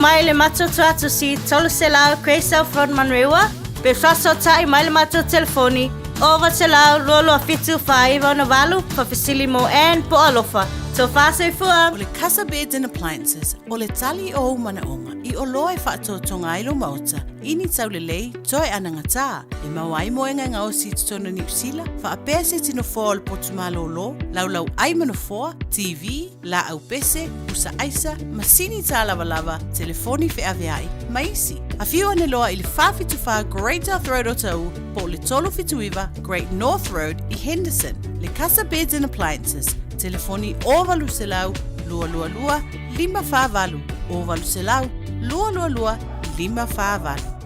Mai le matoto atu si tolu se lau Craysau Front Manrewa, pe fraso tai mai le matoto telefoni, ova se lau lolo afitu whaiva na walu, pa Fasilimo and po alofa. So fase fua. O le Casa Beds and Appliances, o le tali o manaonga, I o loe whaatotonga ilo mauta, ini tau le lei, toi anangata, e mawai moenga ngā o si tutona New Zealand, wha apea se tino fōa le potumalo lo, lau ai manafoa, TV, la au pese, usa aisa, masini tā lava, telefoni fe aveai, maisi. A whiu ane loa I le whawhituwha Great North Road o tau, po le tolo fituiva Great North Road I Henderson, le Casa Beds and Appliances, telefoni ovalu se lau, lua, 5 ovalu se lau, lua, 5.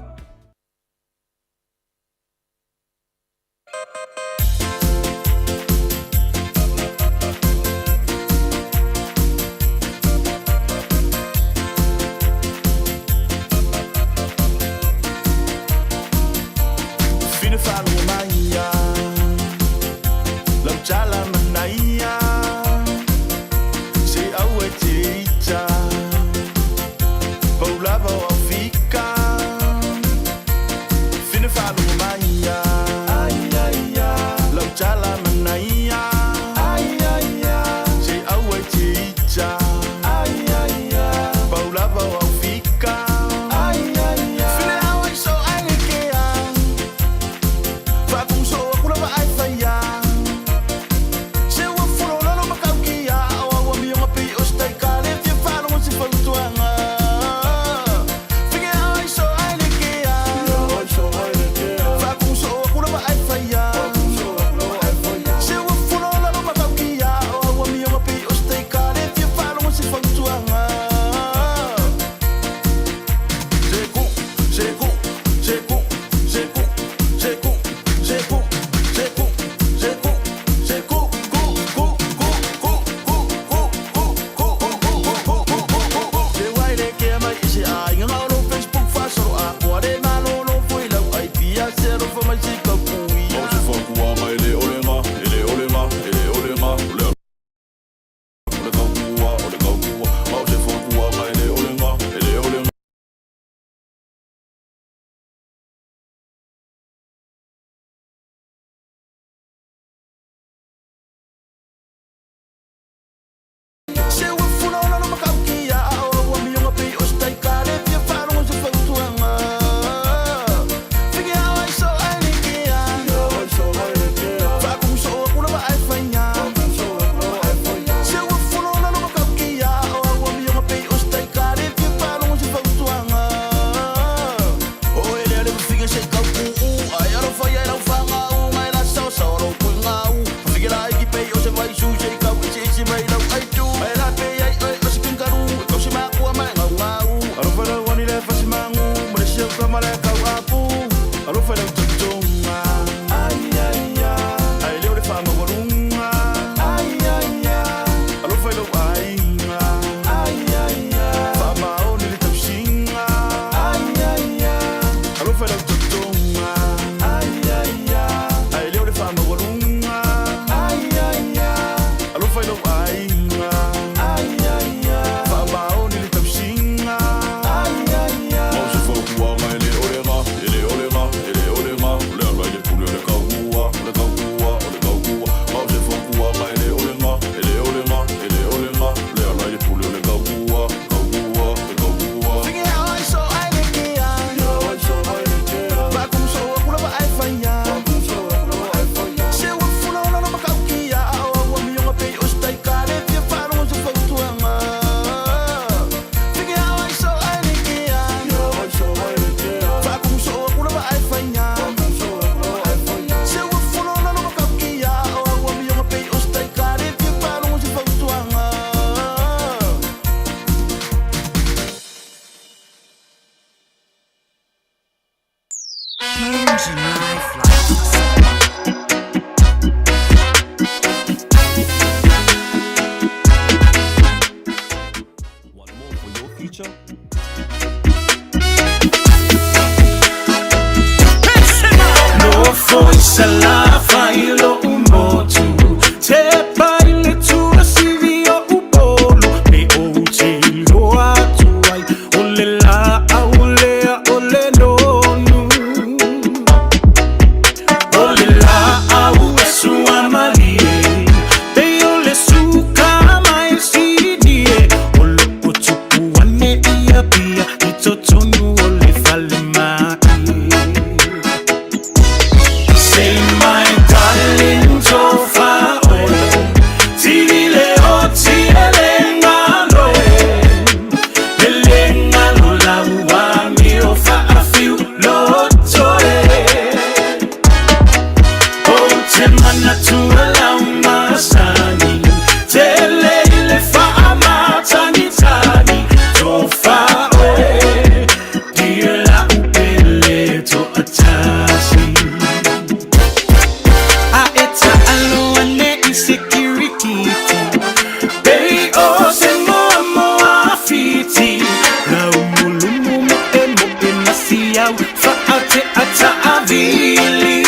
pia pia itotonu ole falema. Say my darling tofa oe Tidile o tiele ngalo Ele ngalo la ua mi o fa a fiu lo toe O te mana tua la masani Tele ile fa a matani tani Tofa oe Dia la upele to atasi Security, bay o se mo afiti, la umulumu mo nasiya fa ate ata avili.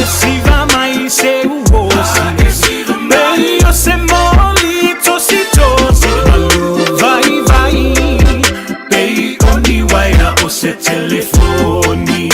Siva mai se uosi, bay o se mo tosi, vai, bay oni waira o se telefoni.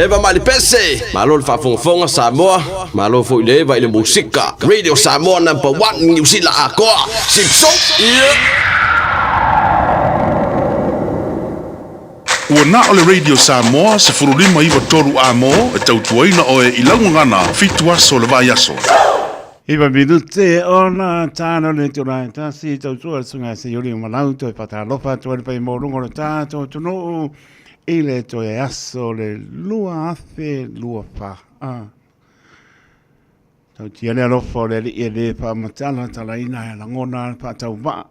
Eva Malipese, Malol Fafonfonga Samoa, Malo Foile, vai le musica, Radio Samoa #1 New Zealand Akoa, Simpson, Ua na o le Radio Samoa se furulima iwa toru amo e tautuaina o e ilaungangana fitu aso le vai aso. Iwa minute ona tāno le turai tasi tautua sunga se yuri manauto e patalofa tuari pai morungo le tāto tunu ile to e aso le lua afe lua fa. Tau tiane alofo le li e le pa matala talaina e langona pa tau ba.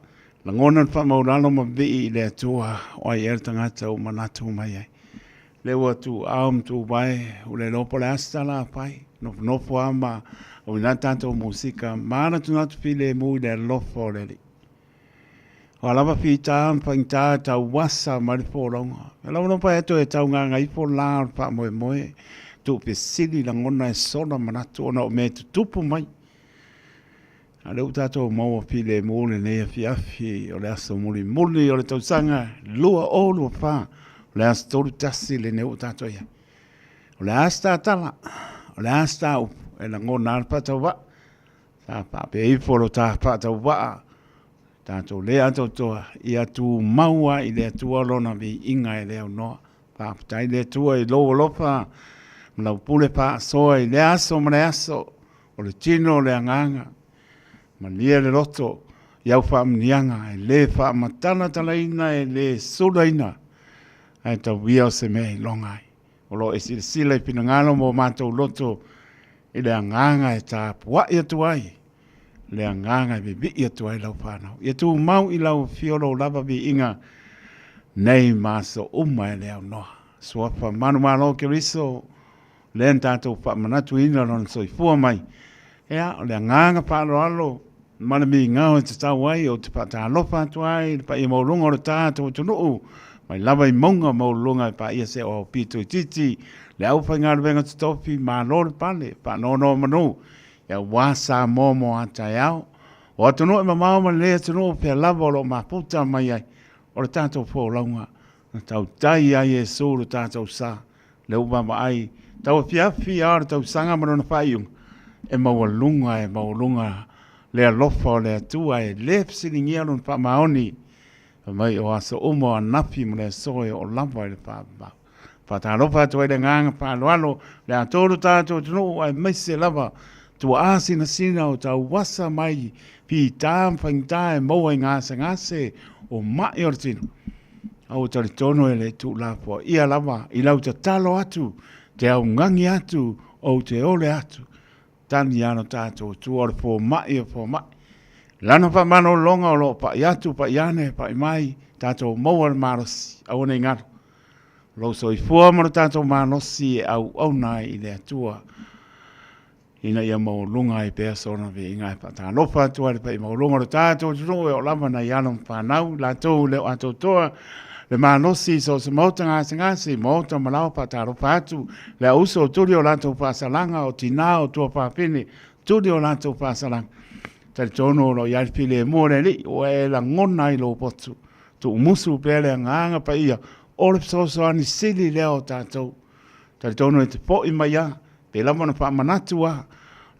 Langona pa mauralo ma vi i le atua o ai er tangata o manatu mai ai. Le watu aum tu bai o le lopo le asta la pai. Nofo ama o ina tanto musika. Mana tu natu pile mui le lofo le li. O alava fi tāam whaingtā tau wasa mariforonga. E lau nopa eto e tau nganga ifo lār pa moe moe. Tu pe sili la ngona e sona manatu ona o me tupu mai. A leu tātou maua pile mōle nea fiafi o le aso muli muli o le tausanga lua o lua whā. O le aso toru tasi le neo tātou ia. O le asta tala. O le asta upu. E la ngona ar patau wa. Tā pape ifolo tā patau wa. Tātou le ato toa, i atu maua i le atua lona vi inga e leo noa. Pāputai le atua i loa lopa, mlau pule pā soa i le aso ma le aso, o le tino le anganga. Ma lia le loto, iau wha mnianga, e le wha matana talaina e le sulaina. Ai tau wia o se me longai. O lo e sila i pinangalo mo mātou loto, i le anganga e tā pua i atuai. Le anganga be bi ia tu ai lau whanau. Ia tu mau i lau fiolo lava bi inga nei maso uma e leo noa. Suafa manu malo ke riso le tātou wha manatu ina lona soi fua mai. Ea, le anganga whalo alo mana mi ngau e te tau ai o te pata alofa atu ai pa ia maulunga o le tātou tunuu. Mai lava i monga maulunga pa ia se o pito i titi. Le au whaingaro venga te topi ma lore pale pa nono manu. Ya wasa momo ata yao. O atunu e mamao ma lea tunu pe lava o lo maputa mai ai. O le tātou fō launga. Na tau tai ai e sūru tātou sa. Le uba ma ai. Tau fiafi ar tau sanga marona whaiung. e maulunga le alofa o le atua e le psilingia lon pa maoni mai o aso umo anafi mo le soe o lava i le pa alofa atu e le nganga pa aloalo le atoro tātou tunu ai mai se lava tua asina sina o tau wasa mai pi tam whaingta e maua i ngase o mai o tino au tari tono e le tu lapo ia lava i lau te talo atu te au ngangi atu o te ole atu tani ano tātou tu ore fō mai. Lana pa mano longa o lo pa iatu pa iane pa imai tātou maua marosi au nei ngaro. Lo so i fua mara tātou marosi e au nai i le atua. Ina ia maulunga i pēa sona vi ingai pa tā lopa atua le pa i maulunga o tātou tunu e o lama na iano whanau la tōu leo atou toa. Le marosi so se mauta ngasi mauta malau pa tā lopa atu. Le uso turi o latou pasalanga o tina o tua pāpini turi o latou pasalanga. Tari tono lo iai pile more li o e la ngona i lo potu. Tu umusu pele nganga pa ia. Ole so ani sili leo tātou. Tari tono e te po i mai a. Pe lamana pa manatua.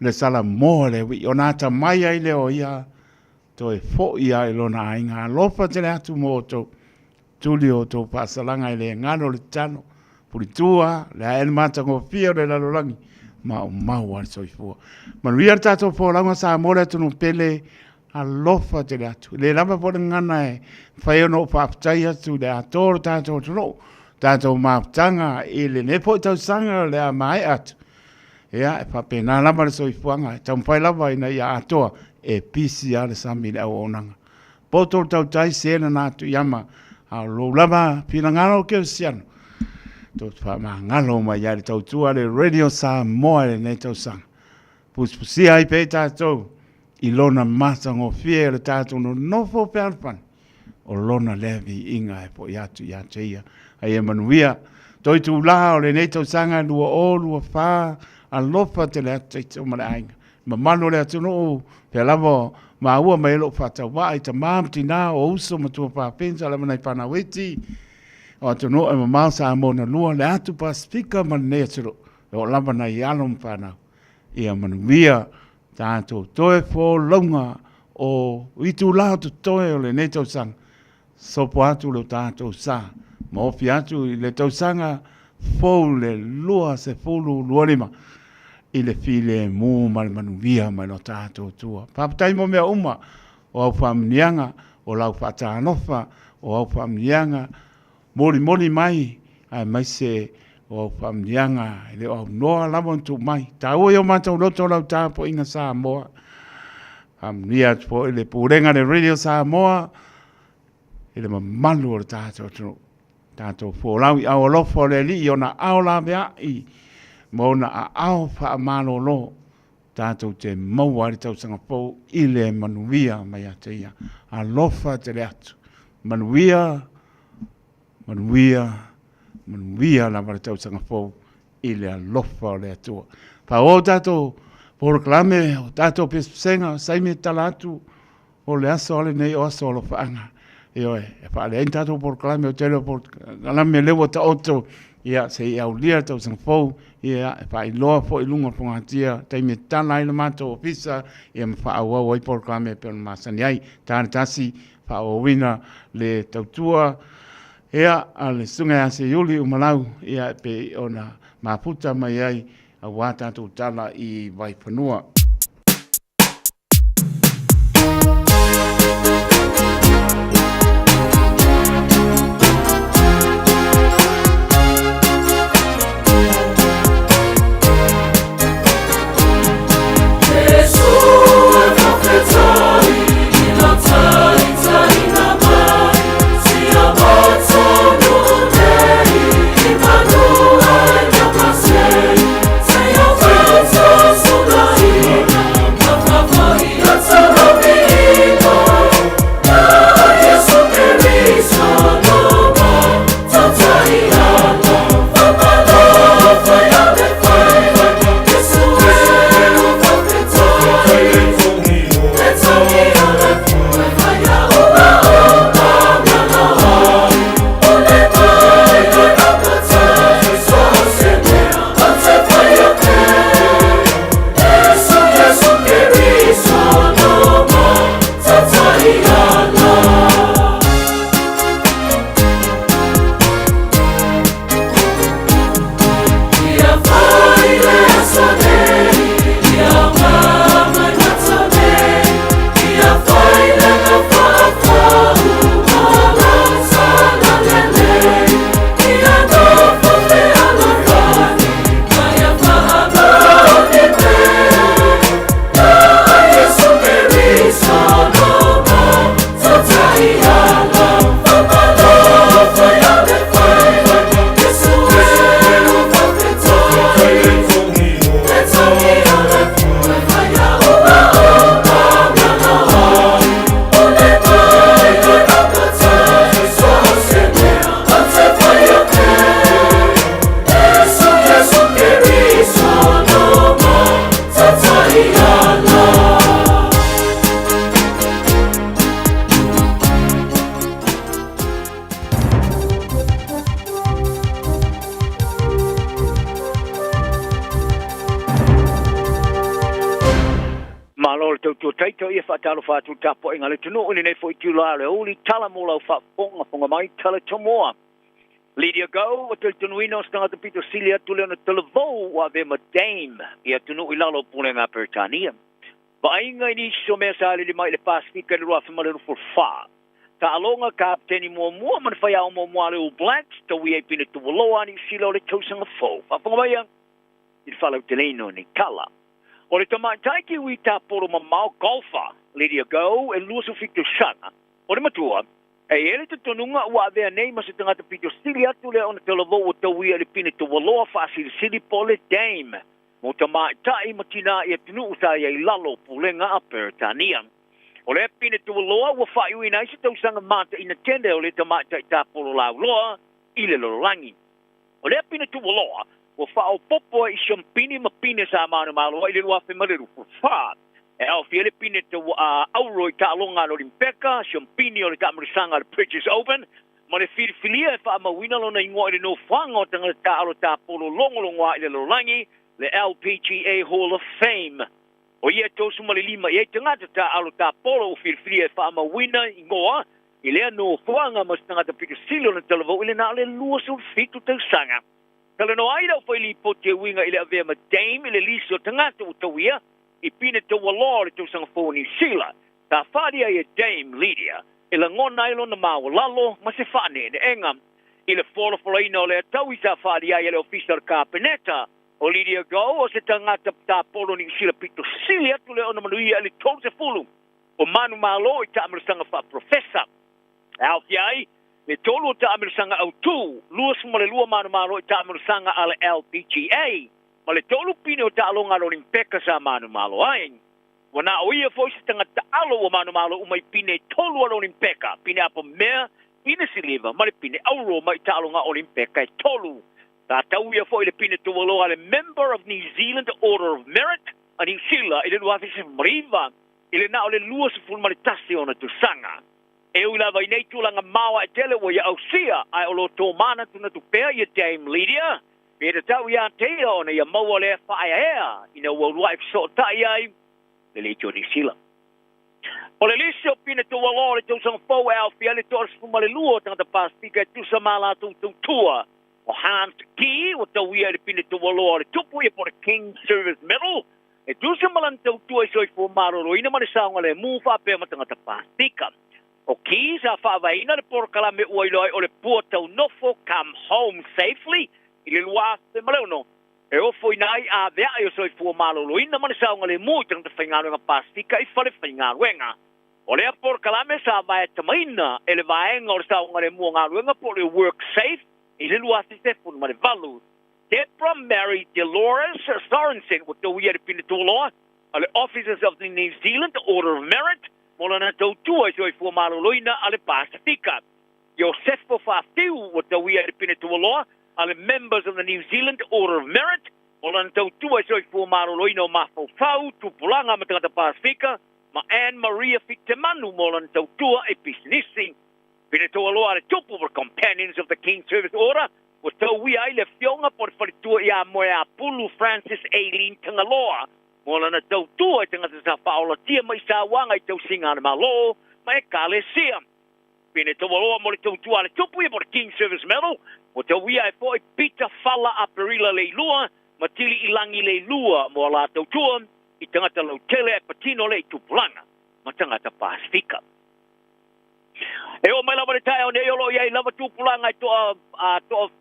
Le sala more wi. O nata mai ai leo ia. To e po ia i lo na inga. Lopa te le atu mo to. Tuli o to pasalanga i le ngano le tano. Puritua. Le ael mata ngofia le lalolangi. Mau al soifua. Manuia tātou pōlanga sa mora tunu pele a lofa te atu. Le lama pōle ngana e whai ono whaaputai atu le atoro tātou tunu. Tātou maaputanga i le nepo i tau sanga le a mai atu. Ea e whapena lama le soifuanga. E tau mwhai lava ina i a atoa e pisi a le sami le au onanga. Poto tau tai sena nātu yama. A lo lama pina ngano keo siano. Tot fa ma ngalo ma ya tau tua le radio Samoa le nei tau sang. Pusi ai pe tātou i lona masa ngo fie le tātou no nofo perpan. O lona levi inga e po iatu ia teia. Ai e manuia. Toi tu la o le nei tau sanga lua o lua wha a lofa te le atu te umare ainga. Ma mano le atu no pe lavo ma ua mai lo wha tau wa i ta mamti na o uso ma tua pāpensa le manai panaweti. O te no e mamau sa mona lua le atu pa spika man netero o lava na i alom whanau. Ia manuia tātou toe fō longa o itu lao tu toe o le netau sang. Sopo atu lo tātou sa. Ma ofi atu i le tau sanga fōu le lua se fōlu luarima. I le file mū ma le manuia ma lo tātou tua. Papatai mo mea uma o au whamnianga o lau whatanofa o au whamnianga mori mai, ai mai se o whamnianga, le o noa lamon tu mai. Ta ua yo matau loto lau tā po inga Samoa. Whamnia po ele pūrenga le radio Samoa, ele mamalu o le tātou tunu. Tātou fōlau i au lofo le li, i ona au la mea i, mo na a au wha amalo lo. Tātou te maua i tau sanga pō, i le manuia mai a te ia. A lofa te le atu. Manuia la mara tau sanga fōu i le alofa o le atua. Pa o tātou poroklame, o tātou pesenga, saime tala atu o le aso ale nei o aso o lo whaanga. E oe, e pa le ein tātou poroklame o tele poroklame lewa ta oto, ia se i au lia tau sanga fōu, ia e pa i loa fōu i lunga pongatia, taime tala i le mato o pisa, ia me wha au au i poroklame pe ona masani ai, tāne tasi, wha au wina le tautua, ea ale sunga ase yuli umalau ia pe ona maputa mai ai a wata tu tala i Waipanua. Say your to taito ia whaatalo whaatu tapo inga le tunu uni nei fo i tula le uli tala mo lau whaponga mai tala Samoa. Lydia Go, o te tunuino stanga te pito silia tule ona televo wa ve madame ia tunu ilalo pule ngā Peritania. Ba inga ini so mea sa li mai le Pasifika le rua whamaleru for fa. Ta alonga kapteni mua man whai au mua le All Blacks ta wi e pina tu waloa ni silo le tausanga fo. Whaponga mai ia, i whalau te leino ni kala. O le tamataiki ui tāporo mamau golfa, Lydia Go, e luasu fitu shanga. O le matua, e ele te tonunga ua avea nei masa tangata pito stili atu le ona te lavo o tawia le pine te waloa whaasiri siri po le dame. Mo tamaitai matina i atunu utai ai lalo pulenga a Peritania. O le pine te waloa ua whaiu ina isi tausanga mata ina tende o le tamaitai tāporo lau loa i le lorolangi. O le pine te waloa, o whao popo i champini ma pine sa manu malo i le rua whemariru for wha. E au whiele pine te auro i ta alonga no rimpeka, champini o le ta marisanga le Bridges Open, ma le whiriwhilia e wha mawina lona ingoa i le no whanga o tanga ta alo ta polo longolongoa i le lorangi, le LPGA Hall of Fame. O ia tōsu ma le lima i e tangata ta alo ta polo o whiriwhilia e wha mawina ingoa, i lea no whanga mas tangata pika silo na talavo i le na le luasu fitu te sanga. Kala no aida o whaili po te winga i le avea madame i le liso tangata o tawia i pina te waloa le tausanga fōni sila. Ta wharia i a Dame Lydia i la ngona ilo na mawa lalo ma se whane ne enga. I le wholoforaina o le atau i sa wharia i le official kapeneta o Lydia Go o se tangata ta polo ni sila pito sili atu le ona manuia i le tōse fulu o manu malo i ta amarasanga wha professor. Au fiai, le tolu ta amarasanga au tu, luas mo le lua manu malo i ta amarasanga ala LPGA, ma le tolu pine o ta alonga lo nimpeka sa manu malo aing. Wana o ia fo si tanga ta alo o manu malo umai pine tolu alo nimpeka, pine apa mea, pine siliva, ma le pine auro mai ta alonga o nimpeka e tolu. Ta tau ia fo i le pine tu walo ale member of New Zealand Order of Merit, a New Zealand, i le luafi se mriva, i le na o le lua se fulmaritasi o na tu sanga. E ula vai nei tūlanga mawa e tele o ia ausia ai o lo tō mana tuna tu pēr ia Dame Lydia. Me te tau ia teia o na ia maua le whaia ea ina ua rua e so tai ai le le tō ni sila. O le lisi o pina tō walo le tō sanga fau e au fia le tō asfuma le lua tanga ta Pasifika e tūsa mala tō tua. O Hans Ki o tau ia le pina tō walo le tupu ia po le King Service Medal. E tūsa malan tau tua i soi fō maroro ina mani saunga le mūwha pēr matanga ta Pasifika. O ki sa whaavaina le porkalame uailoi o le pua tau nofo come home safely i le lua te maleuno. E ofo inai a vea i o soi fua malolo ina mani saunga le mui tang te whaingaruenga Pasifika i whale whaingaruenga. O lea porkalame sa vae tamaina e le vaenga o le saunga le mua ngaruenga po le work safe i le lua te tefun ma le valu. Deborah Mary Dolores Sorensen o tau ia le pinitoloa a le Officers of the New Zealand Order of Merit mola na tau tua i soi fua maloloina ale Pasifika. Josefo Fafiu o tau ia le pinitoloa ale members of the New Zealand Order of Merit mola na tau tua i soi fua maloloina o Mafofau tupulanga ma tangata Pasifika ma Anne Maria Fitemanu mola na tau tua e pisinisi. Pinitoloa ale tupu for companions of the King Service Order o tau ia i le fionga por wharitua i a moe a Pulu Francis Aileen Tangaloa mola na tau tua i tangata sa whaola tia mai sa wanga i tau singana malo ma e kale sia. Pine tau waloa mo le tau tua le tupu i por King Service Medal o tau ia e po i pita fala a perila le lua ma tili i langi le lua mo la tau tua i tangata lau tele e patino le i tupulanga ma tangata Pasifika. E o mai lava le tae o ne olo ia i lava tupulanga i toa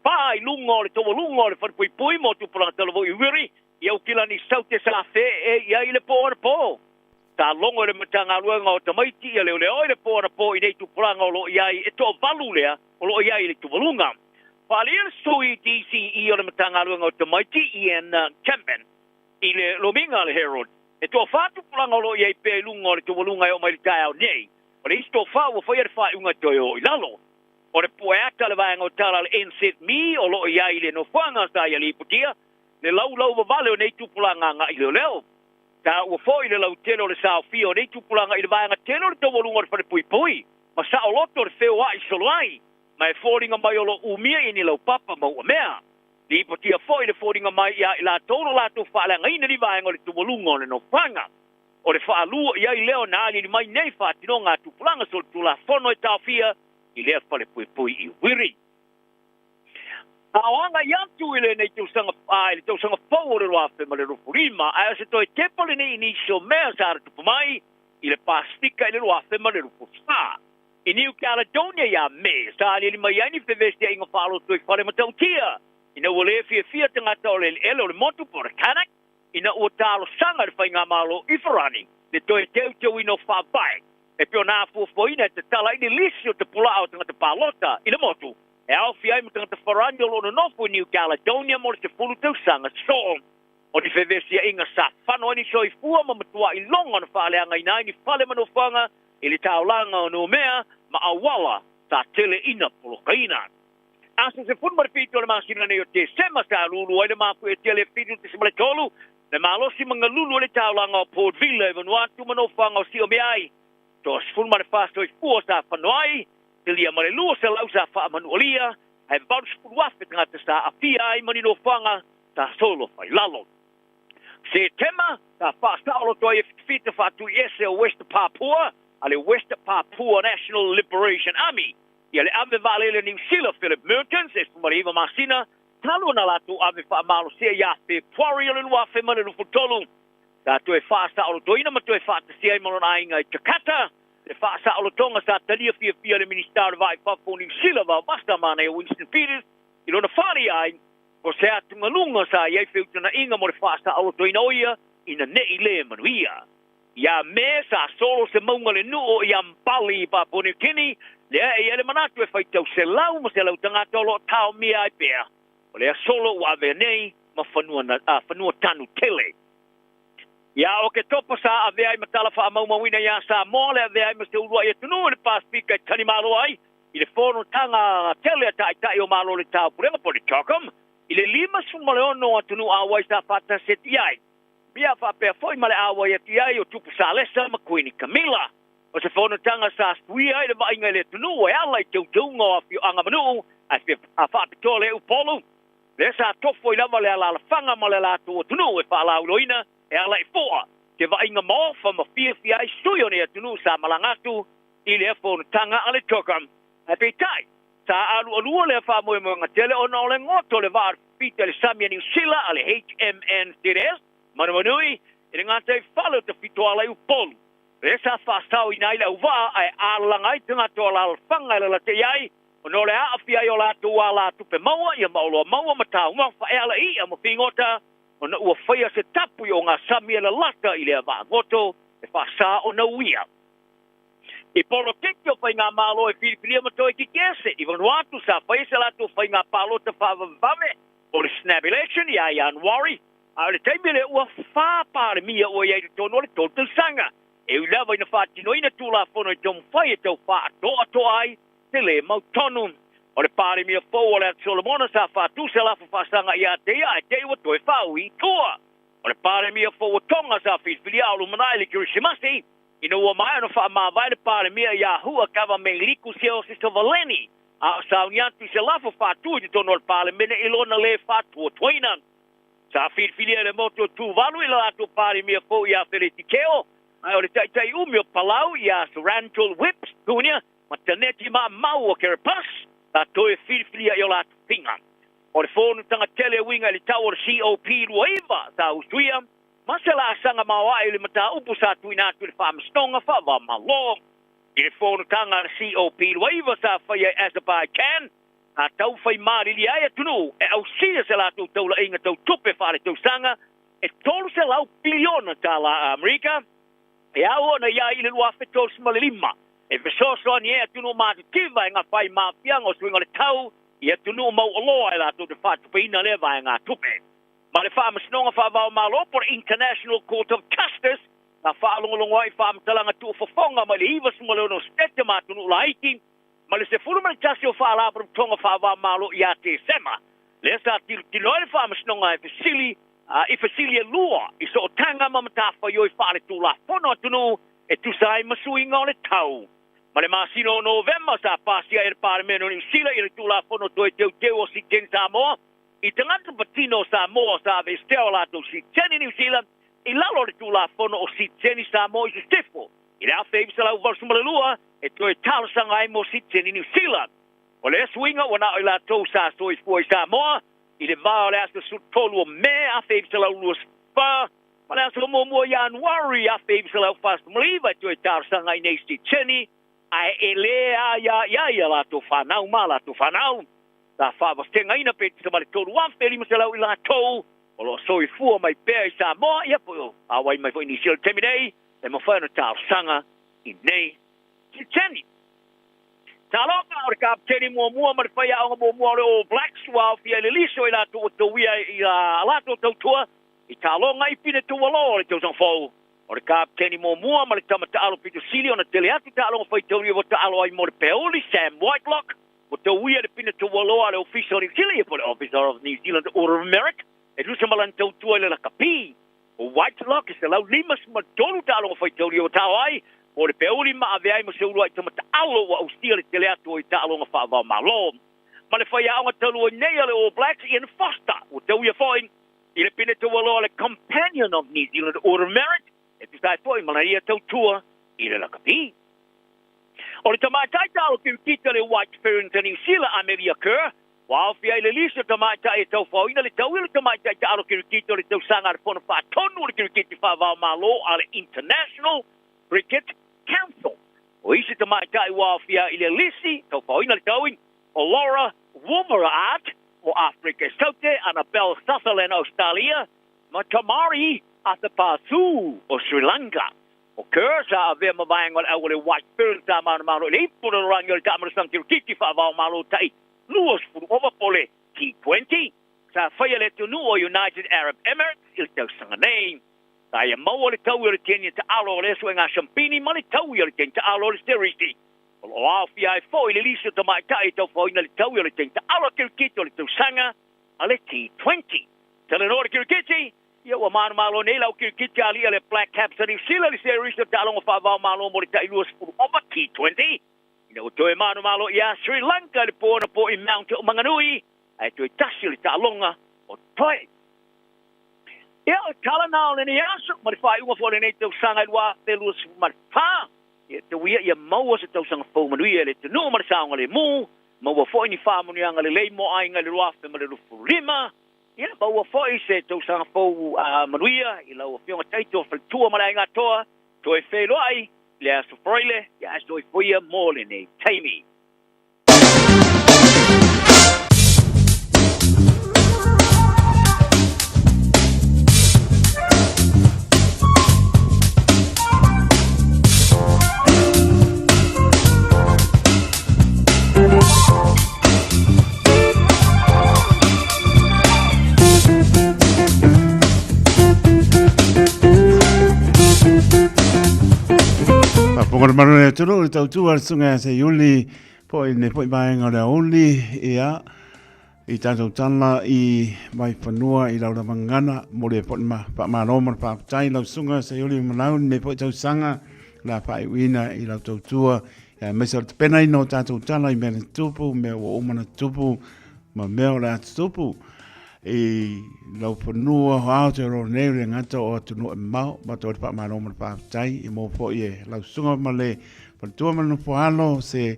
whai lungo le toa lungo le whanpui mo tupulanga talavo i wiri i au kila ni saute sa fe e ia i le po ana po. Ta longo le matanga luenga o tamaiti ia leo leo i le po ana po i nei tupulanga o lo ia i e toa valu lea o lo ia i le tupulunga. Pali il sui DCE o le matanga luenga o tamaiti i en Campen i le lominga le Herald. E toa wha tupulanga o lo ia i pe lungo le tupulunga i o mai le tae au nei. O le isto wha ua whai ar wha unga toi o i lalo. O le poeata le vaenga o tala le NZ mi o lo ia i le no whanga sa ia li putia. Le lau wa vale o nei tupulanga nga i leo leo. Ta ua fo i le lau telo le sao fia o nei tupulanga i le vaenga telo le tawalunga o le pui pui. Ma sa o loto le feo a i solai. Ma e fōringa mai o lo umia i ni lau papa ma ua mea. Li putia fo i le fōringa mai i la tono la tu whaala nga ina li vaenga o le tawalunga o le no whanga. o le whaalua i ai leo na ali ni mai nei whaatino ngā tupulanga so tula whono e tawhia i lea whale pui i wiri. Aoanga iantu i le nei tausanga pau o le roafe ma le rupurima, ai se toi tepole nei inisio mea sa ara tupumai i le pastika i le roafe ma le rupurima. I New Caledonia ia me, sa ali ni mai ani whevestia inga whalo tui whare matautia. Ina ua le fia tangata o le ele o le motu po le kanak, ina ua talo sanga le whainga malo i wharani, le toi teu ino whapai. E pio nā fuafoina te tala ini lisi o te pula au tangata palota i le motu. E au fiai mo tangata wharani o lono nofu i New Caledonia mo le te fulu tau sanga so. O ni whevesia inga sa whano ani so i fua ma matua i longa na whaaleanga ina ni whale manofanga i le taulanga o no mea ma awala sa tele ina polokaina. Asa se fun maripito le masina nei o te sema sa lulu ai le maku e tele fitu te simale tolu le malosi mga lulu le taulanga o Port Vila e vanuatu manofanga o si o meai. To se fun marifasto i fua sa whanoai te lia mare lua sa lau sa wha manualia hai varu se wafe tangata sa apia ai maninofanga sa solo fai lalo. Se tema sa wha saolo toi e fita whatu i ese o West Papua ale West Papua National Liberation Army. Ia le ave valele New Zealand Philip Mertens e fumariva masina talu na latu ave wha malo sia ia pe puari o le wafe mane no futolu. Ta tu e wha saolo toina ma tu e wha te sia i malona inga i Jakarta. Le wha saolo tonga sa talia fia le ministar vai Papua New Zealand va basta mana e Winston Peters i lona whari ai ko se atunga lunga sa iei whiutana inga mo le wha saolo toina oia ina ne i le manuia. Ia me sa solo se maunga le nuo i ampali i Papua New Guinea lea e ele manatu e whaitau se lau ma se lau tangata o lo tau mea ai pēr. O lea solo ua ave nei ma whanua tanu tele. Ia o ke topa sa ave ai matala wha amauma wina ia sa mole ave ai ma se urua i atunu le paspika i tani malo ai i le whono tanga tele a tai o malo le tau purenga po le chokam i le lima sumale ono atunu awai sa whata seti ai. Bia whapea foi male awai ati ai o tupu sa lesa ma kuini Camilla. O se whono tanga sa stuia i le vainga le tunu e ala i tau ngā whio anga manu a whapitoa le upolu. Le sa tofo i lava le ala la whanga ma le lato o tunu e whaala uloina e ala i fua. Te vainga mawha ma whiawhia i stuio ne a tunu sa malangatu i le whono tanga ale tokam. E peitai, sa alu alua le whamoe mga tele o na ole ngoto le var pita le Samia New Zealand ale HMN-TDS. Manamanui, i ngata i whalo te whitoa le upolu. Resa whastau i naile au waa ai ālangai tunga toa la alwhanga i la te iai o nore a awhia i o la tua la tupe maua i a maoloa maua matau ngawha e ala i a mawhingota o na ua whaia se tapu i o ngā samia la lata i lea waa ngoto e whasa o na uia. I polo teki o whai ngā malo e whiripiria matoi ki kese i Vanuatu sa whai se la tu whai ngā palota whawavame o le snap election i a Januari a le teimile ua whāpare mia o iei tono le total sanga. E ui lava ina whātino ina tūla whono i tom whai e tau whātoa ai te le mau tonu. O le pāre mia fōu o le at Solomona sa whātū se lafa whasanga i a te ia e te iwa toi whau i toa. O le pāre mia fōu o tonga sa whiwhili aulu manai le Kirisimasi ina ua mai ana whaamawai le pāre mia i a hua kawa me liku se o se Valeni. A sauni atu se lafa whātū i tono le pāre mene ilona le whātua toina. Sa whiwhili le moto tūwalu i la atu pāre mia fōu i a Whiriti Keo. Ai o le tai umio palau i a Sarantul Whips, kunia, ma taneti ma mau o Kerapas, ta toe whirwhiria i o la pinga. O le whonu tanga tele winga li tau o le COP ruaiva, ta usuia, ma se la sanga mawa i le mata upu sa tuina atu le whaamistonga whawa malo. I le whonu tanga le COP ruaiva sa whaia Azerbaijan, a tau whai maari li aia tunu, e au sia se la tau taula inga tau tupe whare tau sanga, e tolu se lau biliona ta la Amerika, e au na ia ile lua fetos male lima e fesoso ni e tunu ma tiva nga pai ma piango swinga le tau e tunu mau oloa ela tu de fatu pe ina leva nga tupe ma le fama snonga fa va malo por International Court of Justice na fa longo ai fama talanga tu fofonga ma le iva smole no stete ma tunu laiti ma le se fulu ma tasio fa la por tonga fa va malo ia te sema le sa til le fama snonga e sili i fasilia lua, i so tanga mamatafa yo i whare tūla whono atunu e tu sai masuinga o le tau. Ma le masino o November sa pasia e Parliamento New Zealand i le tūla whono toi teu o si ten Samoa, i tangata patino Samoa sa ave steo lato si ten New Zealand, I lalo le tula fono o siteni Samoa i se stefo. I le afe ibisa lau valu sumalelua, e toi tala sanga ai mo siteni New Zealand. O le swinga wana o la tau sa so i fua i Samoa, I le vao le asa su tolu o me afe ibisa lau lua spa, ma le asa mo Januari afe ibisa lau fast maliva, e toi tala sanga i nei siteni, ai ele ia la to whanau ma la to whanau. Ta whawastenga ina pe te male tolu afe lima se lau I la tau, o lo so I fua mai pēr I Samoa, ia po awai mai fo I New temi nei, e mo whaina tāo sanga I nei titeni. Tā longa o re kapteni mua ma re whai aonga mua le All Blacks, wa o fia le liso I la tō tauia I la lato tautua, I tā longa I pine tō walo le tau sang fau. O re kapteni mua ma le tamata alo pito sili o na tele atu tā longa whai tauri o ta alo ai mo re Aoauli, Sam Whitelock, o tauia le pine tō walo le official New Zealand, po le officer of New Zealand Order of Merit, e rusa malan tautua le la kapi. O Whitelock se lau limas ma tolu ta alo fai tauri o tau ai, o le Aoauli ma ave ai ma se urua I tamata alo wa austia le tele atu o I ta alo nga whaavau malo. Ma le whai aonga talu o nei le All Blacks Ian Foster, o tau ia whain, I le pine tu walo le companion of New Zealand Order of Merit, e tu tai whain mana ia tautua I le lakapi. O le tamatai talo ki kita le White Ferns in New Zealand a meria keur, wa fia le lisa tamatai e tau whaina le tau ile tamatai talo ki kita le tau sanga le pona whaatonu le ki kita whaavau malo a le International Cricket Council. O isi tamatai wa fia I le lisi tau whaina le tauin o Laura Wolverart o Africa Saute, Annabelle Sutherland Australia, ma Tamari Athapasu o Sri Lanka. O Kersa ave mavang o le White Ferns ta mana malo le pura rang le ta mana sang kiti whaavau malo tai. Luas furu over pole T20. Sa whaia le tunu o United Arab Emirates il tau sanga nei. Ta ia maua le tau le tenia ta alo le so nga champini ma le tau le tenia ta alo le sterisi. O awhi ai fo le liso ta mai tai tau fo ina le tau le tenia ta alo ke kito le tau sanga a le T20. Tele no ke kiti ia wa mana malo nei lau ke kiti ali le Black Caps ni sila le sterisi ta alo fa va malo mo le tai luas furu over T20. O toe manu malo ia Sri Lanka le pōna po I Mount o Manganui, ai toe tasi le tālonga o toe. Ia o tala nao le ni aso, ma le whai unga fōle nei tau sanga I wā whelua su maripā. Ia te wia ia maua se tau sanga fō manui le te nua ma le saonga le mū, maua fōi ni whāmuni anga le leimo ainga le ruafe ma le rufu rima. Ia maua fōi se tau sanga fō manuia, I lau o whionga taito whaltua ma le ainga toa, toe whelo ai, le aso froile, ia aso I fuia mōle nei taimi. Pokor marone tulu le tau tua sunga se yuli po ne po mai ngora oli ia I tātou tana I mai whanua I laura mangana mo le pot ma pa maroma pa tai lau sunga se yuli manau ne po tau sanga la pa wina I lau tau tua ia me sa pena I no tātou tana I mena tupu me o umana tupu ma meo la tupu I lau whanua hao te ro nei re ngata o tunu e mau ma tō pa maroma pa tai I mo po I lau sunga ma le patua manu pohalo se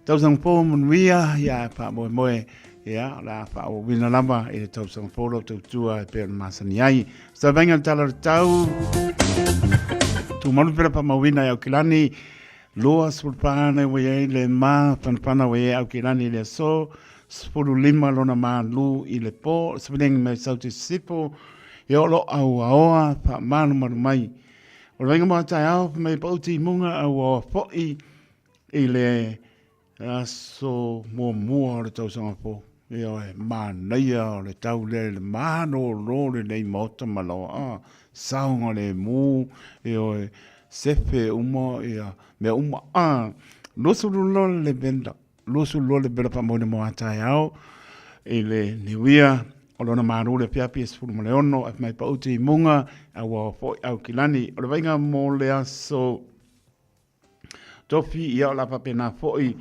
tau sang po manuia ia pa moe moe ia la pa o wina lama I tau sang polo tau tua pe masani ai sa venga tala tau tu manu pera pa mawina au kilani loa sulpana we le ma panpana we au kilani le so spulu lima lona ma lu I le po spring me sauti sipo yo lo au aoa pa manu manu mai o venga mo tai au me pauti munga au o foi I le aso mua le tau sanga po Io e manaia le tau le mano lo le nei mota malo saunga le mu io e sefe uma ia me uma losu lo le benda losu lo le benda pa mo mo atai au le niwia o lona maru le pia pia fu mo le ono at mai pauti munga au fo au kilani o le vainga mo le aso tofi ia la papena foi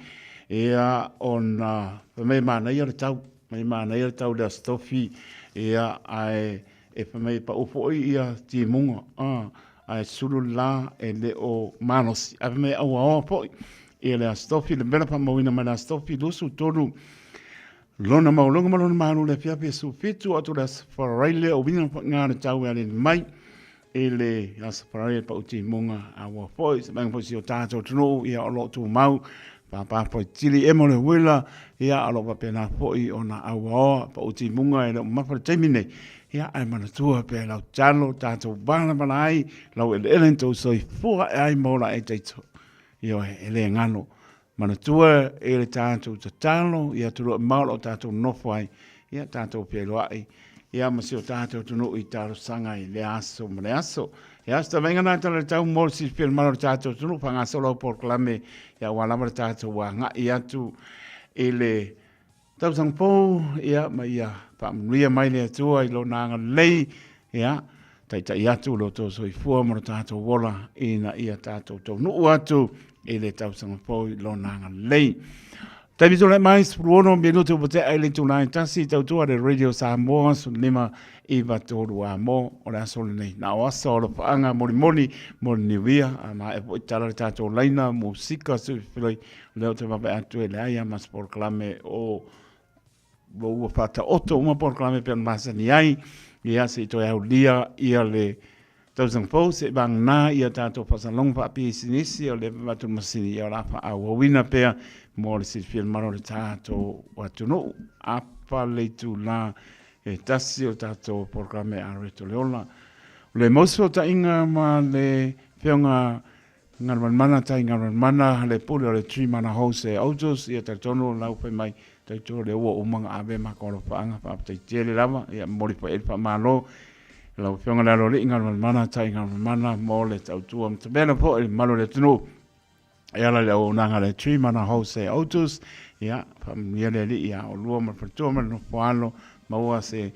ia ona me mana ia tau me mana ia tau da stofi ia ai e pa mai pa upo ia ti munga ai sulu la e le o manos a me au po e le stofi le bela pa mawina ma la stofi lusu tolu lona maulonga malona manu le pia pia su fitu atu las faraile o vina ngā na tau ale mai e le as faraile pa uti munga a wa foi se bang posi o tato tunu ia o lo tu mau pa po tili e mo le wila ia alo pa pena foi ona awa pa uti munga e le mafa temine ia ai mana tua pe lau talo tato bana bana ai lau ele to soi fua ai mola e teito io ele ngano mana tua e le tato talo ia tu malo tato nofo ai ia tato pe lo ai ia masio tato tunu i taro sanga i le aso male aso ia sta venga na tala tau mo si pe malo tato tunu panga solo por clame ia wala mar tato wa nga ia tu ele tau sang po ia ma ia pa mria mai le tua i lo nanga lei ia tai atu lo to so i fu mo tato wola ina ia tato to no atu ele tau sang po i lo nanga lei tai biso le mai spruono minuto pote ai le tuna tasi tau tua de radio Samoa so lima i va to wa mo ora so nei na o so lo anga moni ni via ma e po tala tato laina musika so filoi le te va atu ele ai mas por clame o ua fata oto uma por clame pe masa ni ai ia se to Aoauli ia le tausang po se bang na ia tato pasalong pa pi sinisi o le matu masini ia la fa awina pe mo le si fil maro le tato watu no apa le tu la e tasi o tato por clame a reto leola le moso ta inga ma le peonga ngarman mana ta ngarman mana le pule le tri mana hose autos ia tatono lau pe mai to le o umanga ave ma ko faanga pa te tele lava ia mori pa el pa malo la fionga la lo inga mana tai inga mana mole tau tu am te bena po el malo le tunu ia la le o nanga le tri mana hose autos ia pa mia le ia o luo ma tu ma no palo ma wa se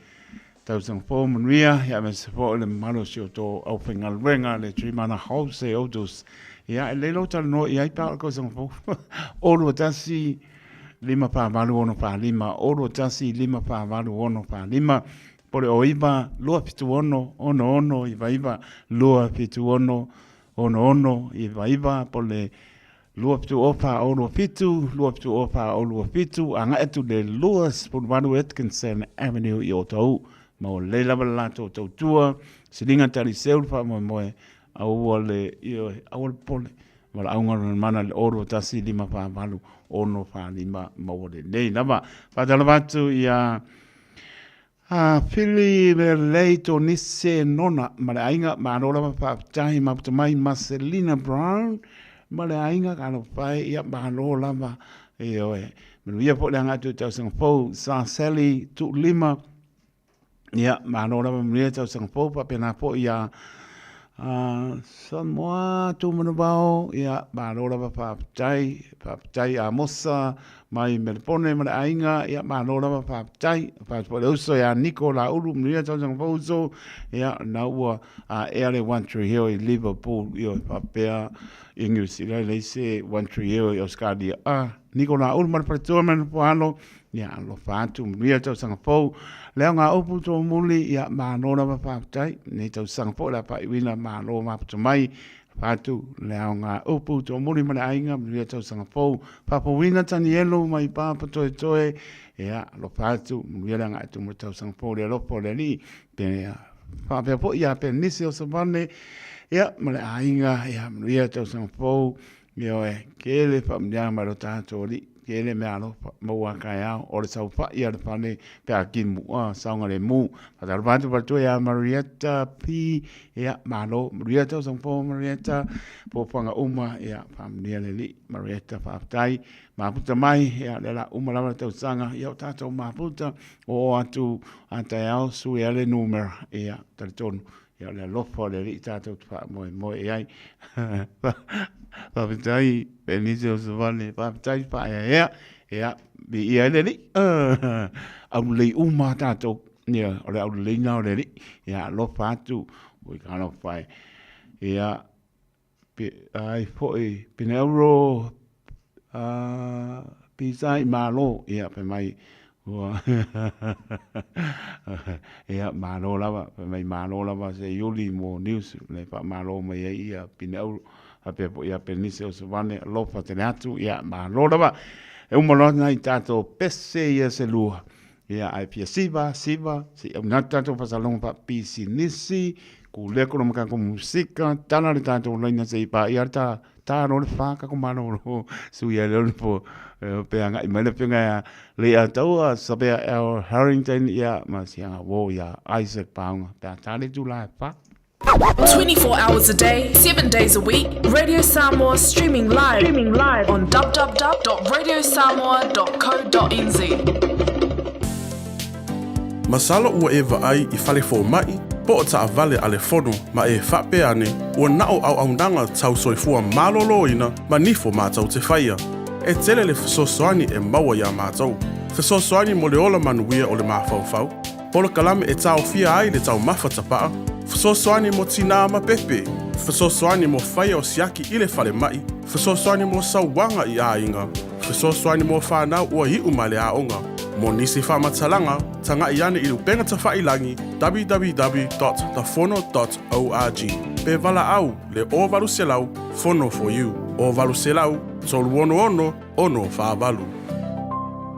tau sang po mria ia me se po le malo si to au finga wenga le tri mana hose autos ia le lo tal no ia pa ko sang po o lo tasi lima pa valu ono pa lima oro tasi lima pa valu ono pa lima pole o iba lua pitu ono iba lua pitu ono iba pole lua pitu opa ono pitu lua pitu opa ono pitu anga etu le luas pun valu Atkinson Avenue i otau ma o le lava lato tau tua silinga tali seul pa moe au le au pole wala aunga mana le oro tasi lima pa valu ono fa lima mawole nei lava fa tala batu ia fili le leito nisse nona male ainga ma rola pa tai ma mai Marcelina Brown male ainga kana pai ia ma rola ma io me ia po langa tu tau sang po sa seli tu lima ia ma rola me tau sang po pa pena po ia Samoa tu manubao ia marola pa tai a mosa mai melpone mai ainga ia marola pa tai pa uso ia Nicola ulu mria tang fozo ia naua a ere one tree hill in Liverpool ia pa pea English ia le se one tree hill ia skadia Nicola ulu mar pertuman poalo ia lo fatu mria tang fo leo ngā upu tō muli ia mānora ma whāptai, nei tau sangpo la pa iwina mānora ma patu mai, whātu leo ngā upu tō muli ma le ainga, mria tau sangpo, whapawina tani elu mai pāpa toe, ia lo whātu, mria le ngā tu mria tau sangpo le lopo le li, pēne whāpea po ia pēne nisi o savane, ia ma le ainga, ia mria tau sangpo, ia e kele whamdia ma lo tātou li, kele me alo maua kai au o le sau pa ia le pane pe a kimu saunga le mu pa ta bantu pa tu ia Marietta P ia malo Marietta sang po Marietta po panga uma ia famia le li Marietta pa tai ma puta mai ia le la uma la tau sanga ia tato ma puta o atu ata au su ia le numero ia tarton ia le lofo le li tato pa mo ai Papitai, Benicio Savane, Papitai, Paya, be Yelly, Aoauli Uma Tato, near or Aoauli now, Lady, Lopatu, we cannot find. I for a Pinero, Pisai Malo, pe mai Ia malo lava, mai malo lava se yuli mo news le pa malo mai ia pinau a pe ia penise o se vane lofa te atu ia malo lava. E umolona i tato pese ia se lua. Ia ai pia siva, si una tato pasalong pa pisi nisi, ku leko no maka ko musika, tana le tato laina se pa ia ta no le fa ka ko mano su ia le po pe anga i mele pinga le atoa sabe el Harrington ia masianga wo ia Isaac Paunga ta tale tu la pa 24 hours a day, 7 days a week, Radio Samoa streaming live on www.radiosamoa.co.nz. Masala ua e vaai I fale fo mai, po o taa vale ale fono ma e whape ane, ua nao au nanga tau soifua malolo ina, ma nifo mātau te whaia. E tele le fesosoani e maua ia mātau. Fesosoani mo le ola manuia o le mawhauwhau. Polo kalame e tau fia ai le tau mawhatapaa. Fesosoani mo tina ma pepe. Fesosoani mo whaia o siaki I le fale mai. Fesosoani mo sauwanga I a inga. Fesosoani mo whanau ua hiu ma le aonga. Mo nisi whamatalanga, tanga I ane I lupenga ta whailangi www.thefono.org. Pe vala au le o valu selau, fono for you. O valu selau, tolu ono whaavalu.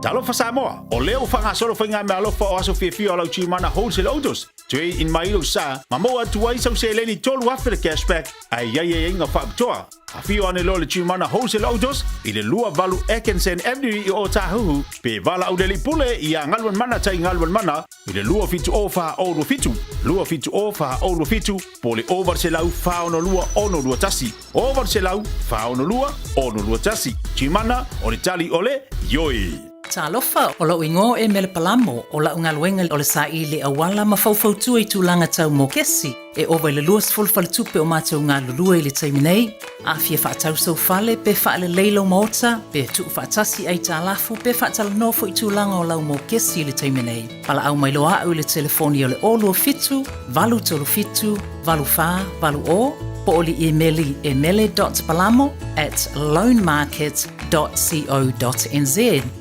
Talofa Samoa, o leo whangasoro whainga me alofa o aso whiawhia o lau timana wholesale autos. Tui in mailo sa, mamoa tuai sau se leni tolu after cashback, ai iai inga whaaptoa. A whio ane lo le timana wholesale autos, I le lua valu Ekensen Avenue I o Tahuhu, pe vala au deli pule I a ngalwan mana tai ngalwan mana, I le lua fitu ofa olu fitu. Lua fitu ofa olu fitu, po le over se lau whaono lua ono lua tasi. Over se lau whaono lua ono lua tasi. Timana o le tali ole, yoi. Talofa o lau ingo e mele palamo o lau ngaluenga o le sa I le awala ma faufautua I tūlanga tau mo kesi e owa le luas fulfale tupe o mātou ngā lulua I le taiminei. A fia whaatau sau fale pe whaale leilo maota pe tuu whaatasi ai tā lafu pe whaatala nofo I tūlanga o lau mo kesi I le taiminei. Pala au mai loa au le telefoni o le olu o fitu, valu tolu fitu, valu wha, valu o, po o li emeli@loanmarket.co.nz.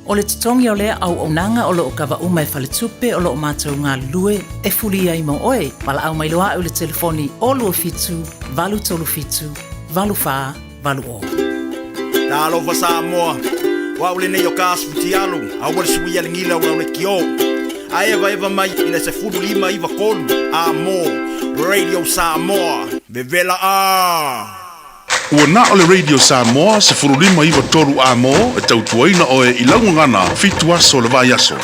O le tutongi o lea au onanga o lo o kawa umai whale tupe o lo o mātou ngā lue e fuli ai mo oe. Pala au mai loa au le telefoni olu o fitu, valu tolu fitu, valu wha, valu o. Talofa Samoa, wau le nei o kāsputi alu, awar sui alingila wau le kio. A eva mai ina se fudu lima iwa kolu, a mo, Radio Samoa, bevela a. Ua na o le Radio Samoa se furulima iwa toru a mo, e tautuaina oe I laungangana fitu aso le vai aso.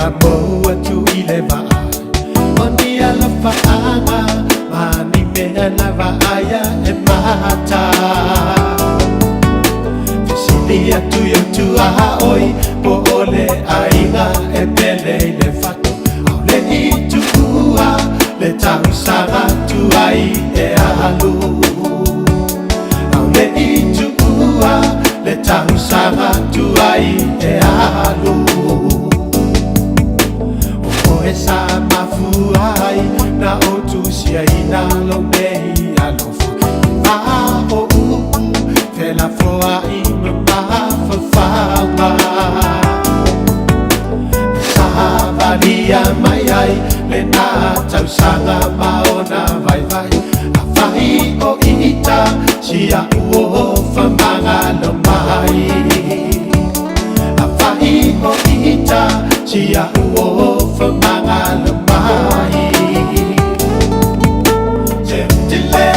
mo atu ile va Oni ala faanga Mani mea na vaaya e mata Fisili atu yotu aha oi Po ole ainga e pele le fatu Aule i tu ua le tahu sanga tu ai e alu Aule i tu ua le tahu sanga tu ai e alu E sa mafuai na o tu sia ina lo nei alofa a o te la foa i ma fa fa ma sa valia mai ai le na tau sanga ma ona vai vai a fai o ita sia o fa manga lo mai a fai o ita sia o fa manga lo mai je te le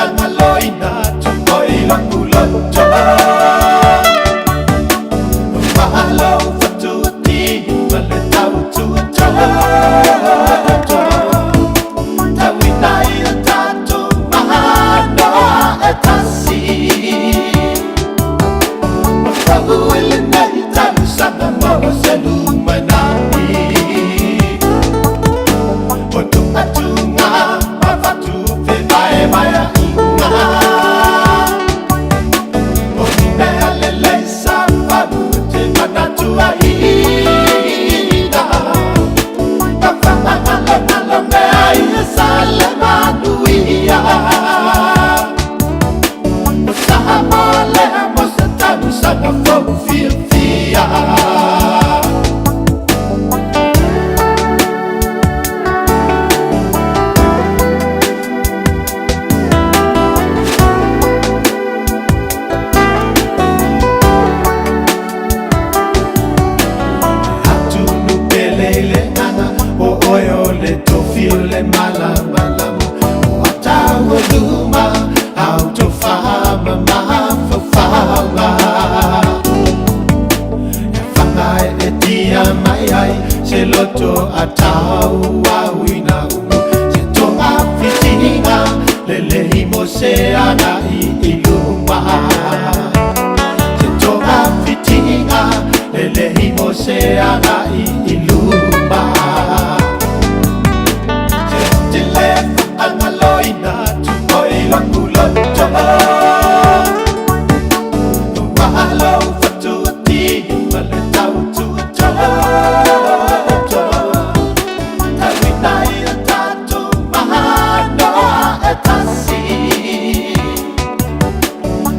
anga loina tu oi la kulo to mahalo fatu ti vale tau tu to tawi nai tatu mahano etasi mafagu ele nei tau sana mo selu manai Atunga, mafatu, fe bae bae inga Oni mea lele safabu, te manatu aina Kafanga nalo mea ia sale manuia Mosaha mole, mosatabu sana fogu fia fia le mala mala o atawa luma out of fama ma fa fama e fanga e dia mai ai se loto atawa wina se to afitinga le himo se ana I luma se to afitinga le himo se ana I luma Angaloina tu oi la kuloto Mahalo fatu ti vale tau tu to Tawi nai tatu mahano etasi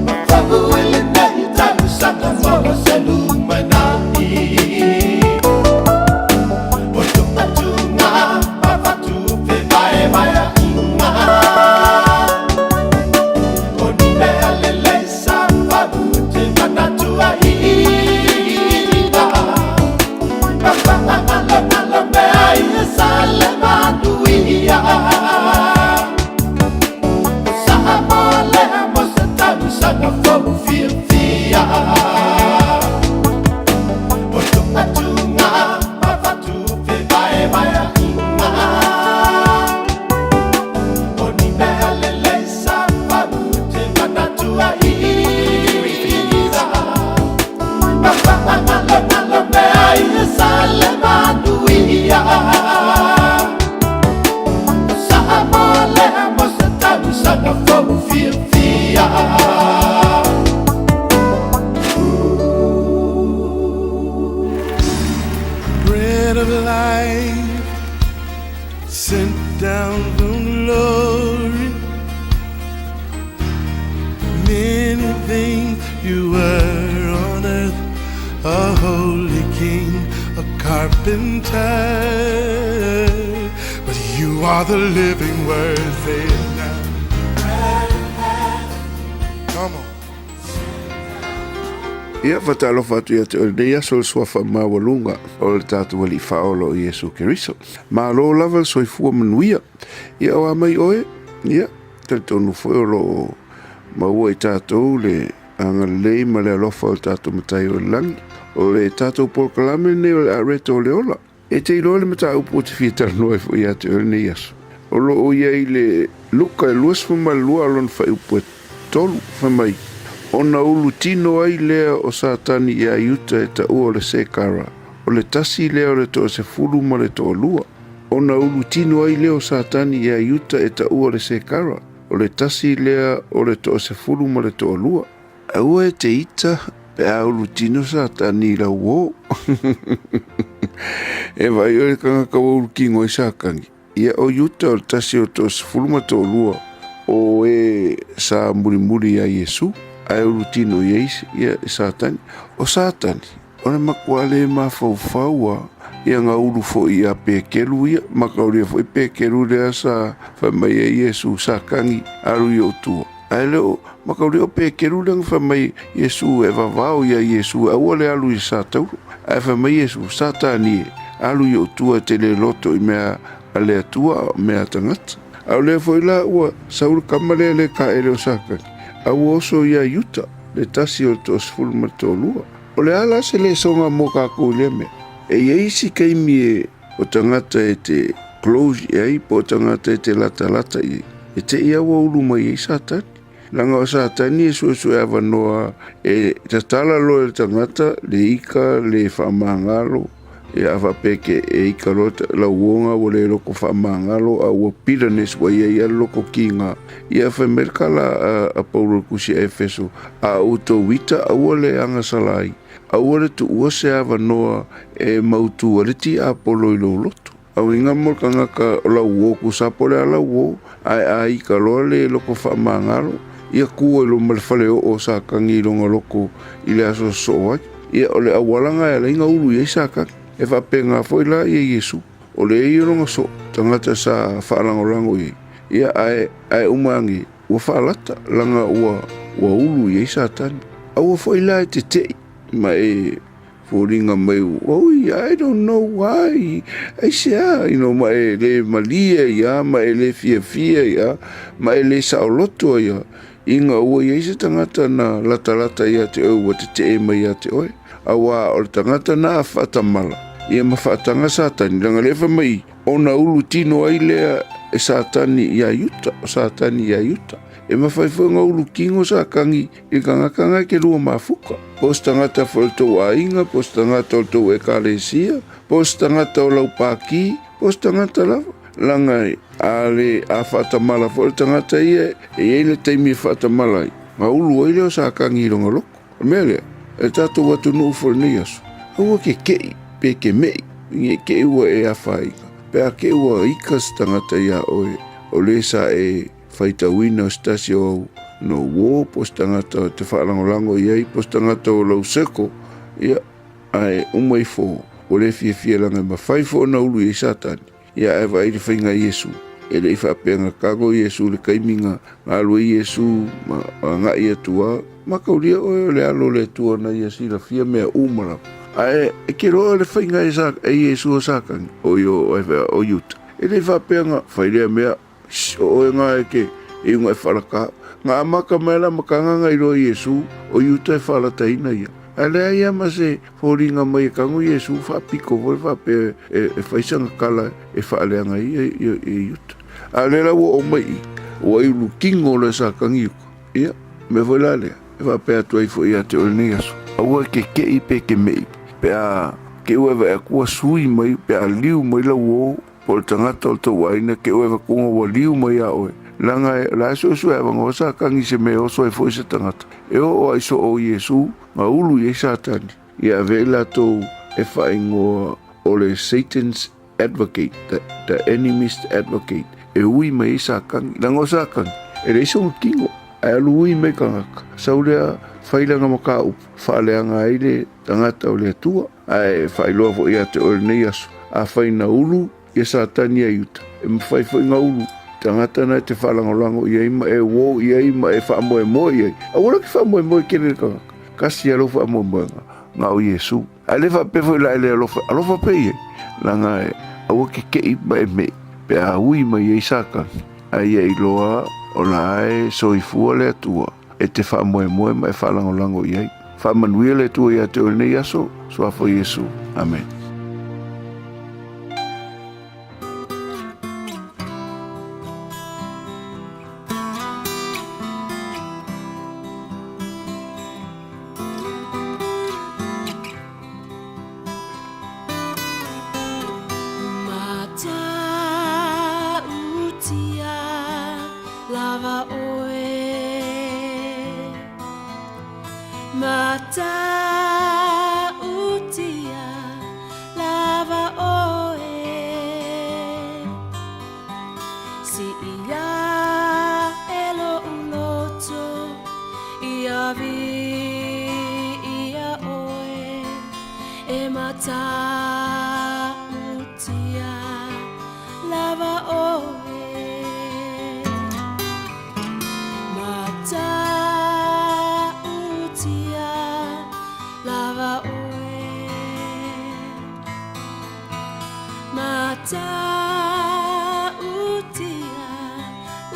Mafagu ele nei tau sanga mo selu manai Otu atunga mafatu fe bae bae Bread of life sent down from glory. Many things you were on earth, a holy king, a carpenter, but you are the living word. Say it now. Come on. Ia fatalofa atu ia te o nei aso le suafa mawalunga o le tatu wali faolo i Yesu Keriso. Ma lo lava le soifua manuia. Ia o amai oe, ia, te tonu fweo lo maua i tātou le anga lei ma le alofa o tātou matai o le langi. O le tātou polkalame ne o le areto o le ola. E te ilo le mata upo te fita noe fo ia te ole nei aso. O lo o ia i le luka e luas whamalua lon whai upo e tolu whamai. Ona ulu tino ai lea o Satani ia iuta e ta ua le sekara. O le tasi lea o le toa se fulu ma le toa lua. Ona ulu tino ai lea o Satani ia iuta e ta ua le sekara. O le tasi lea o le toa se fulu ma le toa lua. Aua e te ita pe a ulu tino Satani la uo. E vai o le kanga kawa ulu kingo i sakangi. Ia o iuta o le tasi o toa se fulu ma toa lua. O e sa muri a Yesu. Ai rutino yeis ia Satani o Satani ona makwale ma fau ia nga ulu fo ia pekelu ia makauria fo pekelu le sa fa mai Yesu sakangi aru yo tu ai lo makauria pekelu le fa mai Yesu e vavao ia Yesu awole alu i Satau ai fa mai Yesu Satani alu yo tu te le loto i mea ale tua mea tangata au le fo ila ua saul kamale le ka ele o sakangi au oso ia yuta le tasi o to sfulma to lua. O le ala se le songa mo ka koulia mea. E isi keimi e o tangata e te close i po tangata e te lata i. E te ia wa ulu mai e Satani. Langa o Satani e suesu e avanoa e tatala lo e tangata le ika le whamangalo e awa peke e ika rota la uonga o le loko whamangalo a ua piranes wa ia loko kinga. Ia whamerka la a Paulo kusi e Efeso a uto wita a ua le anga salai. A ua le tu ua se awa noa e mautu ariti a polo i lo loto. Au inga molka ngaka la uo kusapole a la uo a ika loa le loko whamangalo. Ia kua ilo malfale o sakangi ilonga loko ile aso soai. Ia ole awalanga e la inga ulu i sakangi. E whapenga foila i Yesu. O le e ronga so tangata sa whaalangolango i. Ia ai umangi ua whaalata langa ua ulu i Satani. Aua foila e te tei. Ma e fōringa mai oi, I don't know why. Ai sea, ma e le malia ia, ma e le fia ia, ma e le saoloto ia. Inga ua i se tangata na lata ia te au wa te e mai ia te oe. Awa o le tangata na whatamala. Ia mawhaatanga Satani, langa lewa mai, ona ulu tino ai lea e Satani ia yuta, o Satani ia yuta. E mawhaifunga ulu kingo sakangi, i kangakanga ke lua mafuka. Pos tangata whalto ainga, pos tangata o tau e kalesia, pos tangata o lau paki, pos tangata lava. Langa ale a whatamala, whal tangata ia, e eile teimi whatamala i. Nga ulu ai leo sakangi i ronga loko. Mea lea, e tato watu nuu whalni aso. Aua ke kei. Pe ke mei, nge ke ua e awhainga. Pe a ke ua ikas tangata ia oe, o le sa e whaitawina o stasi o no wō, pos tangata o te whaalangolango iei, pos tangata o lau seko, ia ai umai fō, o le fia langa ma whaifo na ulu i Satani, ia e wairi whainga Yesu, e le i whapenga kago Yesu, le kaiminga, ngā alua Yesu, ma ngā ia tua, ma kauria oe le alo le tua na ia sila fia mea umara. Ai ke roa le whainga e Yesu o sakangi o yuta. E le whapenga whairea mea o e ngā e ke e unga e whalaka. Ngā amaka mela makanganga i roa Yesu o yuta e whalataina ia. Ai lea ia ma se whoringa mai e kango Yesu whapiko hoi whape e whaisanga kala e whaaleanga ia e yuta. Ai lea o mai o iulu kingo le sakangi uko. Ia, me whaila lea. E whape atu ai fo ia te ole ni aso. Aua ke kei pe ke mei. Pea ke uewa e kua sui mai, pea liu mai la uo, po le tangata o tau aina, ke uewa kunga wa liu mai a oe. Langa e, la so e wanga wasa kangi se me oso e fo se tangata. E o aiso o Yesu, ma ulu i Satani. Ia vela tau e whaingoa o le Satan's advocate, the enemy's advocate. E ui mai i sakangi, langa o sakangi. E reiso kingo, e alu ui mai kangaka. Saulea, whailanga maka upu, whaaleanga aile, tangata o le atua, ai whailoa fo ia te ore nei aso, a whaina ulu, ia Satani a yuta, e mwhaifo inga ulu, tangata na te whalangolango, ia ima e wō, ia ima e whaamoe ia, a wala ki whaamoe kere kangaka, kasi alo whaamoe ngā o Yesu, a le whapefo ila ele alofa pe ia, langa e, a wake kei ma e mei, pe a hui ma ia i Sakani, a ia i loa, o la e soifua le atua, e te whaamoe ma e whalangolango iai. Whamanuia le tua ia te ole nei aso, soafo Yesu. Amen. Mata utia lava oe si ia elo uloto ia vi ia oe e mata utia lava oe mata lava oe mata utia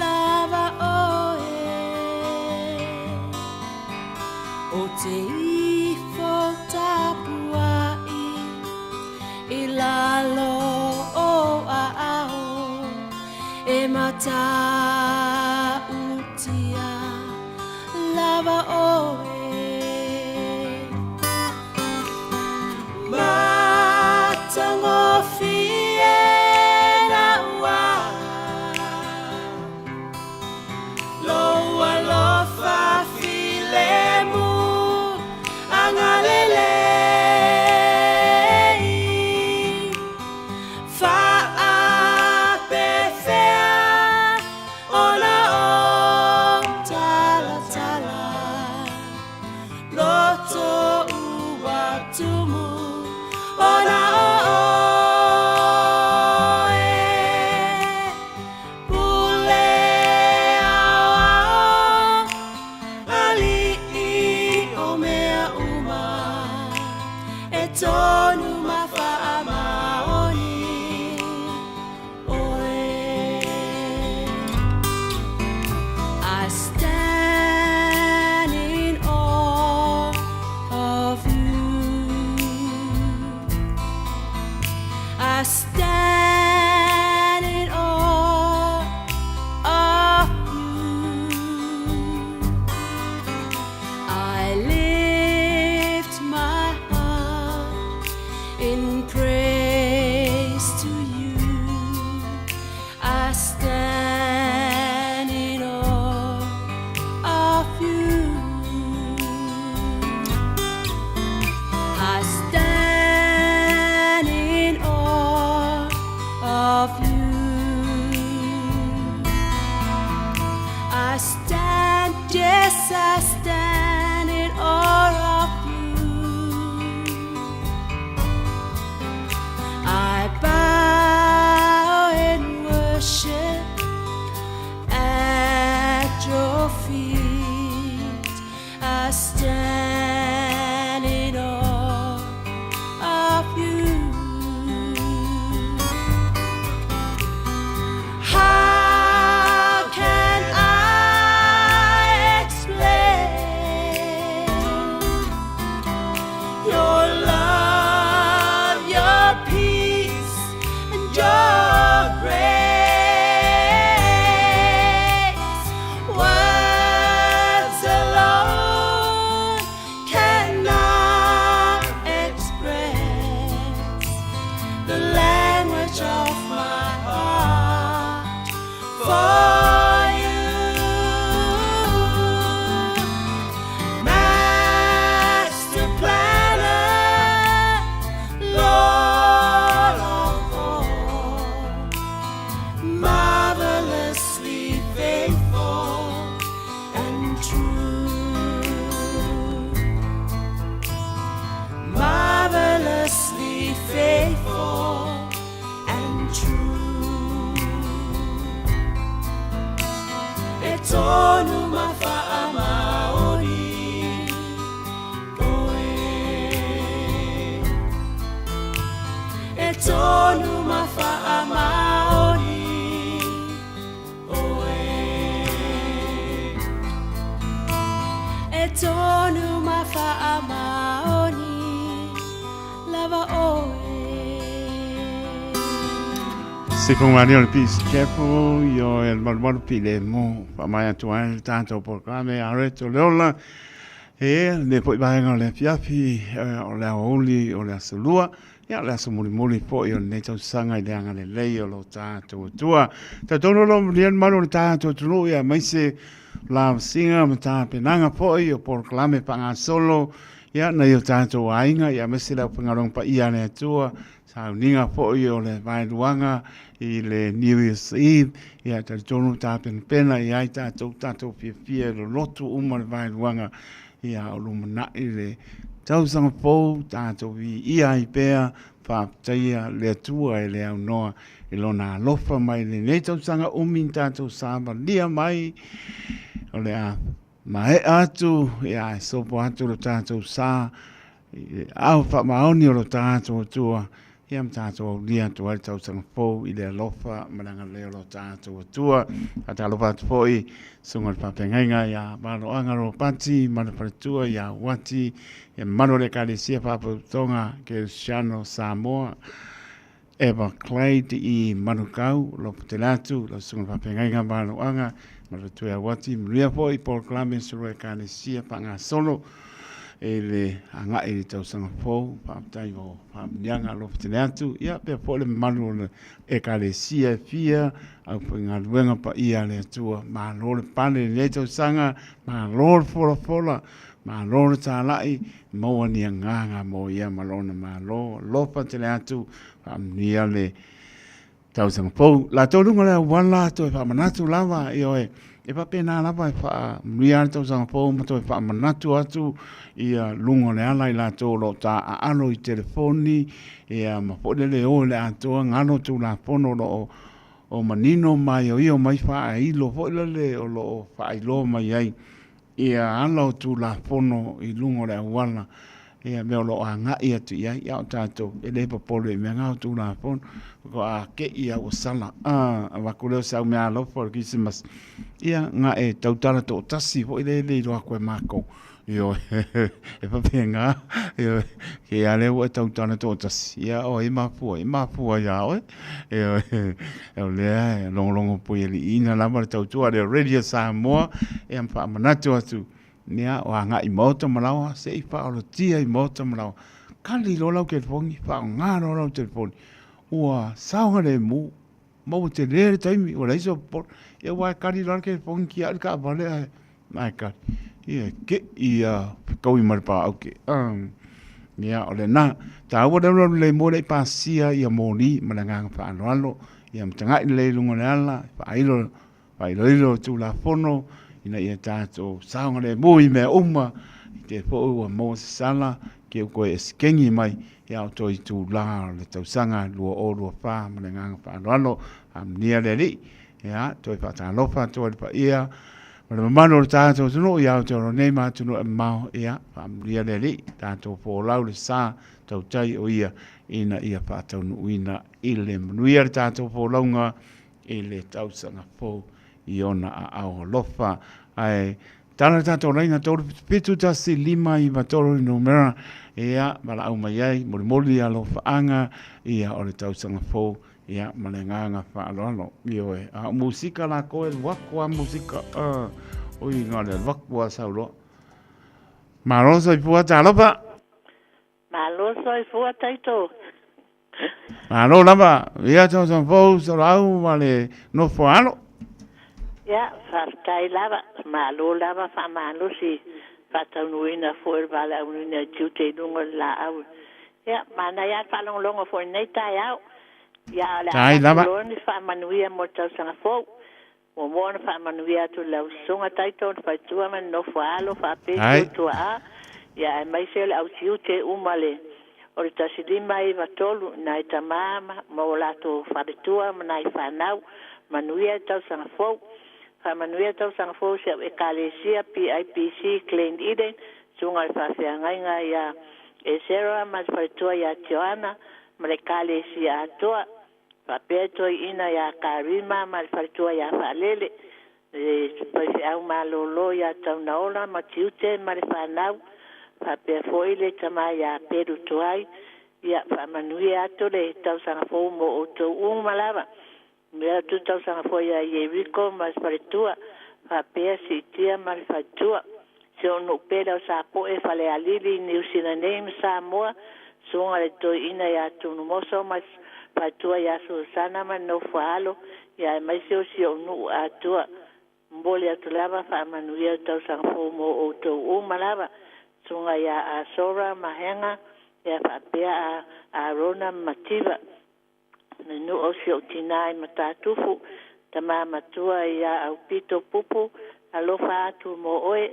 lava oe o te ifo tapuai I lalo o a ao e mata utia lava oe Se con Mario Pis Kepo, io il Balbor Pilemo, fa mai attuare tanto programma a Reto Leola e poi vengono le piapi, o le Aouli o le Salua, e le Samuri poi il Neto Sanga e le lei o lo tanto tua. Tatono lo bien malo tanto tu e mai se la singa mata penanga po i o por klame panga solo ia na yo tātou ainga ia mesi lau pangarong pa ia ne tua sa ninga po i o le vai luanga i le New Year's Eve ia tonu tā pena ia i tātou pia lo lotu uma le vai luanga ia o lumana i le tausanga pou tātou ia i pea whaaptaia le tua e le au noa i lona alofa mai le nei tausanga umin tātou sāma lia mai o le a mae atu ia e sopo atu lo tātou sā au whaamaoni o lo tātou tua ia ma tātou lia tu ai tausanga pou i le alofa mananga leo lo tātou tua a tā alofa atu po i sunga le whapengainga ia malo angaro pati mana paretua ia wati ia mano le kalesia whapautonga ke Shano Samoa Eva Clay i manukau lo putelatu lo sunga whapengainga malo anga mana paretua wati mria po i Paul Clemens suru e kalesia panga solo e le anga e tau sanga pou whaaptai o whaamnianga lo putelatu ia pe po le manu e kalesia fia au pinga luenga pa ia le tua ma lor pane le tau sanga ma lor fola ma lor tālai mo ni nganga mo ia malona ma lo pa te atu amnia le tau sanga pou la tolunga le wala to fa manatu lava io e pa pena lava fa mia tau sanga pou mo to fa manatu atu ia lungo le ala i la to lo ta alo i telefoni ia ma po le o le ato ngano tu la pono lo o manino mai o io mai fa i lo fo le o lo fa i lo mai ai ia alo tu la pono i lungo le wala ia me lo anga ia tu ia ia tato e le popolo me nga tu la pono ko a ke ia o sala va ko le sa me alo for Christmas ia nga e tautala to tasi fo le lo ko mako io e fa penga io che ale o tautana to tasi ia o i mapu ia o le long po ili ina la mar tautu ale radio Samoa e ampa manatu atu nia o anga i moto malawa se i fa o tia i moto malawa kali lo lau ke fongi fa nga lo lau telefoni ua saunga le mu te le taimi o la iso por e wa kali lo ke fongi al ka vale mai ka ia ke ia kau i marpa auke ia ole na ta wa le mo le pasia ia moni malanga fa alo ia mtanga le lungo le ala fa ilo tu la fono ina ia tato saunga le mo i me uma te fo mo sala ke ko eskengi mai ia to i tu la le tau sanga luo o luo fa malanga fa alo nia le li ia to fa ta lo fa to pa ia ma mano tātou tunu ia te ro nei ma tunu mau ia famlia le li tātou po lau le sa tau tai o ia ina ia patau nu ina ile manuia tātou po launga ile tau sanga po iona a au lofa ai tana tātou reina tōru pitu tasi lima i matoro i numera ia mala au mai ai moli a lofa anga ia o le tau sanga po ia malenganga fa alo io e a musika la ko el wakwa musika o i ngale wakwa saulo marosa i fua talopa maloso i fua taito malo lava ia tau san fo so au vale no fo alo ia fa tai lava malo lava fa malo si fa tau ina fo vale una tute dungo la au ia mana ia fa longo fo nei tai au ya la koloni fa manuia mo tau sanga fo mo mo fa manuia tu la sunga taito fa tua man no fa alo fa pe tu a ya mai se la usiute umale orita sidi mai va tolu na ita mama mo la to fa tua na fa nau manuia tau sanga fo fa manuia tau sanga fo se e kalesia PIPC clean eden sunga fa se nga ya e sera mas fa tua ya Joana Malekale si atoa papeto ina ya karima malfartua ya falele pasi au malolo ya taunaola matiute marifanau pape foile tama ya peru tuai ya famanui atole tau sanga fo mo oto malava mea tu tau sanga fo ya yeviko malfartua pape si tia malfartua se ono pera sa po e fale alili New Zealand Samoa songa le to ina ya tunu moso mas patua ya Susana man no falo ya mai se o si onu atua mboli atu lava whaamanuia tau sangafo mo o tau o malava. Tunga ia a sora mahenga, ia whapea a rona mativa. Nanu o si o tinai matatufu, tama matua ia au pito pupu, alofa atu mo oe,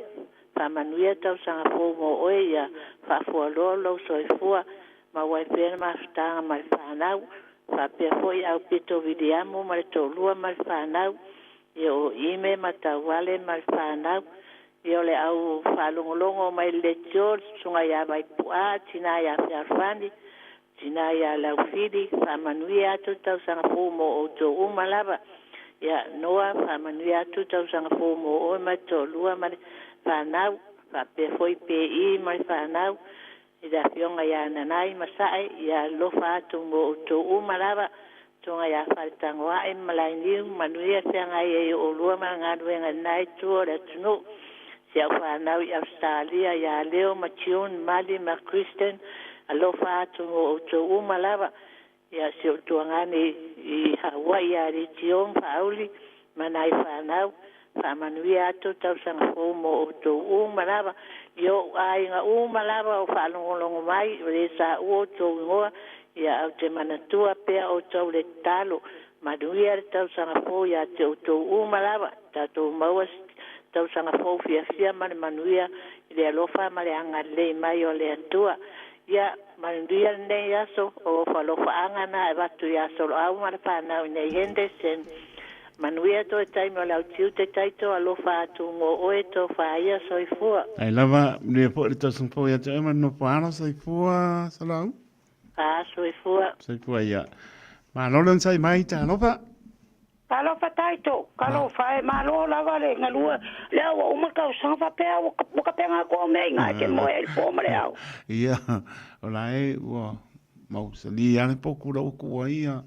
whaamanuia tau sangafo mo oe, ia whafua lolo soifua, ma waipena mawhitanga mai whanau, whapea foi au pito vidiamu mai tolua mai whanau, ia o ime matawale mai whanau, ia le au whalongolongo mai le tio, sunga ia vai pua, tina ia whiarwhani, tina ia laufidi, whamanuia atu tau sangafo mo o tō umalava, ia noa whamanuia atu tau sangafo mo o mai tolua mai whanau, whapea foi pe I mai whanau, ida fionga ia nanai masai, ia lofa atu mo o tō umalava, tonga ia wharitangoa e malainiu, manuia whianga e o lua mangaruenga nai tua le tunu, sia whanau i Australia, ia leo ma Tiun, Mali, ma Kristen, alofa atu mo o tō umalava, ia si o tuangani I Hawaii, ia ri Tion, Aoauli, manai whanau, whamanuia atu tau sangafo mo o tō umalava, Yo ai nga umalava o whalongolongo mai, re sa uo tō ngoa, ia au te manatua pea o tau le talo, manuia re tau sangafo ia te o tō umalava, tato mauas tau sangafo fia mane manuia, le alofa male anga le mai o le atua, ia manuia nei aso o whalofa anga na e watu ia solo au mare whanau nei hende sen, manuia to tai mo lau tiu te taito alofa atu ngo oe to whaia soifua. Ai lava, le po le tasung po ia te ema no paano soifua salau? Soifua. Soifua ia. Ma lolan sai mai ta alofa? Alofa taito, kalofa e malo lava le ngalua, lea wa umaka usanga pea waka penga ko mei ngai ke mo e po mare au. Ia, ola e ua mau sali ane poku rau kua ia.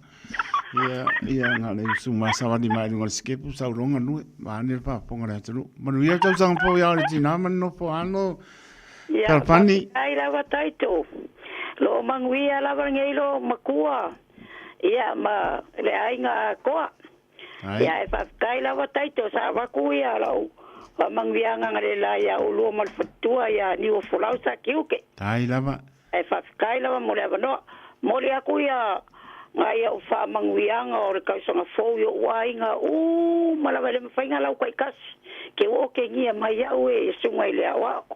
Ia ngā le suma sawadi mai ngā skepu sauronga nui, maani le pāponga rea tanu. Manu ia tau sanga po ia o le tina manu no po ano, kalpani. Ai lava taito, lo manguia lava ngeilo makua, ia ma le ainga koa. Ia e whafkai lava taito sa waku ia lau, wa manguia nganga le la ia ulua malfatua ia ni o fulau sa kiuke. Tai lava. E whafkai lava mo le avanoa, mo le aku ia, ngai au whamanguianga o re kausanga fōu i o wainga, malawa le mawhainga lau kai kasi, ke o ke ngia mai au e sunga i le awao.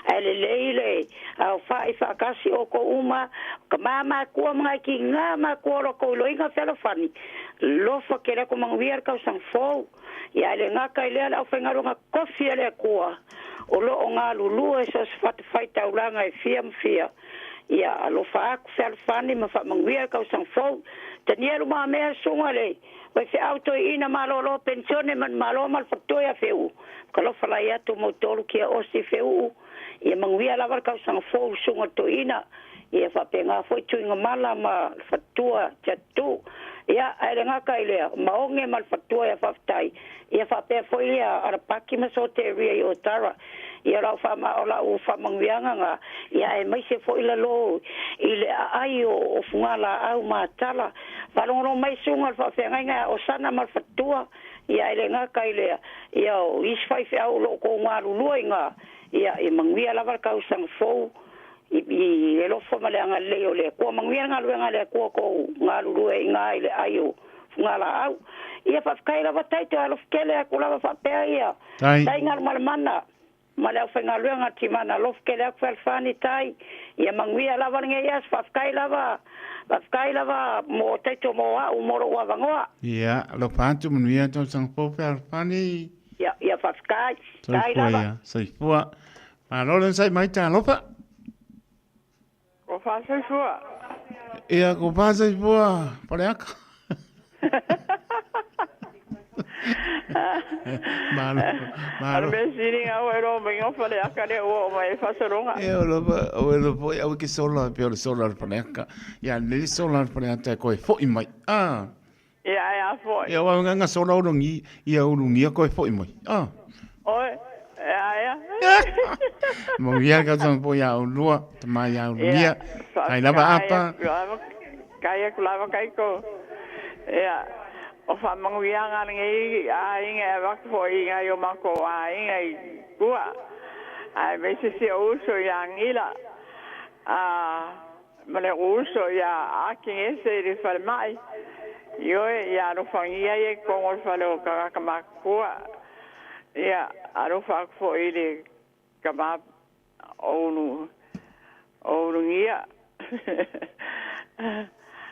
Ale leile, au whai whakasi o ko uma, ka mama kua mga ki ngā ma kua roko loinga whelawhani, lofa ke reko manguia re kausanga fōu, i ale ngā kai lea au whaingarunga kofi ale kua, o lo o ngā lulua e sos whaitauranga e fia. Ia alofa aku whelawhani ma whamanguia kau sang fau. Tania ruma mea sunga le. Wai whi auto I ina malolo pensione man malo mal whaktoia wheu. Kalofa lai atu mo tolu kia osi wheu. Ia manguia lawar kau sang fau sunga to ina. Ia whapenga foi tuinga mala ma whatua tatu. Ia aere ngaka ilea. Maonge mal whatua ia whaftai. Ia whapea foi ia arapaki masote ria I Otara. Ia rau whama o lau whamanguianga ngā, ia e mai se fo ila lo, I le ai o fungala au mātala, whalongono mai sunga whawhengai ngā o sana malfatua, ia ele ngā kailea, ia o iswhaife au lo ko ngā lulua ngā, ia e manguia lawar kau sang fau, I e lofo ma le anga leo le, kua manguia ngā luenga le kua ko ngā lulua ngā I le ai o fungala au, ia whafkai lawa taito alof kele a kulawa whapea ia, tai ngā malamana, ma le whainga luenga ti mana lof ke le whalwhani tai ia manguia lava nge ias whafkai lava mo teito mo a umoro ua vangoa ia lo pātu manuia tau sang po whalwhani ia whafkai tai lava saifua ma lolen sai mai tā lopa ko wha saifua ia ko wha saifua pareaka Malo sini ngau ero mengo fale akare o mai fasoronga. O po au ki sola pe o sola paneka. Ya le sola paneka ko fo I mai. Ya fo. Ya wa nga sola o ngi ia o ngi ko fo I mai. Oi. Ya. Mo ia ka son po ya o lua, ma ya o ngi. Ai lava apa. Kaya kulava kai ko. Ya. o fa manguianga ngai a inga wak fo inga yo mako a inga kua ai me se uso ya ngila male uso ya akin ese de farmai yo ya no fangia ye con o falo kama kua ya aro fa fo ile kama onu ngia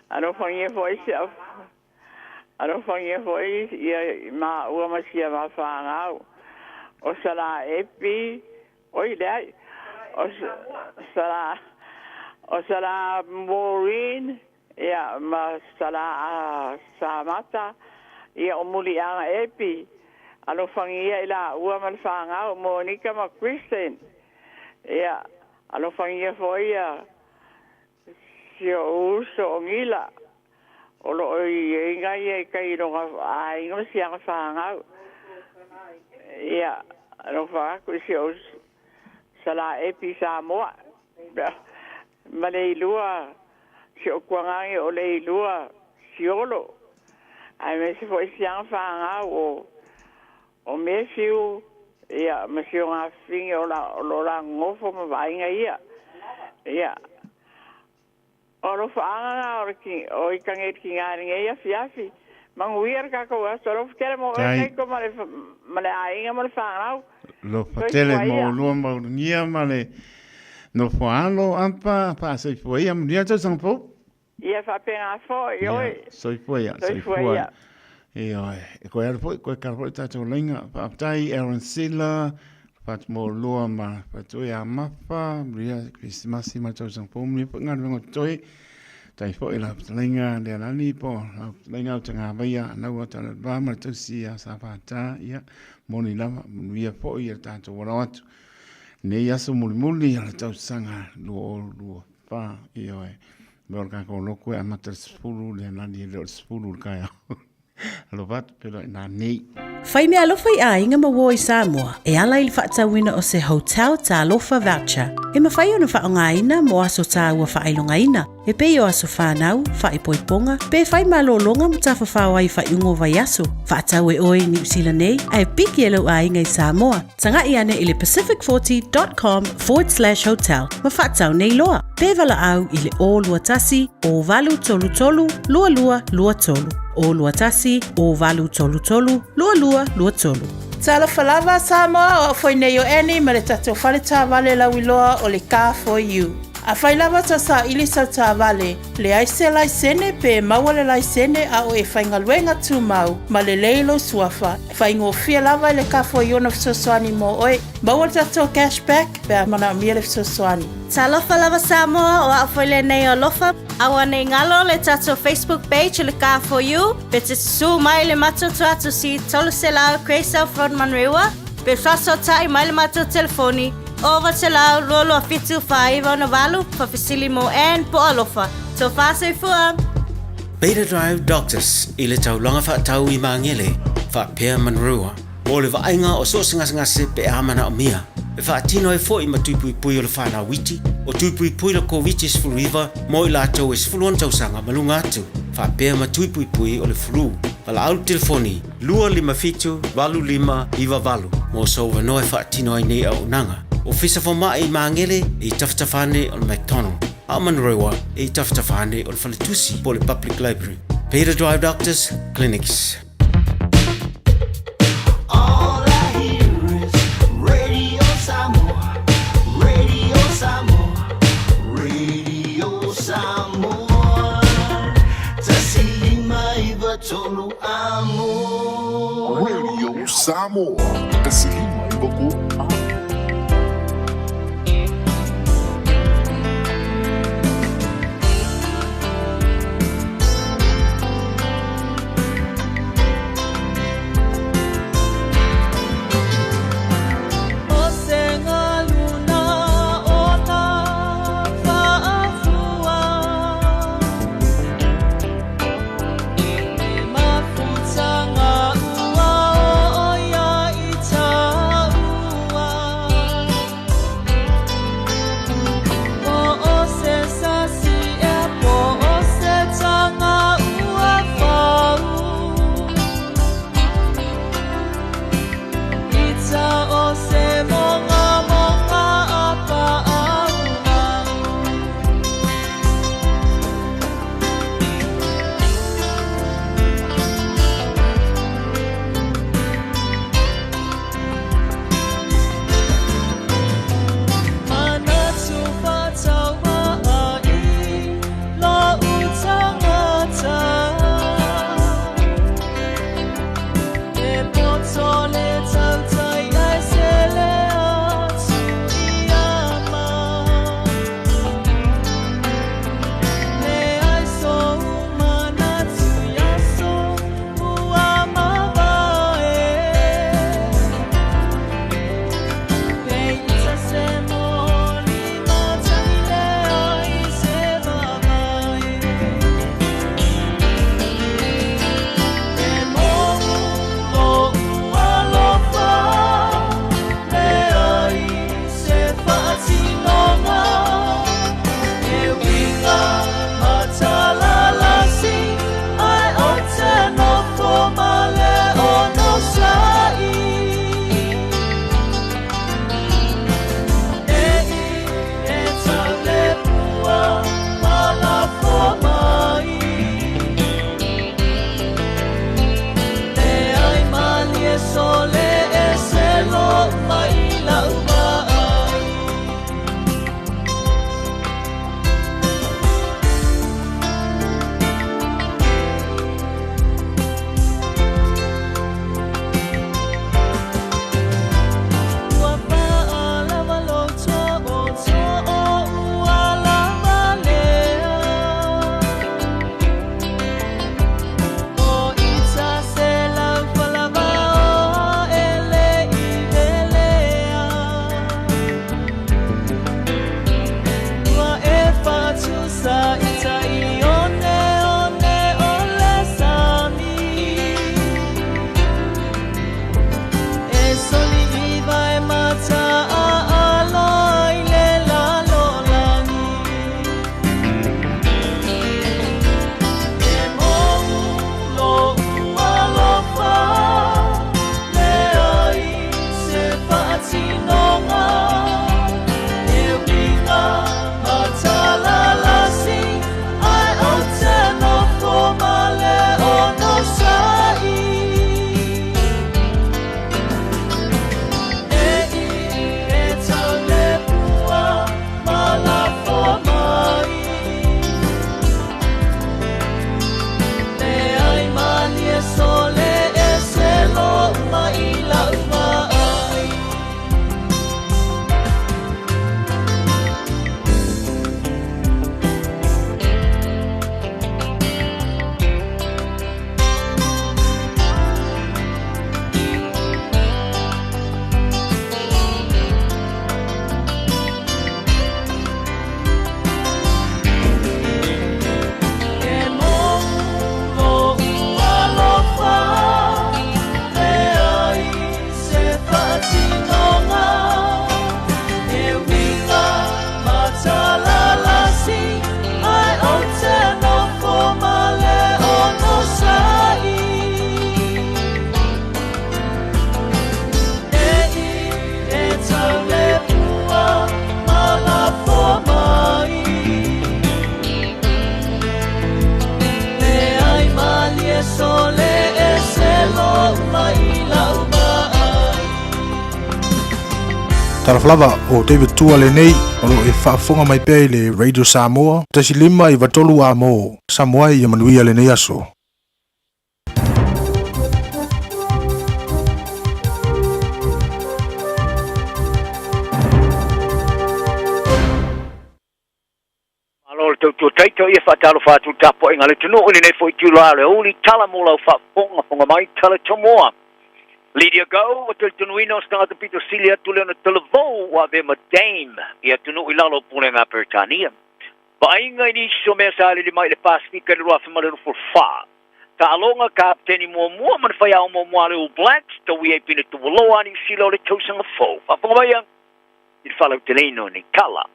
aro fangia fo ise aro fangia fo ia ma ua masia ma whāngau. O sara epi, oi lei, o sara Maureen, ia ma sara Samata, ia o muli anga epi, aro fangia ila ua ma whāngau, Monica ma Kristen, ia aro fangia fo ia, sio uso o ngila, o lo inga ye kai ronga a inga sianga whāngau. Ia, no whāku si o sala epi Samoa. Ma lei lua, si o kuangangi o lei lua, si olo. Ai me se fo sianga whāngau o me fiu, ia, ma si o ngā whingi o la ngofo ma vainga ia. Ia, oro whaanga o i kanget ki ngāringa ia fiafi. Manguir ka ko soro kere mo e ko male ainga mo whanau. Lo patele mo lo mo ngia male no whaalo ampa pa se foi am dia to sang po. Ia fa pena fo oi. Soi foi. E oi, ko era foi ko ka foi ta to linga pa tai Aaron Silla pat mo lo ma pa to ya mapa ria Christmas ma to sang po mi pa ngan ngo toi. Tai fo ila linga de la ni po linga tanga baya na wa ta ba ma to sia sa pa ta ia moni lava via fo ia ta to wa wat ne ya so muli ala ta sanga lo pa io e borga ko lo ko amater spulu le na ni le spulu ka ya lo vat pero na nei Whai mea alofa I a inga mawo I Samoa, e ala ili whaatawina o se hotel ta alofa voucher. E mawhai ona whaongaina mo aso ta ua whailongaina. E pei o aso whanau, whaipoiponga, pe whai malolonga mo ta whawhawai whaiungo vai aso. Whaatau e oi New Zealand nei, ai piki e lau a inga I Samoa. Tanga I ane ili pacific40.com/hotel. Ma whaatau nei loa. Pe wala au ili o lua tasi, o valu tolu tolu, lua lua lua tolu. O lua tasi, o valu tolu tolu, lua lua lua tolu. Tala falava Samoa o foi nei o eni ma le tato whale tā wale lauiloa o le car for you. A whai lava ta sa ili sa tā wale, le aise laisene pe maua le laisene a o e whaingaluenga tū mau, ma le leilo suafa. Whaingo fia lava le car for you na fisosoani mo oe, maua tato cashback pe a mana mia le fisosoani. Talofa lava Samoa o a whaile nei o lofa, awa nei ngalo le tato Facebook page le car for you, pe te su mai le mato tuatu si tolu se lao Cresa Front Manrewa, pe fraso tai mai le mato telefoni, over te lau rolo a fitu whaiva na walu, pa Fasilimo and po alofa. So whase fua. Beta Drive Doctors, I le tau longa whaatau I maangele, whaapea manrua. O le vainga o so ngase pe amana o mia. E whaatino e fo I matupui pui o le whana witi, o tupui pui la COVID furiva, mo I lato e sfuluan tausanga malunga atu. Whaapea matupui pui o le furu. Pala au telefoni, 255-25 mo so wanoe whaatino I nei au nanga. O fisa whamai I maangele I taftafane o le McDonald. A manrewa I taftafane o le Whaletusi po le Public Library. Beta Drive Doctors Clinics. Tolu amor Radio Samoa Kasilima Iboko Talaflava o David Tua le nei o lo e whaafonga mai pia i le Radio Samoa. Tasi lima i watolu a mo Samoa i manuia le nei aso. Tu taito ia whaatalo whaatu tapo inga le tunu uni nei fo i tula le uli tala mo lau whaafonga mai tala Samoa. Lydia Go, o te tunuino stanga te pito silia tule na televou wa ve madame ia tunu ilalo pune ngā Peritania. Ba inga ini so mea sāli li mai le Pasifika le rua whimare rufu wha. Ta alonga kapteni mua man whaiao mua le All Blacks, ta ui e pina tu waloa ni sila o le tausanga fau. Whaponga mai ia, i whalau te leino ni kala.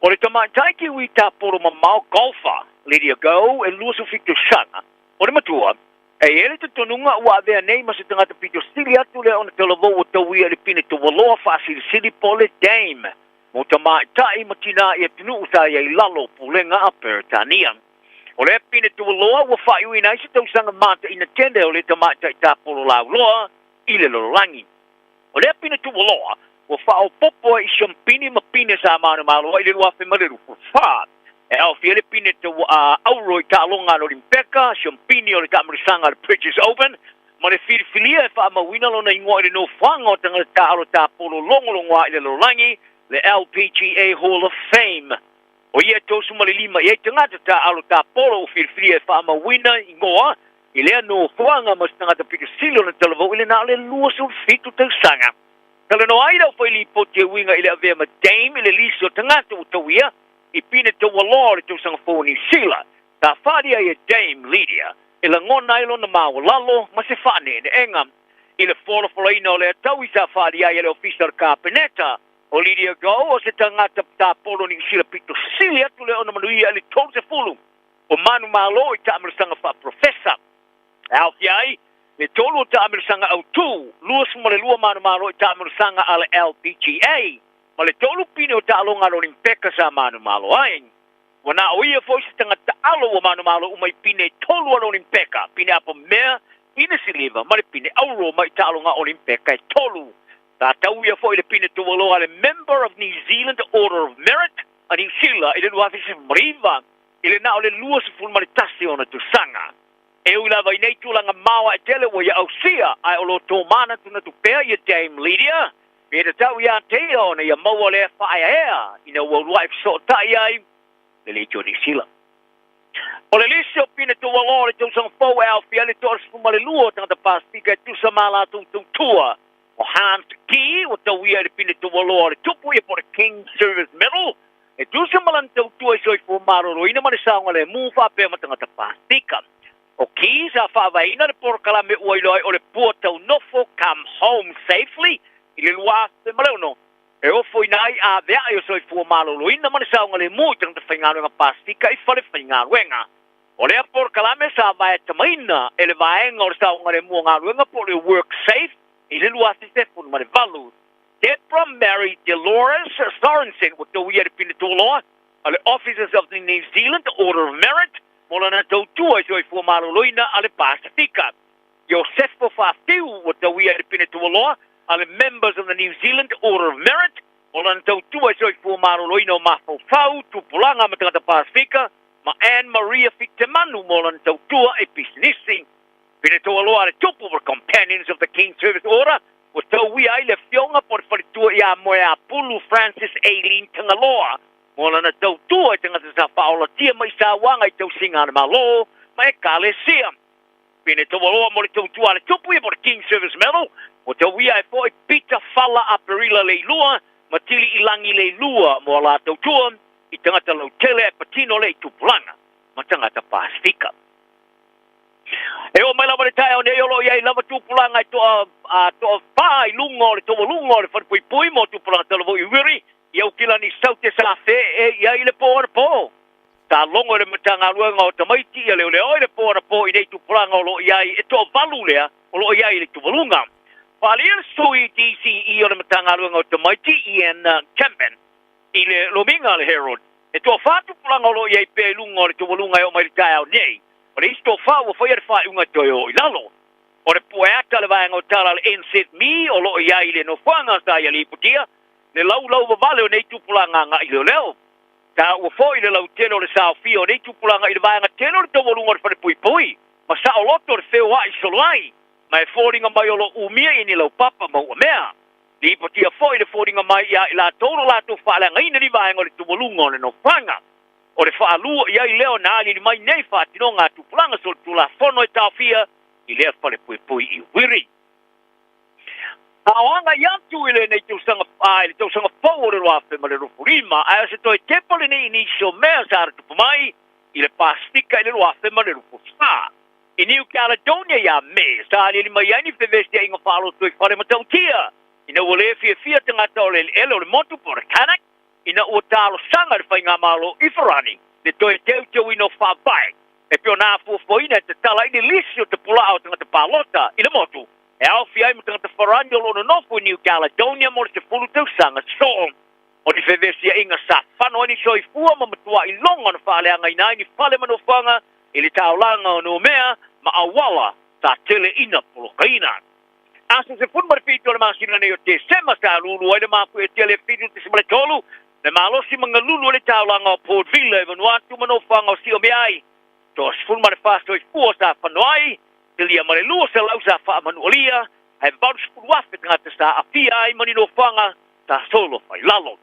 O le tamataiki ui taporo mamau golfa, Lydia Go, e luasu fitu shanga. O le matua, e ele te tonunga ua vea nei masa tangata pito stili atu le ona televou o tau ia le pine tu waloa whaasiri sili po le dame. Mo tamaitai matina ia tunu uta ia i lalo pulenga a Peritania. O le pine tu waloa ua whaiu ina isi tau sanga mata ina tende o le tamaitai taporo lau loa i le lorolangi. O le pine tu waloa, o whao popo i champini ma pine sa manu malo i le wafe mariru for wha. E au fiele pine te auro i ta alonga no rimpeka, champini o le ta marisanga le Bridges Open, ma le whirifilia e wha mawina lona ingoa i le no whanga o tanga ta alo ta polo longolongoa i le lorangi, le LPGA Hall of Fame. O ia tosu ma le lima i e tangata ta alo ta polo o whirifilia e wha mawina ingoa, i lea no whanga mas tangata pika silo na televo i le na le luasu fitu te sanga. Tala no aida o whaili po te winga i le avea ma dame i le liso tangata o tawia i pine te waloa le tausanga fōni sila. Ta wharia i a dame Lydia i la ngona ilo na mawa lalo ma se whane ne enga i le whora whalaina o le atau i sa wharia i le ofisar kapeneta o Lydia Go o se tangata ta polo ni sila pito sili atu le ona manuia i le tau se fulu o manu malo i ta amarasanga wha professor. Au fiai le tolu ta amarasanga au tu, luas ma le lua manu malo i ta amarasanga ala LPGA, ma le tolu pine o ta alonga no rimpeka sa manu malo aing. Wana o ia fo isi tanga ta alo o manu malo umai pine tolu alo rimpeka, pine apa mea, pine siliva, ma le pine auro ma i ta alonga o rimpeka e tolu. Ta tau ia fo i le pine tu waloa le member of New Zealand Order of Merit, a New Zealand, i le luafi se mriva, i le na o le luas fulma le tasi o na tu sanga. E ui lava i nei tūlanga mawa e tele wa ia ausia ai o lo tō mana tuna tu pēr ia Dame Lydia. Me te tau ia te o na ia maua le whaia ea ina World Life so tai ai le le Johnny Sila. O le lisi o pina tu walo le tau sanga fau e au fia le tōra spuma le luo tanga ta Pasifika e tu sa mala tu tua. O Hans Ki o tau ia le pina tu walo le tupu ia po le King Service Medal. E tu sa malan tau tua i soi fu maroro ina mare saunga le mufa pe matanga ta Pasifika. O ki sa whawaina le porkalame uailoi o le pua tau nofo come home safely i le lua te maleuno. E o foi nai a vea i o soi fua malolo ina mani saunga le mui tang te whaingaruenga Pasifika i whale whaingaruenga. O lea porkalame sa vae tamaina e le vaenga o le saunga le mua ngaruenga po le work safe i le lua te stefun mani valu. Deborah Mary Dolores Sorensen o tau ia le pinitoloa a le Officers of the New Zealand Order of Merit mola na tau tua i soi fua maroloina ale Pasifika. Josefo Fafiu o tau ia le pinitoloa ale members of the New Zealand Order of Merit mola na tau tua i soi fua maroloina o Mafofau tupulanga ma tangata Pasifika ma Anne Maria Fitemanu mola na tau tua e Pisinisi. Pinitoloa ale tupu for Companions of the King Service Order o tau ia i le fionga por wharitua i a moe a Pulu Francis Aileen Tangaloa mola na tau tua i tangata sa whaola tia mai sa wanga i tau singana malo ma e kale sia. Pine tau waloa mo le tau tua le tupu i mo le King Service Medal o tau ia e fo i pita fala a perila le lua ma tili i langi le lua mo la tau tua i tangata lau tele e patino le i tupulanga ma tangata Pasifika. E o mai lava le tae o ne olo ia i lava tupulanga i toa wha i lunga o le toa lunga o le whanpui mo tupulanga talavo i wiri i au kila ni saute sa fe e ia i le pōra pō. Ta longo le matanga luanga o tamaiti ia leo leo i le pōra pō i nei tupulanga o lo ia i e toa valu lea o lo ia i le tuvalunga. Whalia sui DCE o le matanga luanga o tamaiti i en Campen i le Lominga le Herald. E toa wha tupulanga o lo ia i pē lunga o le tuvalunga e o mai le tae au nei. O le isto wha o whaia le wha unga toi o i lalo. O le pueata le vaenga o tala le NZME o lo ia i le no whanga sa ia li putia. le lau vale o nei tupulanga nga i leo. Ta ua foi le lau telo le saufi o nei tupulanga i le vaenga telo le tawalunga le pui. Ma sa o loto le feo ai solai. Ma e fōringa mai o lo umia i ni lau papa ma ua mea. Li patia foi le fōringa mai ia i la tolo la tu whalenga ina li vaenga le tawalunga o le no whanga. O le whaalua ia i leo na ali ni mai nei whaatino ngā tupulanga so tu la whono e tawhia i lea whale pui i wiri. Aoanga iantu i le nei tausanga pau o le roafe ma le rufurima, ai se toi tepo le nei inisio mea sa ara tupu mai i le pastika i le roafe ma le rufurima. I New Caledonia ia me, sa ali li mai aini whevestia inga whalo tui whare matautia. Ina ua le fia tangata o le ele o le motu po le kanak, ina ua talo sanga le whainga malo i wharani, le toi teu ino whabai. E pio nā fuafoina te tala ini lisi o te pula au tangata palota i le motu. E au fiai mo tangata wharani o lono nofu i New Caledonia mo le te fulu tau sanga so. O ni whevesia inga sa whano ani soi fua ma matua i longa na whaleanga i nai ni whale manofanga i le taulanga o no mea ma awala sa tele ina polokaina. Asa se fun marifito le masina nei o te sema sa lulu ai le maku e tele fitu te simale tolu le malosi mga lulu le taulanga o Port Vila e vanuatu manofanga o si o meai. To se fun marifasto i fua sa whanoai Lia mare lua se lau sa wha manualia, hai baru sepulu wafe ngata sa apia ai manino whanga, ta solo whai lalo.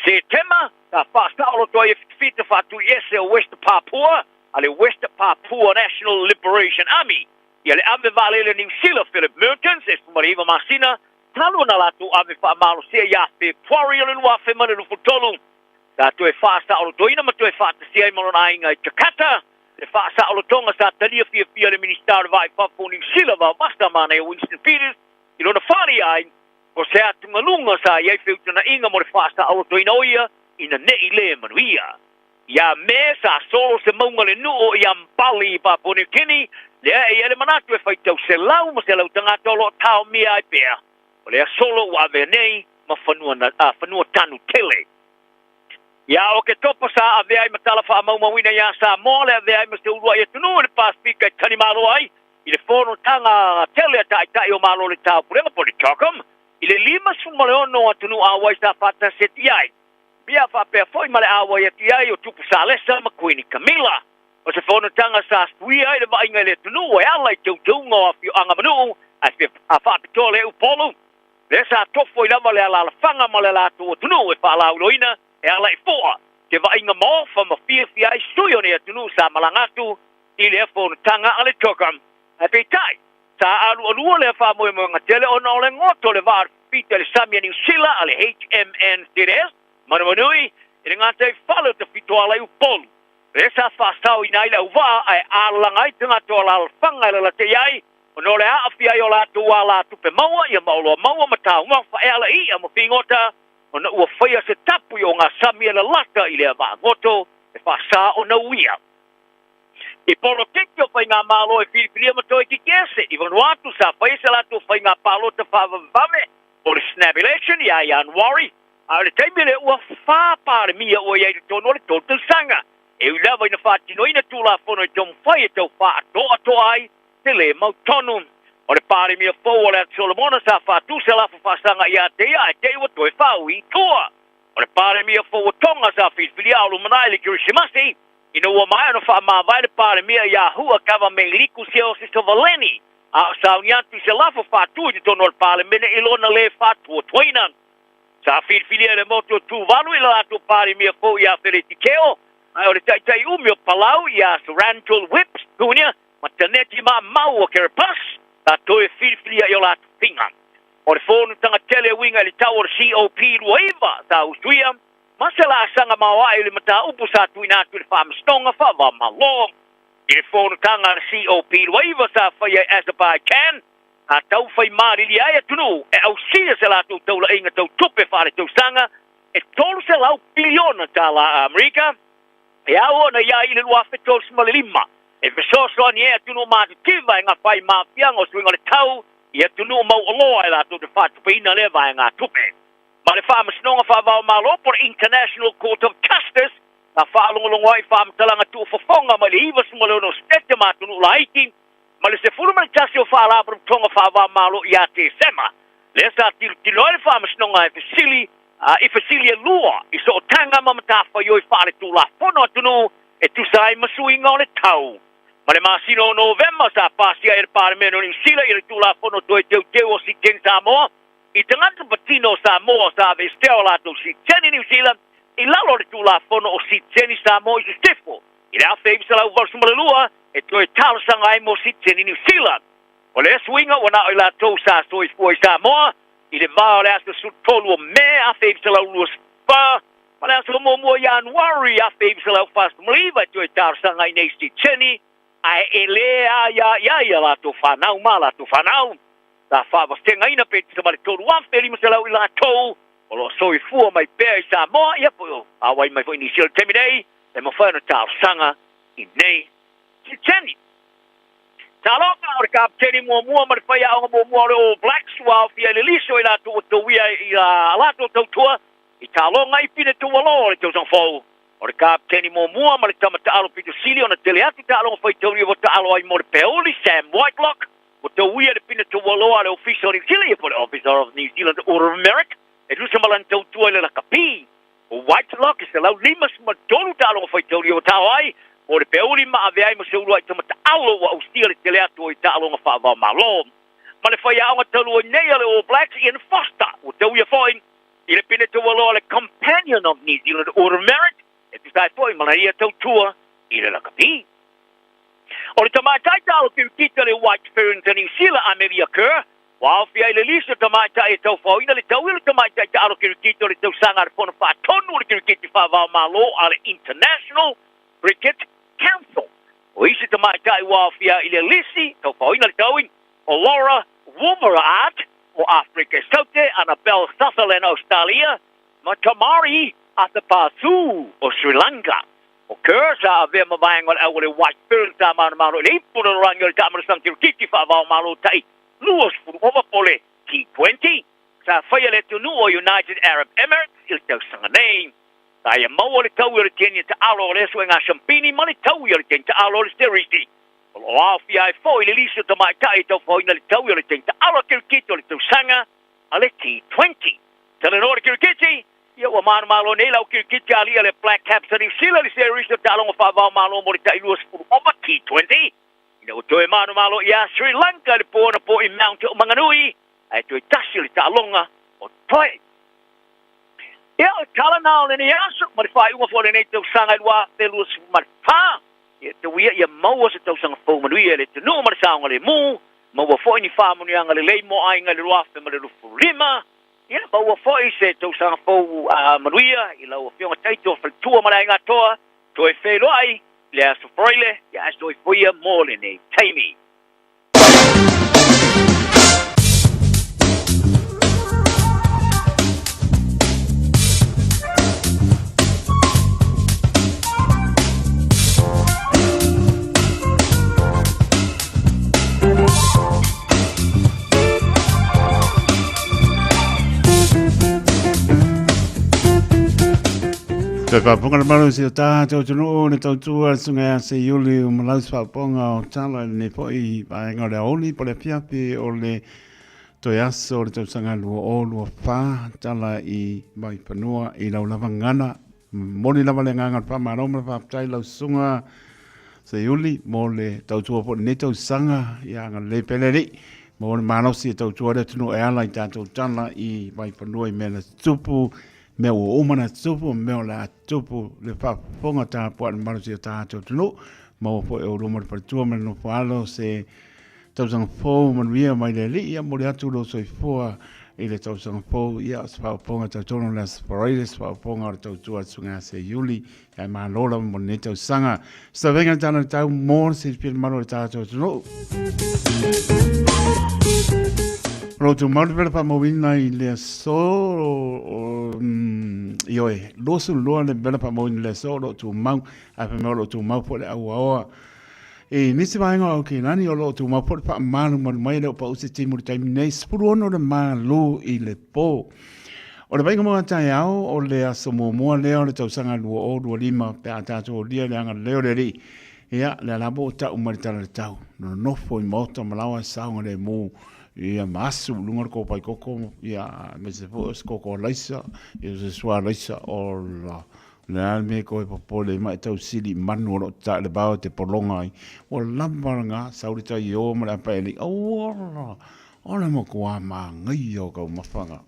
Se tema, ta wha saolo toi e fita whatu ese o West Papua, ale West Papua National Liberation Army. Ia le ave vale le New Zealand Philip Mertens, e sumari iwa masina, talu na latu ave wha malo se ia fe puari o le wafe manino futolu. Ta toi wha saolo toi na ma toi wha te sia i marona inga i Jakarta, le whaasa o tonga sa talia fia le minister vai Papu New Zealand va basta mana e Winston Peters i lona whari ai ko se atunga lunga sa iei whiutana inga mo le whaasa o toina oia ina ne i le manuia. Ia me sa solo se maunga le nuo i ambali i Papu New Guinea le e ele manatu e whaitau se lau ma se lau tangata o lo tau mea ai pēr. O le solo wa venei ma whanua tanu tele. Ia o ke topa sa ave ai matala wha maumawina ia sa mole ave ai mase urua ia tunu le paspika i tani malo ai i le whono tanga tele a tai o malo le tau purenga po le chokam i le lima sumale ono a tunu awai sa whata seti ai. Bia whapea foi male awai ati ai o tupu sa lesa ma kuini Camila. O se whono tanga sa stui ai le vainga le tunu e ala i tau ngā a fio anga manu a whapitoa le upolu. Le sa tofo i lama le ala whanga ma le latu o tunu e whalau loina e ala i fua, te vainga mawha ma fia ai sui o nea tunu sa malangatu i le whono tanga ale tokam. E peitai, sa alua le wha moe mga tele o na ole ngoto le var pita le Samia New Zealand ale HMN CDS, manamanui, i le ngata i whalo te fito ala i upolu. Re sa whasau i naile au waa ai alangai tanga to ala alwhanga i la te iai, o no le aawhi ai o la tua la tupe maua, ia maoloa maua matau ngawha e ala i a mo fingota, o na ua whaia se tapu i o ngā samia na lata i lea maa ngoto e whasa o na uia. I polo teki o whai ngā malo e whiripiria mato e kikese, i Vanuatu sa whai se latu o whai ngā palo te whawawame o le snap election i a Januari, a le teimi le ua whapare mia o iei le tono le total sanga, e ui lawa ina whātino ina tūla whono i tom whai e tau wha ato ai te le mautonu. O le pare mia fau o le Solomona sa whātu se lafa whasanga i a te iwa toi whau i toa. O le pare mia fau o tonga sa whiwhili aulu manai le Kirisimasi, ina ua mai ana wha mawai le pare mia i a hua kawa me liku se o se Sovaleni, a sa uniantu se lafa whātu i tono le pare mene ilona le whātu o tuina. Sa whiwhili le moto tu valu i la atu pare mia fau i a Fereti Keo, ai o le taitai umi o Palau i a Rantul Whips, kunia, ma taneti ma mau o Kerapas, ta toe whiwhilia i o la pinga. O le whonu tanga tele winga li tau o COP ruaiva ta usuia, masela asanga mawa i le mata upu sa tuina atu le whamastonga whawa malo. I le whonu tanga COP ruaiva sa whaia Azerbaijan, a tau whai maari li aia tunu, e au sia se la tau taula inga tau tupe whare tau sanga, e tolu se lau biliona ta la Amerika, e au na ia i le luafe tolu smale lima. E fesoso ni e tunu matu tiva e ngā whai mafianga o swinga le tau i e tunu mau oloa e la tu te whatupe ina le vai ngā tupe. Ma le whamasnonga whawao malo por International Court of Justice na whaalongolongo ai whamatalanga tu Fofogamua ma le iwa sumale ono stete matunu la haiti ma le se fulu mani tasi o whaalabram tonga whawao malo i a te sema. Le sa ti loe fa masnonga e fasili I fasili lua I so tanga mamata fa yo I fare tu la fono tunu e tu sai masuinga o le tau. Ma le masino November sa pasia e Parlamento New Zealand I tu la fono to e teu o si ten Samoa. I tangata patino Samoa sa ve steo la to si ten New Zealand I lalo le tu la fono o si ten Samoa I stefo. I le afe ibisa la uvar sumalua e to e talo sanga ai mo si ten New Zealand. O le swinga wana o la to sa so I foi Samoa I le vao le aso sut tolu o me afe ibisa la ulua spa. Ma le aso mo Januari afe ibisa la ufast mliva to e talo sanga I nei si teni. Ai ele ya la to fanau ma la to fanau. Ta fa was tenga ina pe te male tolu wan feri masala I la to. O lo so I fua mai pe I Samoa ia po. A wai mai fo initial terminei. E mo fa no talo sanga I nei si teni. Talonga o kapteni mua mar fai a mua o Blacks wa fia le liso I la to wia I la to tua I talonga I pine to walo le to fo o le kapteni mua mar tamata alo pito sili ona teleati talonga fai toni o talo ai mo le Aoauli Sam Whitelock o to wia le pine to walo ale official New Zealand for the officer of New Zealand Order of Merit e lusa malan to tua le la kapi o Whitelock is lau limas ma tonu talonga fai toni o talo ai o le Aoauli ma ave ai mo se ulu ai tamata alo wa ustia le teleatu o I talonga fa va malo ma le fai aonga talu o nei ale o Blacks Ian Foster o te uia foi I le pine to walo le companion of New Zealand Order of Merit e tu stai foi mana ia tau tua I le lakapi o le tamatai talo ki kita le White Ferns in New Zealand a mevi occur wa fia I le lisa tamatai e tau foi na le tau I le tamatai talo ki kita le tau sanga le fona fa tonu le ki kita fa va malo ale International Cricket Council. O isi tamatai wa fia I le lisi tau foi na le tauin o Laura Wolverart o Africa Saute Annabelle Sutherland Australia ma Tamari Atapasu o Sri Lanka. O Kersa ave mavang o le White Ferns ta mana malo le pura rang o tamara samtir kiki fa va malo tai luos fu over pole T20 sa fai le tunu o United Arab Emirates il tau sanga name. Saya mau le tau le tenia ta alo le suenga champini ma le tau le tenia ta alo le steristi. O afi ai foi le liso ta mai tai tau foi na le tau le tenia ta alo ke kito le tau sanga ale T20. Tele no le kiti ia o mana malo nei lau ki ali ale Black Caps New Zealand le steristi ta alo fa va malo mo le tai luos fu over T20. Ina o toe mana malo ia Sri Lanka le po na po I Mount o Manganui ai toe tasi le ta longa o toi. Ia o tala nao le ni aso, ma le whai ua fo le nei tau sanga ilua pelua si marpa. Ia te wia ia maua se tau sanga fau manui e le te nuu ma le saonga le mu, maua fo ni wha manu anga le leimo ainga le ruafe ma le lufu lima. Ia maua fo I se tau sanga fau manui I lau a fionga taito fal tua ma le inga toa, to e whelo ai, le aso froile, ia aso I fuia mo le nei taimi. Te whaponga na maru si o tātou tunu o ne tautua sunga se iuli o malaus whaponga o tala ne po I paenga o le Aoauli po le piapi o le toi aso o le tausanga lua o lua wha tala I mai panua I lau lava ngana moni lava le nganga pa maroma whaptai lau sunga se iuli mo le tautua po ne tausanga I anga le peleri mo le manosi tautua le tunu e ala I tātou tala I mai panua I mena tupu mea o omana tupu, mea la tupu, le whaponga tā pua na marusi o tātou tunu, mau po e o roma le paritua mena no whaalo se tausanga fōu manuia mai le li, ia mori atu lo soi fua I le tausanga fōu, ia se whaponga tautono le aspirailis, whaponga o le tautua tsunga se iuli, ia maa lola mo ne tausanga. Sta venga tāna tau mōna se pia maro le tātou tunu. Ro tu mau vela pa mawina I le so ioe losu loa le vela pa mawina le so ro tu mau a pe mo ro tu mau po le aua e nisi vainga o ke nani o lo tu mau po pa manu mo mai le pa usi timu le time nei spuru ono le malu I le po o le vainga mo tai au o le aso mo le o le tausanga lua o lua lima pe atatu o dia le anga leo le ri ia le labo ta umaritana le tau no fo I mota malawa saunga le mo ia masu lunga ko pai koko ia me se fo koko laisa ia se swa laisa o la me ko popole mai tau sili manu ro ta le bao te polonga o lamba nga sauri tai o ma pa eli o le mo ko ma ngai o ko mafanga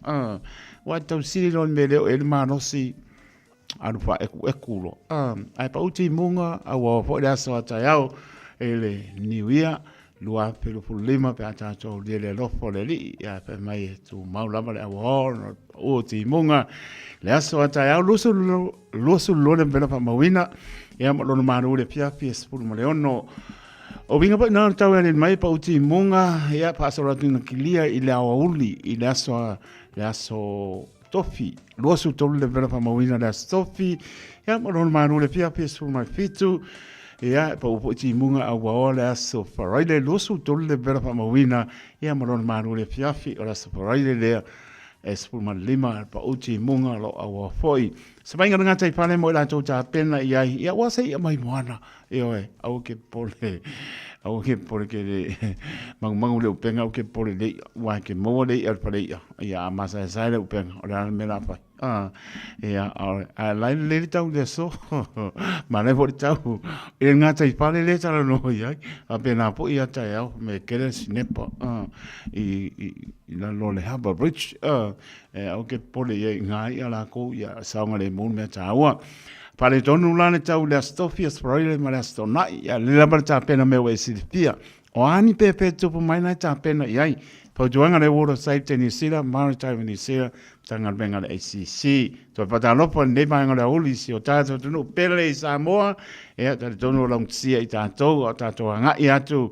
wa tau sili lo me le el manosi anu fa eku lo ai pa uti munga a wa fo le so ta yao ele niwia lua pelo problema pe ata to le lo fo le li ya pe mai tu mau lava le o ti munga le aso ata ya lusu lo le bela pa mawina ya mo lo manu le pia pes pu mo le ono o vinga pa na tau le mai pa uti munga ya pa so ratina kilia i le Aoauli i le aso tofi lusu to le bela pa mawina le tofi ya mo lo manu le pia pes pu mai fitu ia pa uti munga a wale aso faraile lusu to le bela pa mawina ya mo lo manu le pia fi o aso faraile le espuma lima pa uti munga lo awa foi se vai ngana tai pale mo la tota pena ia wa sei mai moana au ke pole ke mang le penga au ke pole le wa ke mo le al pale ia masa sai le penga ora me la pa ia a la le tau de so ma le por tau e ngana tai pale le tala no ia a pena po ia tai au me kere sinepa i la lo le haba bridge au ke pole ia ngai ala ko ia saunga le mun me taua pale tonu lane tau le stofia spraile ma le stona ia le la barta pena me we silpia o ani pepe tupu mai na ta pena iai pa joanga le water safety ni sila maritime ni sila tanga benga le ACC to pata lopo ne mai ngala uli si o tato tunu pele Samoa e ta tonu long sia i tato o tato nga ia tu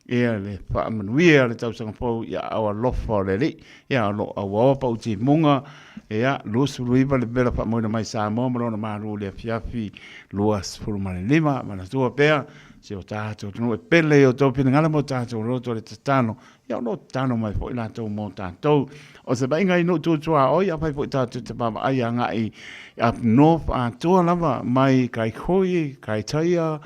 ia le pa manuia le tau sanga po ia awa lofo le li ia lo awa pa uti munga ia lusu luiva le bela pa moina mai Samoa malona maru le fiafi luas furumane lima mana tua pea si o tato tunu e pele o topi ngala mo tato roto le tatano ia no tano mai po ila tau mo tato o se ba inga ino tu tua o ia pai po tato te pama ai anga i up north a tua lava mai kai koi kai taia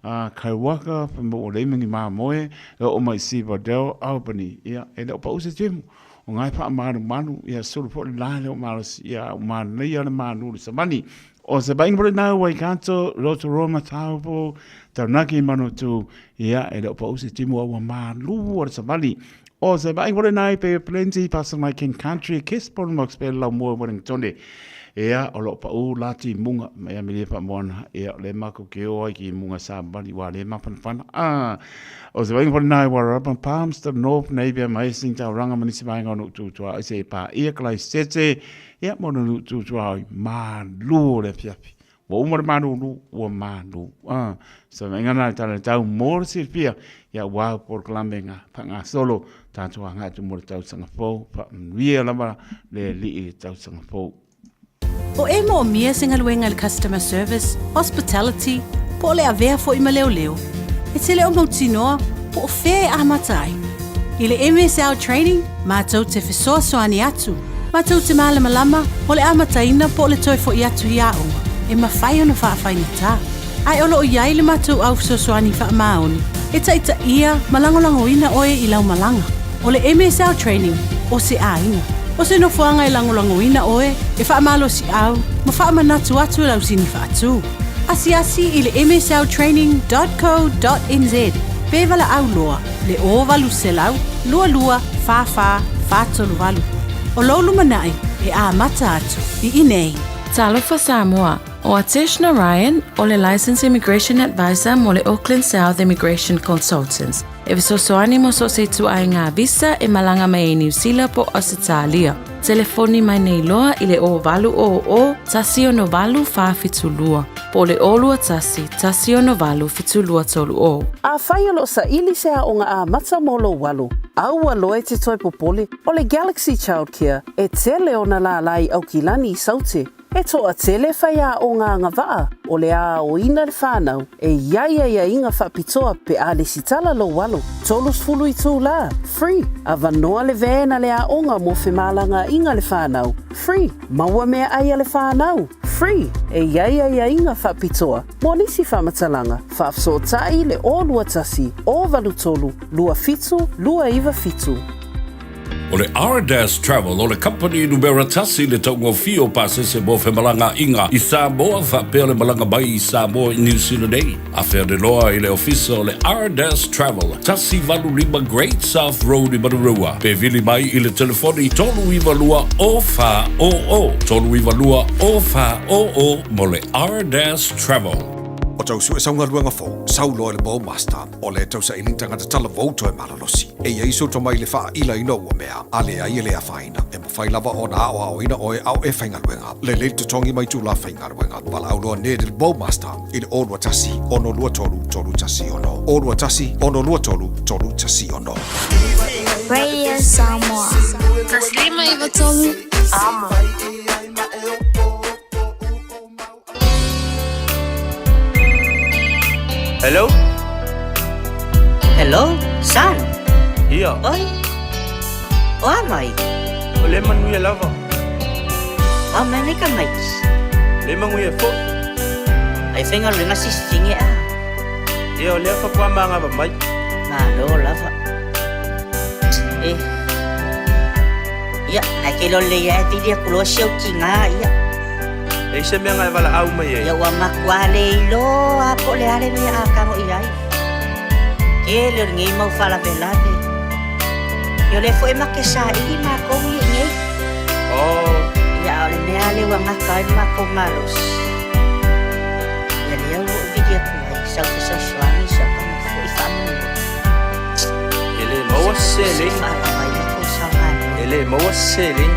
kai waka mo le mingi ma moe o mai si vadel Albany ia e le pa usi timu o ngai pa manu ia sulu po la le ma ia ma nei ana manu se mani o se baing por na wai kanto roto roma taupo tanaki manu tu ia e le pa usi timu o ma lu o se mani o se baing por na pe plenty pas my king country kiss por mo spell la mo Wellington ia o lo pa u lati munga me me pa mona ia le mako ke o ki munga sa bali wa le mapan fan o se vai for nai wa up palms the north navy amazing ta ranga manisi vai ngonu tu i say pa ia klai sete ia mo no tu ma lu le fiafi wo mo ma lu wo ma lu so ngana ta mo sirpia ia wa por klambenga panga solo ta tu nga tu mo ta sanga fo pa ria lama le li ta sanga fo O e mo mia singa luenga le customer service, hospitality, po le avea fo ima leo leo. E te leo mautinoa, po o fe a matai. I le MSL training, mātou te fesoa soani atu. Mātou te malama lama, o le amataina po le toi fo i atu i aonga. E mawhai ona whaafaina tā. Ai olo o iai le mātou au fesoa soani wha maoni. E taita ia, malangolango ina oe i lau malanga. O le MSL training, o se a inga. O se no fuanga i langolango ina oe, e wha malo si au, ma wha manatu atu lau sini wha atu. Asi i le msltraining.co.nz. Pevala au loa, le o valu se lau, lua, fa, tolu valu. O lolu manai, e a mata atu, i inei. Talofa Samoa, o Ateshna Ryan, o le Licensed Immigration Advisor mo le Auckland South Immigration Consultants. E visosoani mo so se tu ai ngā visa e malanga mai e New Zealand po Australia. Telefoni mai nei loa i le o valu o tasi o no valu fa fitulua. Po le olua tasi o no valu fitulua tolu o. A whai alo sa ili sea o ngā a mata molo walu. Au aloe te toi popoli o le Galaxy Childcare e tele o na la lai au kilani i saute. E toa tele whaia o ngā ngawaa o le a o ina le whānau e ia inga whapitoa pe a le sitala lo walo. Tolus fulu i tū la, free. A vanoa le vena le a onga mo whemalanga inga le whānau, free. Maua mea aia le whānau, free. E ia inga whapitoa. Mo nisi whamatalanga, whaafsotai le o lua tasi, o valu tolu, lua fitu, lua iwa fitu. O le R-Dash Travel, o le company numera tasi le taungo fio pasese mo fe malanga inga I Samoa whapea le malanga mai I Samoa I New Zealand ei. A whea de loa I le ofisa o le R-Dash Travel, tasi valu lima Great South Road I Manarua. Pe vili mai I le telefoni tolu iwa lua o fa o o. Tolu iwa lua o fa o o mo le R-Dash Travel. O tau su e saunga luanga fō, sau loa le Bowmaster, o le tau sa ilintanga te tala vauto e malalosi. E ia iso to mai le wha ila ino ua mea, a lea ia lea whaina. E mawhai lava o na o ina o e au e whainga luenga. Le le te tongi mai tu la whainga luenga. Wala au loa ne le Bowmaster, I le olua tasi, ono lua tolu, tolu tasi ono. Olua tasi, ono lua tolu, tolu tasi ono. Radio Samoa. Taslima iwa tolu. Amo. Hello? Hello, San? Ia. Oi. O amai? O le manuia lava. O mene ka mai. Le manguia fo. Ai whenga luenga sisinge a. Ia o lea whapua maanga wa mai. Malo lava. Ia, nai ke lo le ia e tiria kuloa siau ki ngā ia. E se mea ngai wala au mai e. Ia ua makua le ilo a po le ale mea a kango I ai. Ke le ngei mau whala velane. Ia le fo e make sa I ma kongi ngei. Oh. Ia o le mea le ua ngaka I ma ko malos. Ia le au o vidia kuai sau te sa suani sa kama fo I whamu. Ele maua seling. Ele maua seling.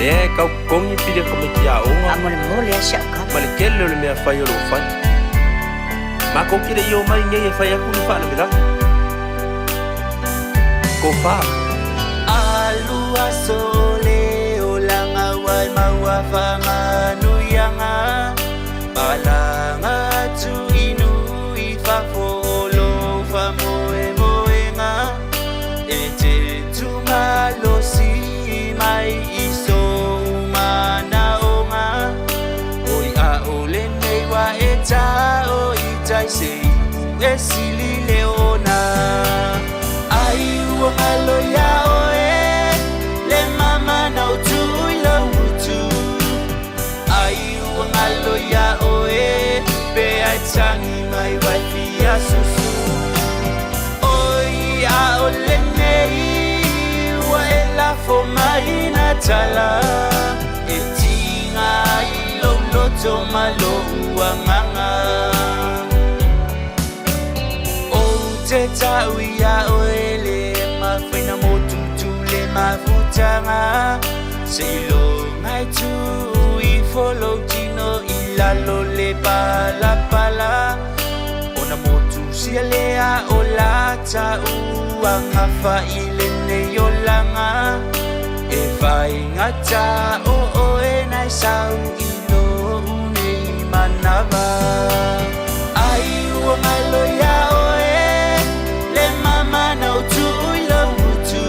Le kau kongi pide kome ki a onga. Amore mo le siau ka. Ma le kele le mea whai o lo whai. Ma ko kire I o mai ngei e whai aku ni wha na mira. Ko wha. Alua sole o langa wai maua whamanu ianga. Palanga tu inu I whafolo whamoe moenga. E te tumalo si mai iso umana onga. Oi a ole nei wa e ta o I tai se e sili leona. Ai ua malo ya oe le mama na utu I lo utu. Ai ua malo ya oe pe ai tangi mai wai fia susu. Oi a ole nei ua e la fo mai na tala. E tinga I lo loto malo ua nganga. O te tau ia oe le ma whaina motutu le ma futanga. Se ilo ngai tu I follow tino I lalo le pala pala. Ona motu sia lea o la ta uanga wha I le nei o langa. E whai ngata o oe nai sau I lo unei manawa. Ai ua malo ia oe le mama na utu I lo utu.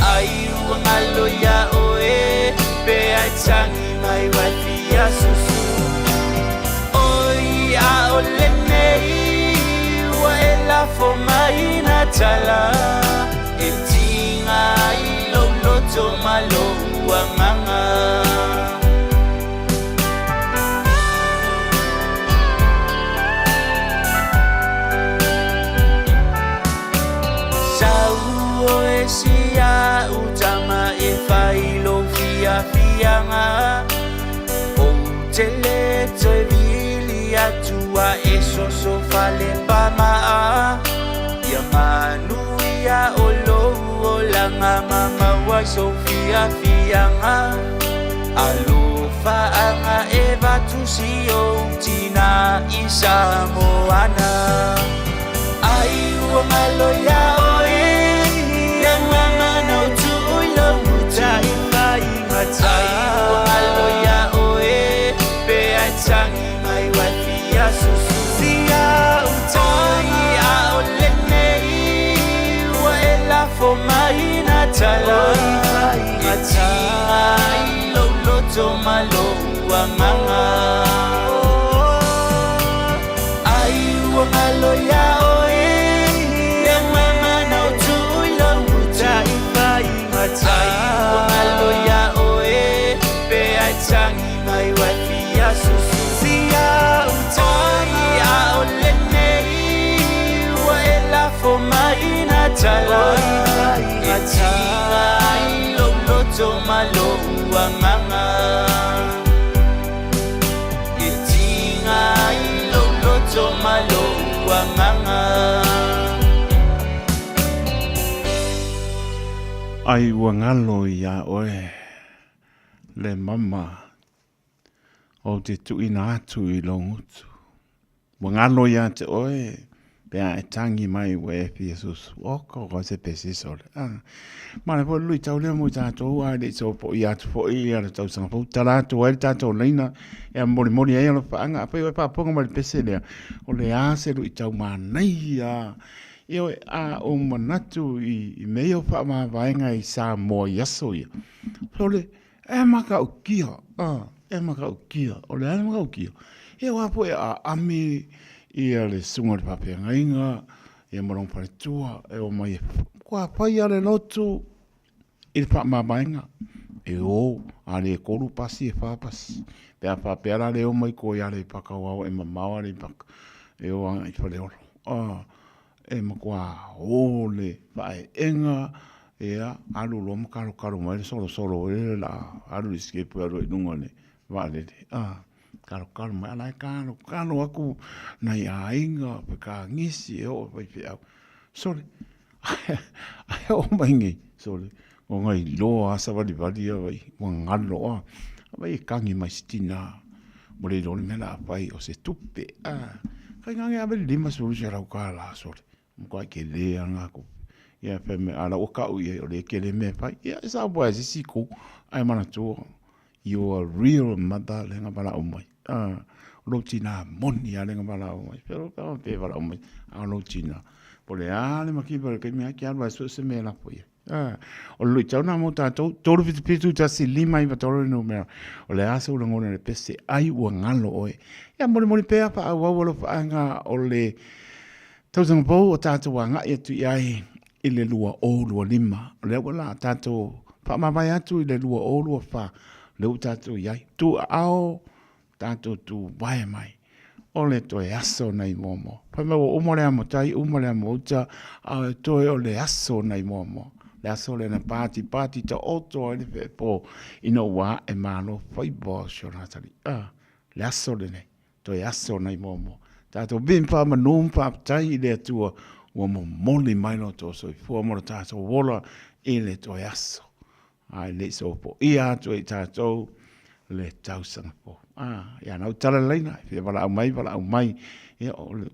Ai ua malo ia oe pe ai tangi mai wai fia susu. Oi a ole nei ua e la fo mai na tala. E tinga I lo loto malo ua nganga. Sau o e sia utama e whai lo fia fianga. O te le toi vili atua e soso fale pamaa. Ia manuia o lou o langa mama wai sofia fianga. Alofa anga e vatu si o tina I Samoana. Ai ua malo ia oe le mama na utu I lo uta I mai ngata. Ai ua malo ia oe pe ai tangi mai wai fia susu. Sia utai a ole nei ua e la fo mai na tala. Ngata ai lo loto malo ua nganga. Ai ua malo ia oe le mama na utu I lo uta. tala e tinga i loto malo uanganga e tinga i loto malo uanganga ai wangalo ia oe le mama o te tuina atu i longutu. Wangalo ia te oe pea e tangi mai we fi Jesus oko ko se pesi sol. Ma le po lui tau le mo tātou a le so po ia tu po ia le tau sanga po tala tu e tātou leina e mori mori e alo whaanga pa iwe pa ponga ma le pese lea o le ase lui tau manai a io a o manatu i meo wha ma vaenga i Samoa yaso ia. So le e maka o kia e maka o kia o le maka o kia e wapo e a ame ia le sunga le papea ngainga e morong pare tua e o mai kua pai ale lotu i le wha vaenga e o a le koru pasi e whapas pe a papea la le o mai ko ia le pakawao e mamawa le paka e o anga i whale oro e makua ole vai enga e alu lo makaro karo mai solo e la alu escape ro nungone vale karo mai ala karo aku na ia inga pe ka ngisi o vai pe sorry ai o mangi sorry o ngai lo asa vali vai ngalo vai kangi mai stina mole lo mena vai o se tupe kai ngai ave lima sulu jara ukala sorry mo ke le anga ko ia pe me ala o ka o le ke le me pa ia sa bo asi siku ai mana tu you are real mother le nga bala o mai lo tina moni ale nga bala o mai pero ka pe bala o mai lo tina pole ale ma ki per ke me ki alba so se me la po ia o lo tau na mo ta to pitu ta si lima i vatoro no me o le asa o ngone le pese ai o ngalo oe ia mo pe pa wa lo fa nga o le tau po o tātou wanga i atu iai i le lua o lua lima. Le wala tātou pa mawai atu i le lua o lua wha. Le u tātou iai. Tu ao tātou tu wae mai. O le toe aso nei momo. Pa mawa umore amo tai, umore amo uta, au toe o le aso nei momo. Le aso le na pāti ta oto ai le pe po ino wā e malo whaiboa shonatari. Le aso le nei. Toe aso nei momo. Tātou bimpa manumpa tai i le atua ua mo moli mai no tō soi fua mora tātou wola i le toi aso. Ai le so po ia atu i tātou le tausanga po. Ia nau tala leina, fia wala au mai. Ia o le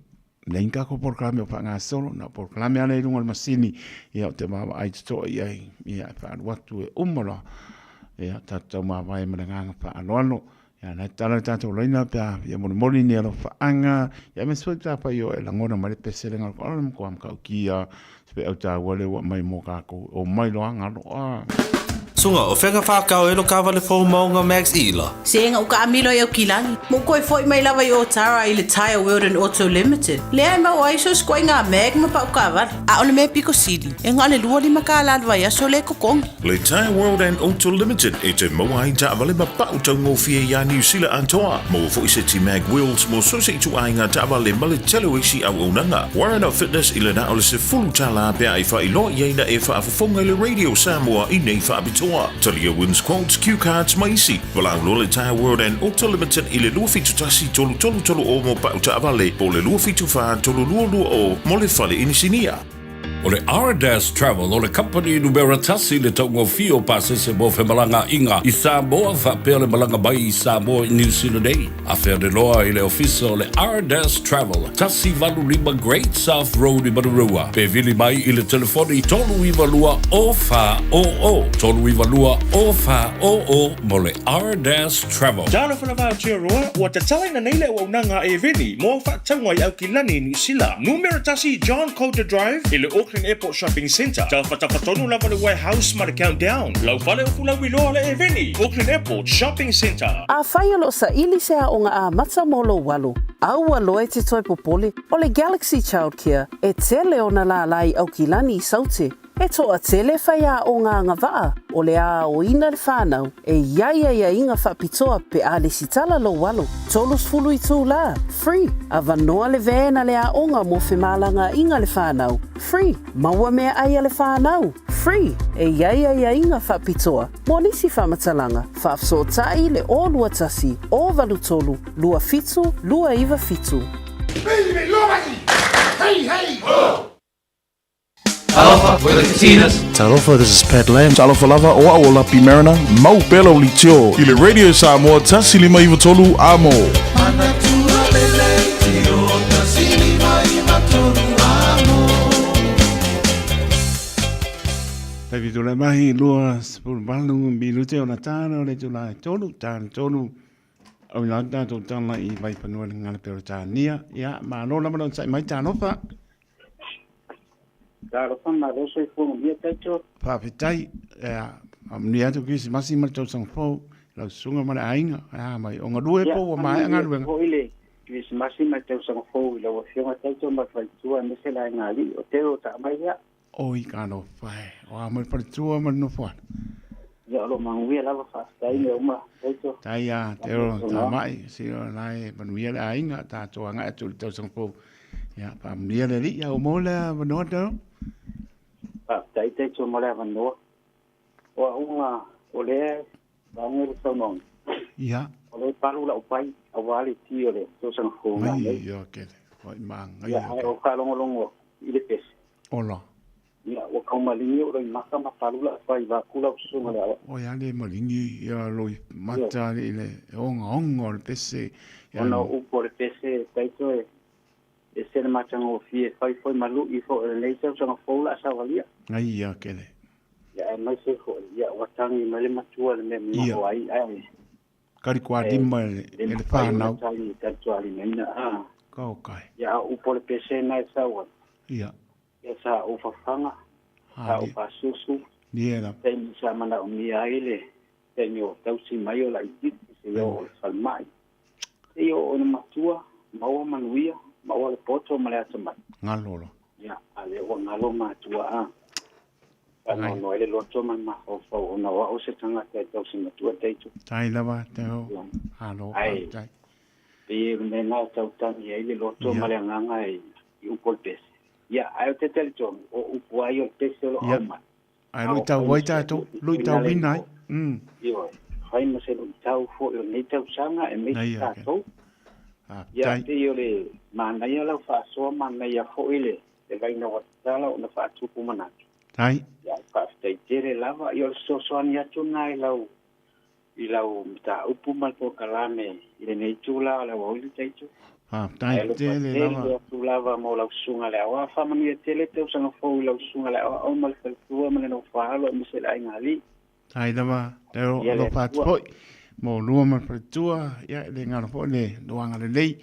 leinka ko porklame o whanga solo, na porklame ane i runga le masini. Ia o te mawa ai tutoa iai, ia e whaanu watu e umara. Ia tātou mawa e maranganga whaanoano. Ya na tala tātou leina pia ya mori ni alo whaanga ya me soi tāpa i o e langona mare pesere ngā ko alam ko am kau kia sepe au tā wale wa mai mō kākou o mai loa ngaro Sunga o whenga whākau e lo ka wale fō maunga Max Ila. Se nga uka amilo i au kilangi. Mo koe fwoi mai lawa i o tara i le Tire World and Auto Limited. Lea ma o aiso skoi ngā meg ma pa uka wale. A ole me piko sidi. E ngā le lua lima ka aladwa i aso le kokongi. Le Tire World and Auto Limited e te moa i ta wale ma pa utau ngō fia ia New Zealand antoa. Mo fo i se ti mag wheels mo so se tu ai ngā ta wale ma le telo isi au unanga. Warren Up Fitness i le na ole se fulu tala pia i wha i loa i eina e wha afafonga le Radio Samoa i nei wha abitoa. Talia wins quotes, cue cards, maisi. Wala le Tire World and Auto Limited i le lua fitu tasi tolu o mo pa uta avale. Po le lua fitu wha tolu lua o mo le fale inisinia. O le R-Dash Travel o le company numera tasi le taungo fio pasese mo whemalanga inga i Samoa whapea le malanga mai i Samoa i New Zealand Day. A whea de loa i le ofisa o le R-Dash Travel tasi valu lima Great South Road i Marurua. Pe vili mai i le telefoni tolu iwa lua o wha o o. Tolu iwa lua o wha o o mo le R-Dash Travel. Dala whanawha tia roa, ua te talaina neile o unanga e vini mo whaatangwa i au ki lani ni sila. Numera tasi John Coulter Drive i le Auckland Airport Shopping Centre. Tau whatawhatonu lava le warehouse ma le countdown. Lau whale o fulau iloa le e vini. Auckland Airport Shopping Centre. A whai alo sa ili sea o ngā a mata molo walu. Au aloe te toi popole o le Galaxy Childcare e tele o na la lai au ki lani i saute. E toa tele whai a o ngā ngawaa, o le a o ina le whānau, e ia inga whapitoa pe a le sitala lo walo. Tolus fulu I tū la, free. A vanoa le vēna le a onga mo whemalanga inga le whānau, free. Maua mea aia le whānau, free. E ia inga whapitoa. Mo nisi whamatalanga, whaafsotai le o lua tasi, o valu tolu, lua fitu, lua iwa fitu. Baby, lomaki! Hey! Oh! Talofa, we're the Katinas. Talofa, this is Pat Lam. Talofa lava o aola pi marina. Mau pelo li tio. Ile radio Samoa tasi lima iwa tolu amo. Tavi tu le mahi lua sepul balu bilu te ona tāna le tu lai tonu tonu. Au la tātou tāna I vai panua le ngale pero tānia. Ia, ma no lama non sai mai tānofa. Claro, ma roso I fumo mia techo. Papitai, ni atu kisi masi ma tau sang fo, la sunga ma ainga, mai onga due po mai anga due. Ko ile, kisi masi ma tau sang fo, la wa fiona techo ma fai tua me se la ngali, o teo ta mai ya. Oi kano fai, o ma fai tua ma no fo. Ya lo manguia la fa stai me uma techo. Tai ya, teo ta mai, si o nai manuia la ainga ta to anga tu tau sang fo. Ya, pa mia le ri ya o mola no teo. Tai techo mo le vano. O unga o le bangur sonon. Ya. O le palu la upai Aoauli ti o le to sang fo ma. Ya ke. Oi mang. Ya o kalongo ile pes. Ola. Ya o kaumali o le maka ma palu la upai va kula sunga le. O ya le malingi ya loi mata le onga le pese. Ona upo le pese taito e se ma tango fie fai foi malu I fo le leisa so fo la sa valia ai ya kele ya mai se fo ya watangi male matua le me mo ai kari kwa dimma le fa na tangi tatuali nina ka kai ya u por pese na sa wa ya sa u fa fanga u fa susu ni era ten sa mana o mi ai le tenyo tausi mai o la I se yo salmai se yo o matua maua manuia ma o le poto ma le atama ngalolo ya ale o ngalo ma tua ana no ele loto ma o na o se tanga te to singa tua te tu tai lava te o halo tai e me na tau tani ele loto ma le nganga I u polpes ya ai te tel to o u puai o te se lo ma ai lu tau wai ta to lu tau binai yo fai mo se lu tau fo o nei tau sanga e me ta to ya te yo le mana ya la fa so mana ya fo ile e vai no tala o na fa tu kumana tai ya fa te tere lava yo so ani atu nai lau I lau ta upu mal po kalame ile nei tula la o ile taitu tai tele lava tu lava mo lau sunga le wa fa mani tele te usanga fo lau sunga le o mal fel tu ma no fa lo mi se la ngali tai lava te lo fa poi mo lua ma pretua ya le ngana po le doanga le lei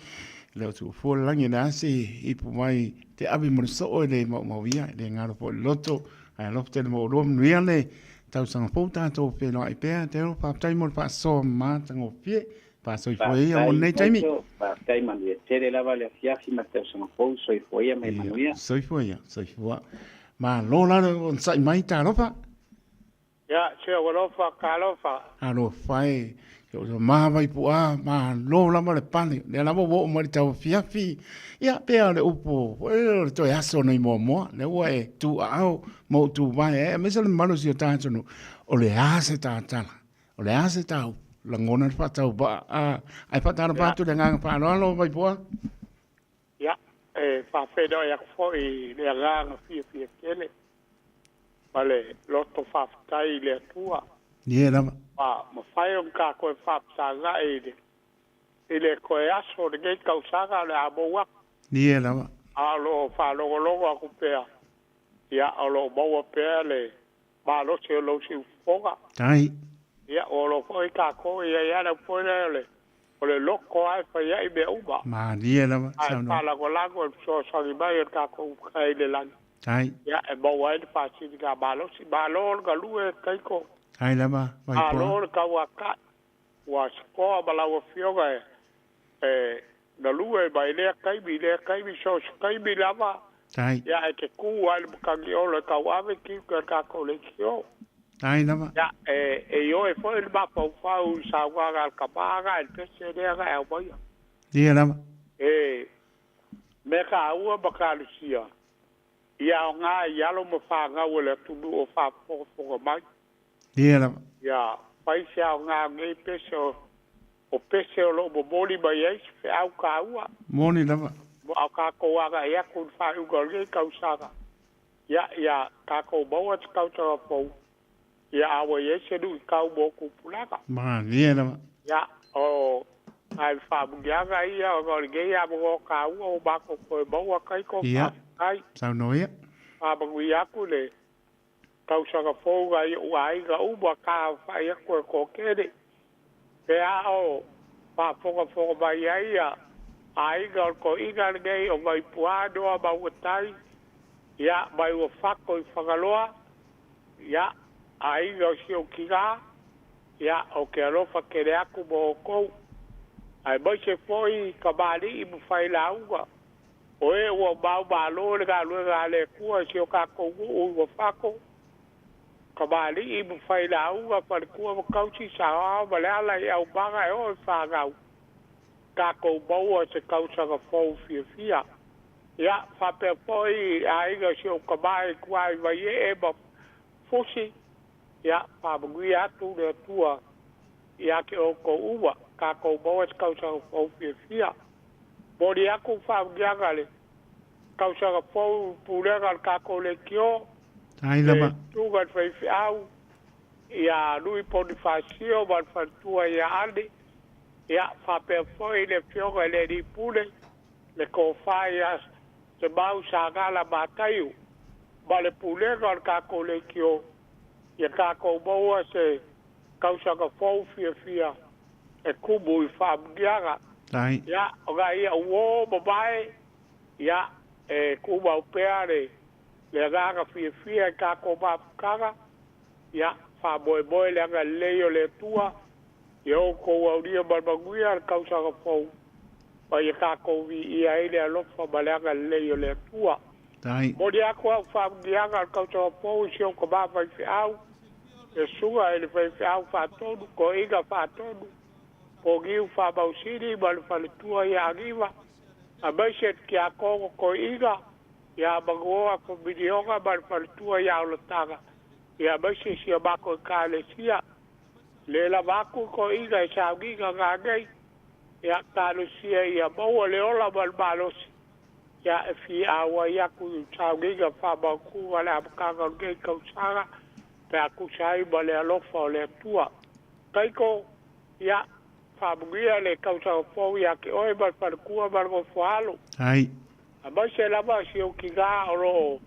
le tu fo langi na si I pu mai te abi mo so le mo via le ngana po loto ai lo te mo lua mia le tau sang po ta to pe no ai pe te lo pa tai mo pa so ma tango pie pa so fo ia mo nei tai mi pa tai man ye te la vale fia fi ma te sang po so fo ia me manuia so fo ma lo la on sai mai ta lo pa ya che walofa kalofa alo fai yo ma vai pua ma lo la male pani le la bo mo tau fiafi ya pe ale upo e to ya so no mo le we tu au mo tu vai me se le mano si ta no o le ase ta o le ase ta la ngona fa tau ba ai fa ta ba tu le ngang pa lo vai pua ya fa fe do ya fo I le ngang fi kele vale loto fa tai le tua ni era ma fai un ka ko fa sanga ile ko aso de ke kausaga le aboa ni era alo fa lo ku pe ya alo bo pe le ba lo se lo si foga tai ya olo ko ka ko ya le po le o le loko ai fa ya be uba ma ni era sa no la ko la ko so ri ba ka ko kai le lan tai ya e bo wa pa si ga ba lo ga lu e kai ko ai la ba vai po alo ka wa ka wa sko ba la wo fioga na lu e ba ile kai bi so kai bi la ba Tai. Ya e ke ku ai bukangi o le kau ave ki ka ko le kio. Tai lava. Ya yo e foi ba pau fau sa wa ga ka ba ga te se de ga e boia. Dia lava. Me ka ua ba ka lusia. Ia nga ia lo mo fa nga o le tu o fa fo mai. Dia lava. Ya pai sia nga ngai peso o pese o lo bo boli ba yes fe au ka ua. Moni lava. Au ka ko aga ia ku fa u gol ge ka usara. Ya ka ko bo wat ka to po. Ya awo yes du ka bo ku pulaka. Ma dia lava. Ya o ai fa bu ya ga ia o gol ge ya bo ka u o ba ko bo wa kai ko. Ia. Ai. Sao noia. A ba ya ku le ka usara fo ga u ai ga u ba ka fa ya ko kede. Pe a o pa fo ba ia ai gal ko igal gei o mai puado a ba utai ya mai o fako I whakaloa ya ai gal si o kiga ya o ke alofa kere aku mo o kou ai bai se foi kabali I mu whai launga o e o mau malo le ga le kua si o ka kou o fako kabali I mu whai launga par kua mo kausi sa o ma le ala I au baga e o whagau ka ko baua se kausa ga fou fia. Ya, fa pe foi ai ga si o kabai kuai vai e ba fosi. Ya, fa bugui atu le tua. Ya ke o ko uwa ka ko baua se kausa ga fou fia. Bori aku fa giagale. Kausa ga fou pulega ka ko le kio. Tai lava. Tu ga fai au. Ya, lui ponifasio ba fa tua ya andi. Ya, fa pe foi le fioga le di pule, le ko faias, se mau sa gala mataiu, ba le pule gal ka ko le kio, ya ka ko boa se kausa ka fau fia, e kubu I fa mgiaga. Tai. Ya, oga ia uo babae, ya, kuba upeare, le gaga fia ka ko bapukaga, ya, fa boe le anga leo le tua, yo ko auria barbaguia kausa ka fou pa ia ka ko vi ia ile alofa balanga le yo le tua tai mo dia ko fa dia ka kausa ka fou si ko ba fa au e suga ele fa au fa todo ko iga fa todo po giu fa ba usiri bal fa le tua ia arriva a baixet ki a ko iga ia bagoa ko video ka bal fa le tua ia lo taga ia baixet si ba ko ka le sia le la vaku ko iga sa giga gagai ya talo sia ya bo le ola bal balos ya fi awa ya ku sa giga fa ba ku ala ka ga ge ko sara pa ku sai bale alo fo le tua kai ko ya fa bugia le ka sa fo ya ke oi bal par ku bal go falo ai aba se la ba si o kiga ro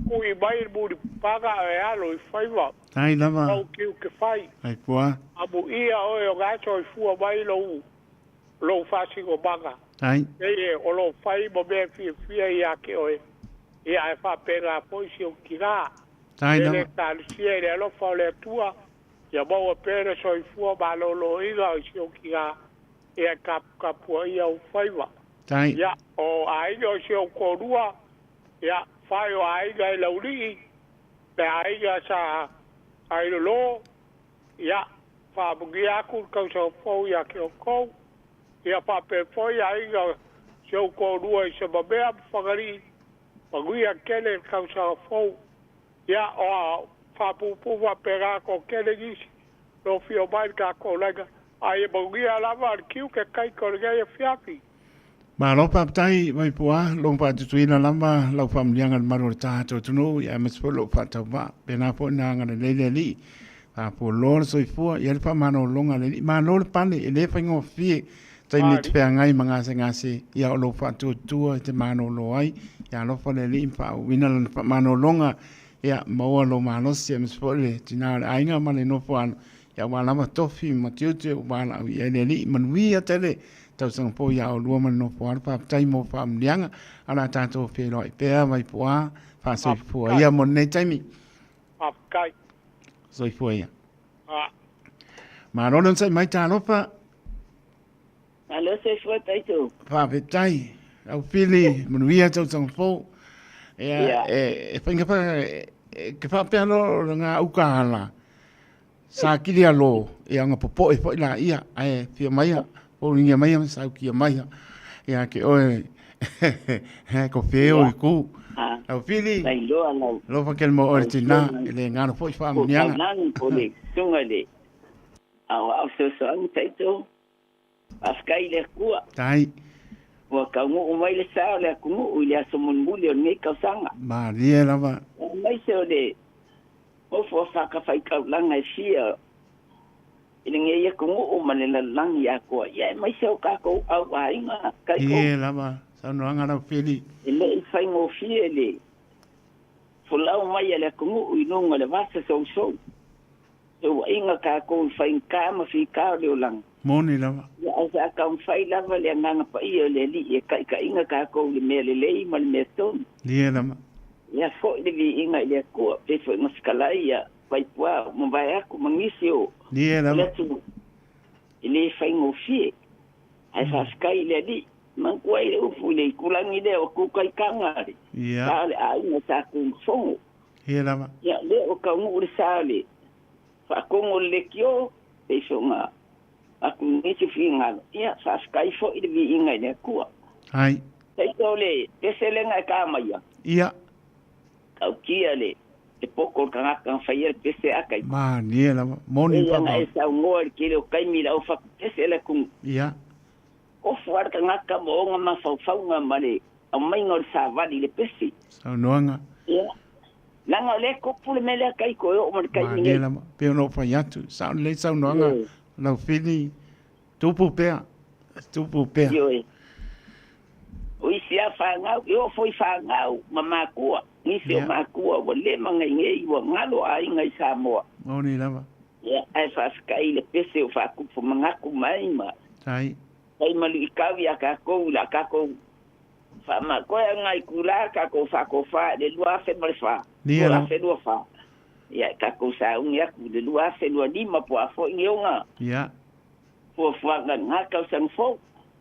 ku I bai budi paga e alo I faiva tai lava. au ke fai Ai pua. abu ia o gacho I fua bai lo fasi go baga Tai. o lo fai bo be fia ia ke o ia fa pega poisi o kira Tai lava. le tal siere lo fa le tua ia bo pere so I fua ba lo iga o kira ia kap ia o faiva Tai. ia o ai o si o korua ia fai o ai ga lauri pe ai ga sa ai lo ya fa bugia ku ka so fo ya ke ko ya pa pe fo ya ga so ko ruo se ba be fa gari bugia kele ka so fo ya o fa pu va pega ko kele gis lo fio ba ka ko lega ai bugia la va ki ke kai ko ga ya fiapi Ma lo pa tai mai pua lo pa tu ina lama lo pa mlianga maru ta to tunu ya mespo lo pa ta ba pena po na ngana le li a po lo so fu ya pa mano longa le ma lo pa le le fa ngo fi tai ni te ngai manga se ngasi ya lo pa tu te mano lo ai ya lo fa le li pa wina lo pa mano longa ya mo lo mano se mespo le tina ai nga ma le no po an ya wala ma tofi ma tiu wala ya le li man wi ya tele tau sang po ya o lua man no po pa tai mo pa mlianga ala tato pe loi pe mai po fa so po ia mon nei tai mi kai so po ia ma no non sai mai ta no pa alo se fo tai tu pa pe tai au pili mon via tau sang po e whainga wha, ke whapea ngā ukahana, sa kiri alo, e anga popo e whoi la ia, ai whia maia, o ringia maia, sa ukia maia, ia ke oe, ko whio i ku, au whiri, lo whakel mo ore tina, e le ngāna whoi whaamnianga. Ko nani ko le sunga le, au so ang taito, askai le kua. Tai. Wa ka ngu mai le sa le ku ngu ile aso mun muli o nei ka sanga. Ma rie lava. Mai se o le o fo fa ka fai ka langa sia. Ile nge ye ku ngu ma le lang ya ko. Ya mai se o ka ko au ai nga ka ko. Ie lava. Sa no anga na fili. Ile fai ngo fie le. Fo lau mai le ku ngu i no le vasa so so. So inga ka ko fai ka ma fi ka le lang. Moni lava. Ya asa ka fai lava le nganga pa ia le li e ka inga ka ko le me le mal me ton. Ie lava. Ya fo le vi inga le ko pe fo ngskala ia vai pua mo vai aku mangisio. Ie lava. Ile fai ngo fi. Ai fa skai le di man ko ile u fu le kulangi le o ku kai kanga. Ia. Sale ai na sa ku fongo. Ie lava. Ya le o ka ngu le sale. Fa kongo le kio pe so nga. Aku nisi fingal. Ia, sa skai fo i vi inga ne kua. Ai. Tei tole, te selenga ka maya. Ia. Kau kia le, te poko ka ngaka whaier pese akai. Ma, nie la, moni papa. papa. Ia, sa ngoa kile o kaimi la ufa pese le kung. Ia. O fuar ka ngaka mo onga ma faufaunga male, au maingo sa vali le pese. Sa noanga. Ia. Langa le kopule mele akai ko o mar kai ni. Ma, nie la, pe no fa yatu. Sa le sa noanga. Lau fili, tupu pea. Yo o isi a whangau, yo foi whangau, ma makua. Nisi o makua, wa le manga ngei, wa ngalo a ingai Samoa. Moni lava. Ia, ai whaskai le pese o whakupu mangaku mai ma. Tai. Tai malu i kawi a kakou, la kakou. Whama koe ngai kula, kakou whako wha, le lua fe mare wha. Nia la. Lua fe lua wha. Ia, kakou sa ungi aku, le lua fe lua lima po a fo ingeonga. Ia. Po whanga ngakau sang fo.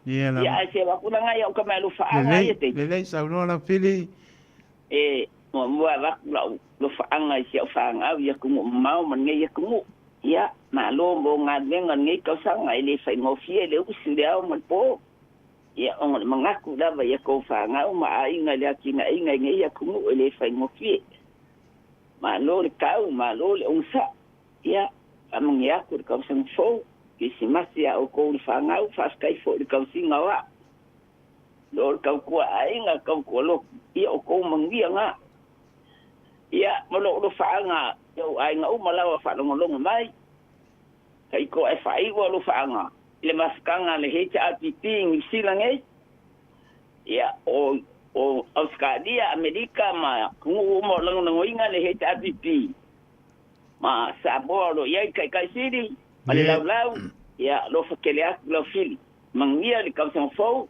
Ia la. Ia, ai se wakuna ngai au kamelu whaanga ia te. Lelei, sa unoa la fili. Mua waku lau, lo whaanga i se au whaanga au, ia kungu mau man ngai ia kungu. Ia, ma lo mo ngā venga ngai kau sanga, i le whai ngofie, le usu le au man po. Ia, onga le mangaku lava ia kou whaanga au, ma a inga le aki nga inga ngai ia kungu, i le whai ngofie. Ma lo le kau, ma lo le ongsa. Ia, amangi aku le kau sang fau. Ki si masi a o kou le whangau, whaskai fo le kau singa wa. Lo le kau kua ainga, kau kua lo, ia o kou mangia ngā. Ia, malo lo whaanga, iau ainga umalawa whanongolonga mai. Kai ko e whaiwa lo whaanga. Le maskanga le HRPP ngi silangei. Ia, o Australia, Amerika, ma kungu umo langongoinga le HRPP. Ma Samoa lo iai kai siri. Male lau, ia lo fakele aku lau fili. Mangia le kausang fau.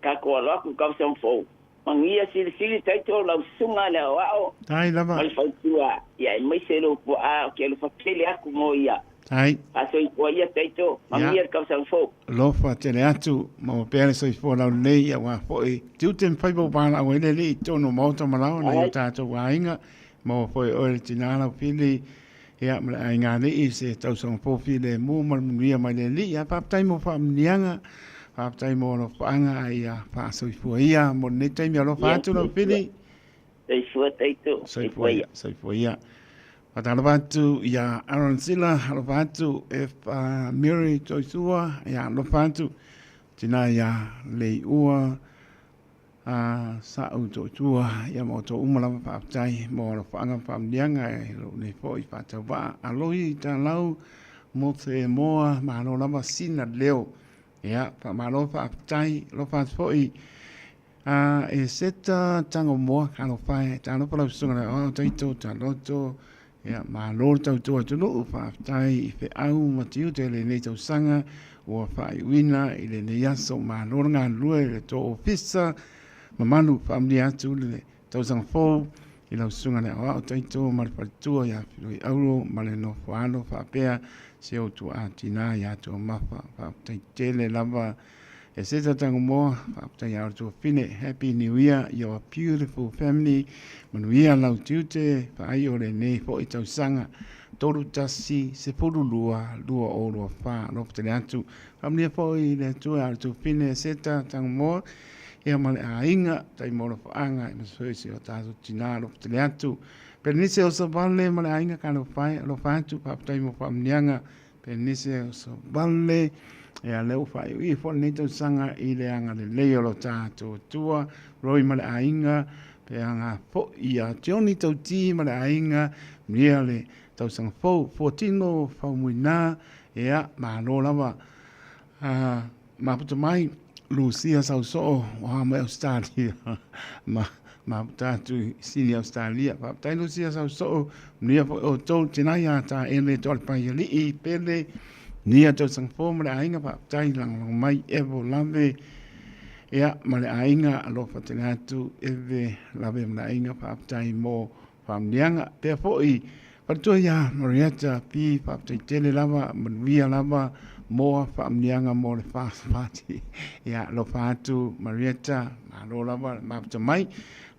Kako alo aku kausang fau. Mangia sili taito lau sunga le wao. Tai lava. Male fautua. Ia mai se lo po a ke lo fakele aku mo ia. Tai. Aso i po ia taito. Mangia le kausang fau. Lo fa tele atu. Mo pere so i fo lau nei a wa fo i. Tiuten faibo bana o ele li tono mauta malao na i tato wainga. Mo fo i oe tinana fili. Ia mala ai ngā nei se tau song pofi le mu manuia mai le li ia papai mo fa mnianga papai mo no fanga ia pa so fo ia mo ne tai mi lo fa tu no fili sei fo taito sei fo ia pata lo vatu ia Aaron Silla lo vatu e fa Mary Toisua ia lo vatu tina ia le ua sa auto tua ia mo to umala pa tai mo lo fanga pa mdianga lo ne foi pa ta va aloi ta lau mo se moa ma no la masina leo ia pa ma lo pa tai lo fa foi e seta tango mo ka lo fa ta lo pa lo sunga o tai to ta lo to ia ma lo to to lo fa tai fe au ma tiu te le ne to sanga o fa wina ile ne yaso ma lo nga lue to ofisa Mamanu family atu le tausang fo i lau sunga le awa o taito mariparitua ia filoi auro male no whaano whaapea se o tu a tina ia tu mafa whaaptaitele lava E se tatanga moa, whaptai au tua whine, Happy New Year, your beautiful family, manuia lau tiute, whaai o le nei po i tau sanga, toru tasi, se puru lua o lua wha, ropa tele atu, whamlia po i le tua au tua whine, se tatanga moa, ia male a inga, tai mora whaanga, i masoi o tātu tina, ropa tele atu, Penise o sa vale, male a inga ka lo whaatu, whaptai mo whamnianga, Penise o sa vale, e a leo whai ui whone nei tau sanga i le anga le leo lo tātou tua, roi male a inga, pe anga po i a tioni tau ti male a inga, mea le tau sanga fau, tino, fau muina, e a maa lo lava, maa puta mai, Lucia sau so, waha mai Australia, maa puta tu sini Australia, whaptai Lucia sau so, mea po o tau tinai a ta ele tol pai li i pele, Nia tau sang fō mare ainga pa tai lang mai evo lave ea mare ainga alofa tene atu eve lave mare ainga pa tai mo whamnianga pia fōi patua ia Marietta pi pa tai tele lava manuia lava moa whamnianga mo le fast party ea alofa atu Marietta malo lava mapta mai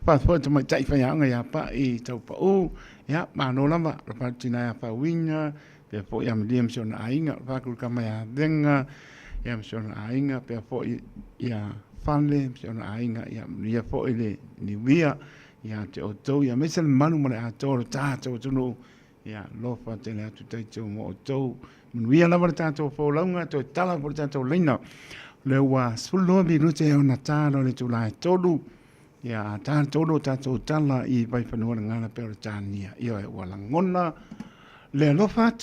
pa fōi mai tai whaianga ia pa i tau pa o ea malo lava lopa tina ia pa winga pe po ia me lim sona ainga va ku ka mai venga ia sona ainga pe po ia fanle sona ainga ia po ile ni via ia te o to ia me sel manu mane a to ta to no ia lo fa te le tu te mo to mun via la verta to fo longa to tala por tanto lina le wa sullo bi no te ona ta no le tu la tolu ia ta tolu ta to tala I vai fa no ngana per tania ia e wala ngona le lo fat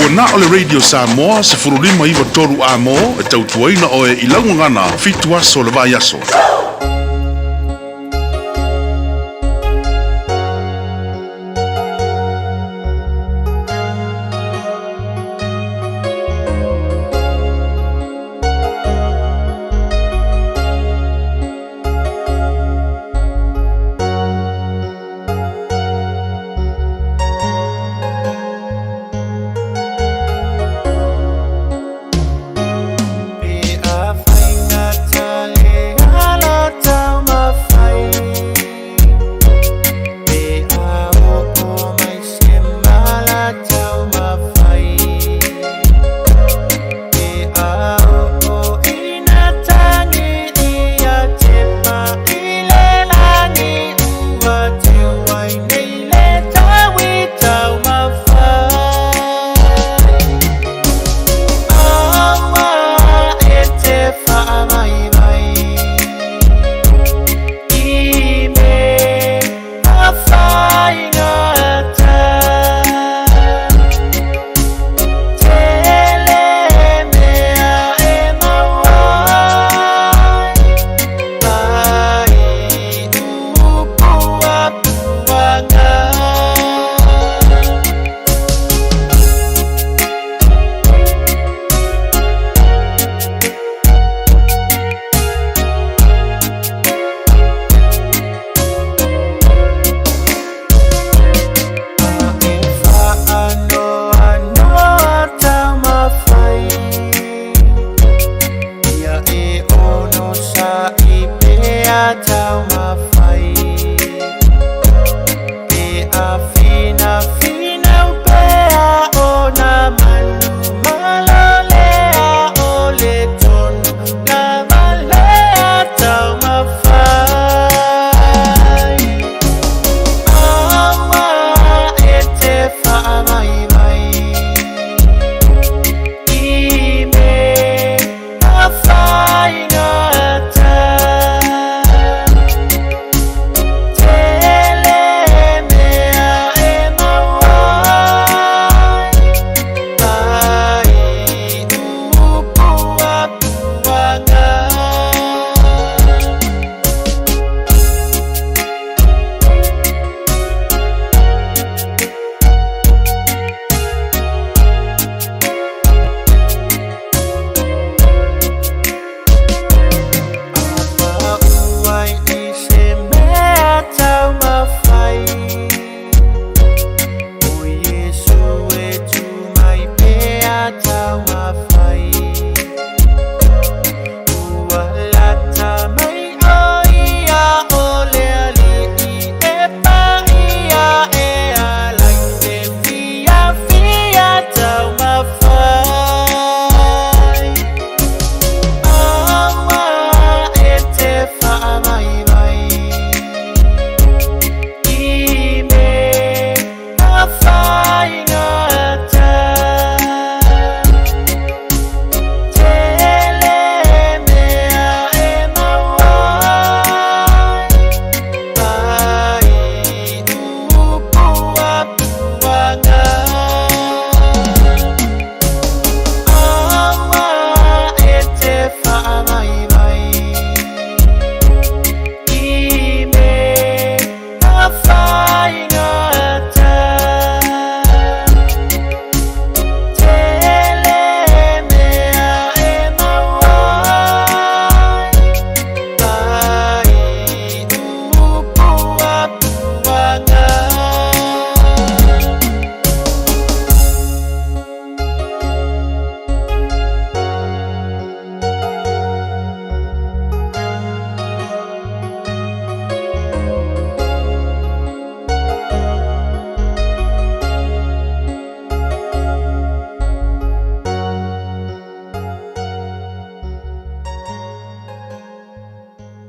Ua na ole Radio Samoa se furulima iwa toru a mo e tautuaina o e ilaungangana fitu aso le vai aso.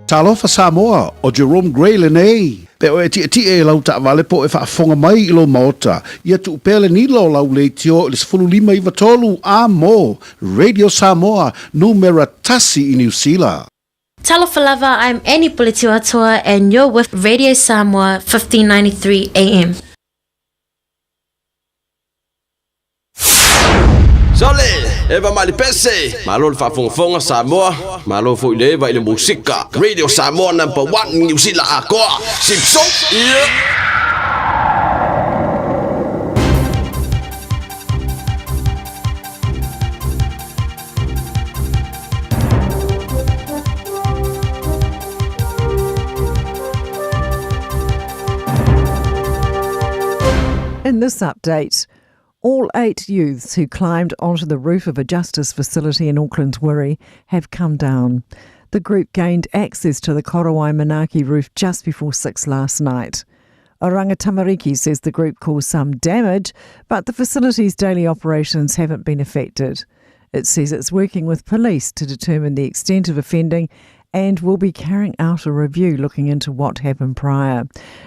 Talofa Samoa o Jerome Gray lenei. Pe o e ti e lau ta vale po e whaafonga mai ilo maota. Ia tu upele ni lo lau le tio le sfululima iwa tolu a mo. Radio Samoa, numera tasi I New Zealand. Talofa lava, I'm Annie Puletiwatoa and you're with Radio Samoa 1593 AM. Sole, eva mali pese. Malo fa fonga Samoa. Malo fo ile va ile musika. Radio Samoa #1 New Zealand akoa. Sipso. In this update, all 8 youths who climbed onto the roof of a justice facility in Auckland's Wiri have come down. The group gained access to the Korowai Manaki roof just before 6 last night. Oranga Tamariki says the group caused some damage, but the facility's daily operations haven't been affected. It says it's working with police to determine the extent of offending and will be carrying out a review looking into what happened prior.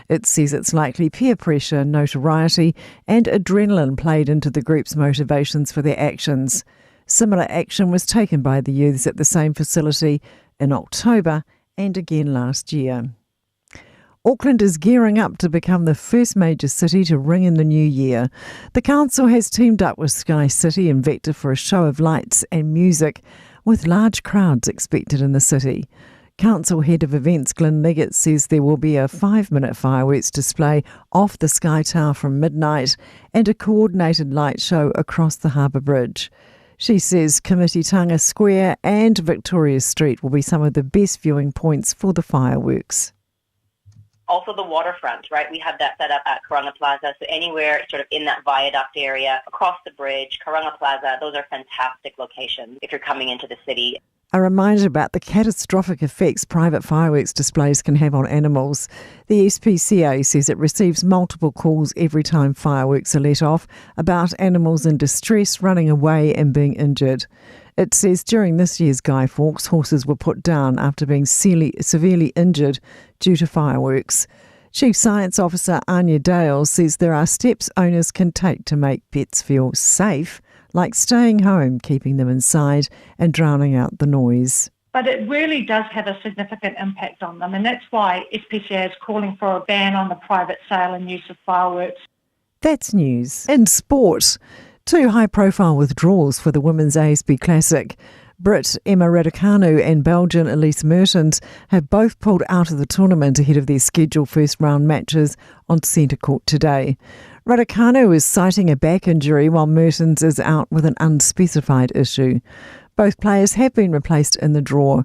It says it's likely peer pressure, notoriety and adrenaline played into the group's motivations for their actions. Similar action was taken by the youths at the same facility in October and again last year. Auckland is gearing up to become the first major city to ring in the new year. The council has teamed up with Sky City and Vector for a show of lights and music, with large crowds expected in the city. Council Head of Events Glyn Leggett says there will be a 5-minute fireworks display off the Sky Tower from midnight and a coordinated light show across the Harbour Bridge. She says Komititanga Square and Victoria Street will be some of the best viewing points for the fireworks. Also the waterfront, right? We have that set up at Karanga Plaza. So anywhere sort of in that viaduct area, across the bridge, Karanga Plaza, those are fantastic locations if you're coming into the city. A reminder about the catastrophic effects private fireworks displays can have on animals. The SPCA says it receives multiple calls every time fireworks are let off about animals in distress, running away and being injured. It says during this year's Guy Fawkes, horses were put down after being severely injured due to fireworks. Chief Science Officer Anya Dale says there are steps owners can take to make pets feel safe, like staying home, keeping them inside and drowning out the noise. But it really does have a significant impact on them, and that's why SPCA is calling for a ban on the private sale and use of fireworks. That's news. In sport, 2 high-profile withdrawals for the Women's ASB Classic. Brit Emma Raducanu and Belgian Elise Mertens have both pulled out of the tournament ahead of their scheduled first-round matches on centre court today. Raducanu is citing a back injury while Mertens is out with an unspecified issue. Both players have been replaced in the draw.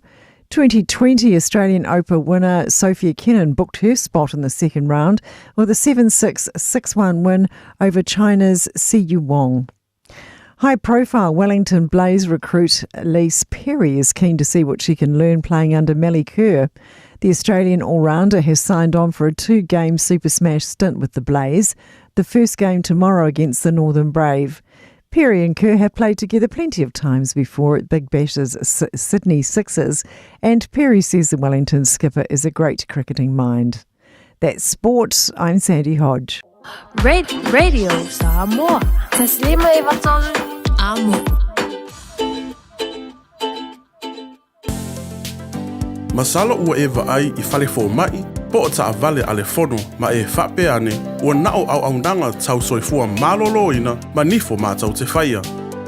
2020 Australian Open winner Sophia Kenin booked her spot in the second round with a 7-6, 6-1 win over China's Siyu Wong. High-profile Wellington Blaze recruit Lise Perry is keen to see what she can learn playing under Melly Kerr. The Australian all-rounder has signed on for a 2-game Super Smash stint with the Blaze, the first game tomorrow against the Northern Brave. Perry and Kerr have played together plenty of times before at Big Bash's Sydney Sixers, and Perry says the Wellington skipper is a great cricketing mind. That's sport. I'm Sandy Hodge. Radio Samoa. Taslima ivatolu. Amo. Masala ua e vaai I fale fo mai, po o taa vale ale fono ma e whape ane, ua nao au nanga tau soifua malolo ina ma nifo mātau te whaia.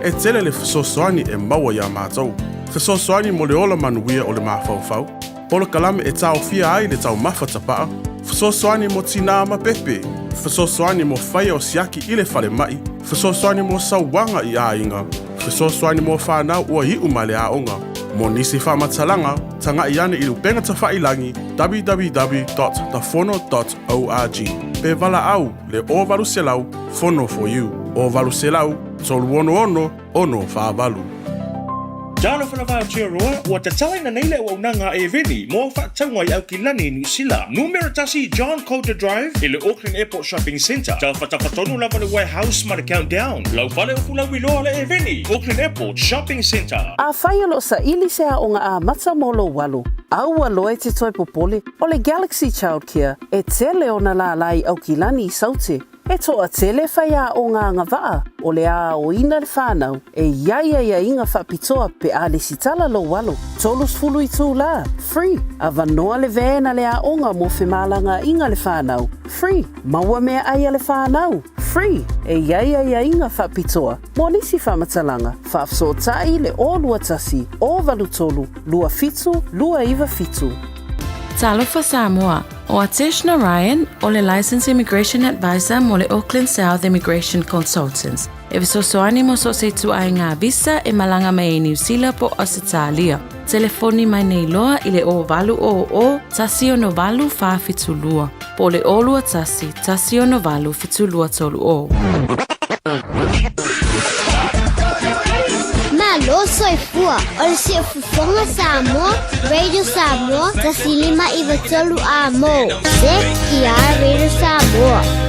E tele le whasosoani e maua ia mātau. Whasosoani mo le ola manuia o le mawhauwhau. Polo kalame e tau fia ai le tau mawhatapaa. Whasosoani mo tina ama pepe. Whasosoani mo whaia o siaki I le whale mai. Whasosoani mo sauwanga I a inga. Whasosoani mo whanau ua hiu ma le a onga. Mo nisi whamatalanga, tanga I ane I lupenga ta whailangi www.thefono.org. Pe vala au, le o valu selau, fono for you. O valu selau, tolu ono, ono whaavalu. Jana whanawhau tia roa, ua te talaina nei leo au nanga e veni, mō whaatangwa I au ki lani New Zealand. Numera tasi John Coulter Drive, I le Auckland Airport Shopping Centre. Tau whatawhatonu lava le warehouse ma le countdown. Lau whale o fulau iloa le e veni, Auckland Airport Shopping Centre. A whai alo sa ili sea o ngā a mata molo walu. Aua loe te toi popole, o le Galaxy Childcare, e tele o na la lai au ki lani I saute. E toa tele whaia o ngā ngawaa, o le a o ina le whānau, e iaia inga whapitoa pe a le sitala lo walo. Tolus fulu I tū la, free. A vanoa le vēna le a onga mo whemalanga inga le whānau, free. Maua mea ai le whānau, free e ia inga whapitoa. Mo nisi whamatalanga, whaafsotai le o lua tasi, o valutolu, lua fitu, lua iwa fitu. Talofa Samoa, o Atishna Ryan, o le Licensed Immigration Advisor mo le Auckland South Immigration Consultants. E visosoani mo so se tu ai ngā visa e malanga mai e New Zealand po Australia. Telefoni mai nei loa i le o valu o tasi o no valu wha fitulua. Po le o lua tasi o no valu fitulua tolu o. Malo soifua, o le sia Fofoga Samoa, Radio Samoa, tasi 5 a mo. Se kia Radio Samoa.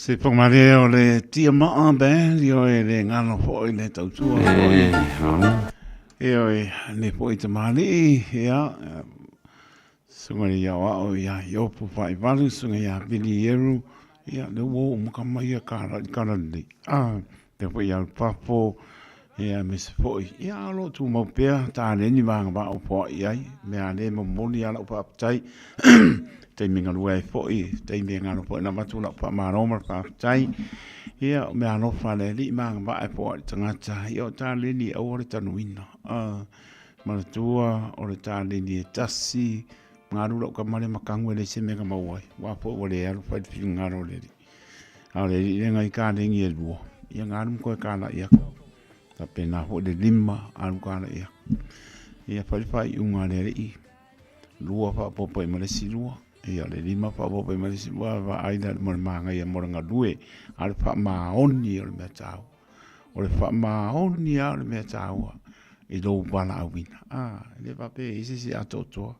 Se pongmare o le tia maa be, io e le ngano fo i le tautua. Io e le po i te mali, ia, sunga ni ia wao, ia, iopu whai walu, sunga ia bili eru, ia, le wo umukama ia karandi. Te po ia papo, ia, me se po i, ia, alo tu mau pea, ta le ni wanga ba o po i ai, mea le mo moni ala upa aptai, te minga lua e po i, te minga no po i na matu la pa maroma pa aptai, ia, mea no fa le li manga ba e po i tangata, ia, ta le ni au ore tanuina, Maratua, o le tā leni e tasi, ngā rura o ka mare makangu e le se mega mauai. Wapo o le alu whai whiu ngā ro le ri. Au le ri renga i kā rengi e lua. Ia ngā rumu koe kāna ia. Ta pena ho le lima alu kāna ia. Ia whai unga le ri. Lua wha popo i maresi lua. Ia le lima wha popo i maresi lua. Wa aida le manga ia moranga lue. Ale wha maoni o le mea tāu. O le wha maoni o le mea tāua. I lo wala awina. Le pape isi atotoa.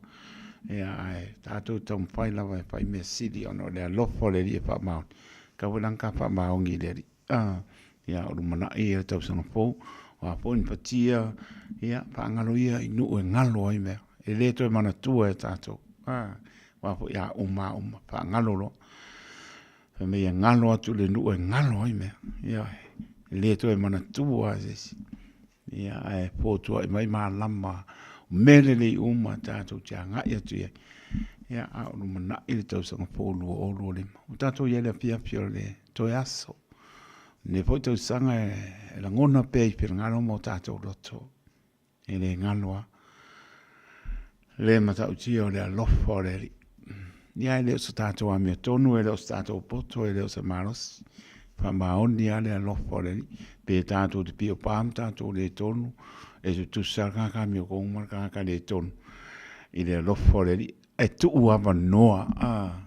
Ea ai, tātou tau mwhai lawa e whai mea siri ono le alofo le ri e wha maoni. Ka walanka wha maongi le ri. Ia, o lumana e e tau sanga pou. Wa poni patia. Ia, wha ngalo ia i nuu e ngalo ai mea. E le toi mana tua e tātou. Wa po ia uma. Wha ngalo lo. Wha mea ngalo atu le nuu e ngalo ai mea. Ia, le toi mana tua e sesi. Ia e potua i mai lama mele le uma tātou tia ngai atu ia. Ia a unu mana i le tau sanga pōlu o olu o lima. O tātou ia le pia le toi aso. Ne poi tau sanga e la ngona pia i pira ngalo mo tātou roto. E le ngaloa. Le matau tia o le alofa o le ri. Ia e leo sa tātou a mea tonu e leo sa tātou poto e leo sa maros. Wha maoni a le alofa o le ri. Pe tātou te pio pām tātou le tonu. E tu sarkaka mi o kongar kaka le tonu. I le alofa o le ri. E tu ua manoa.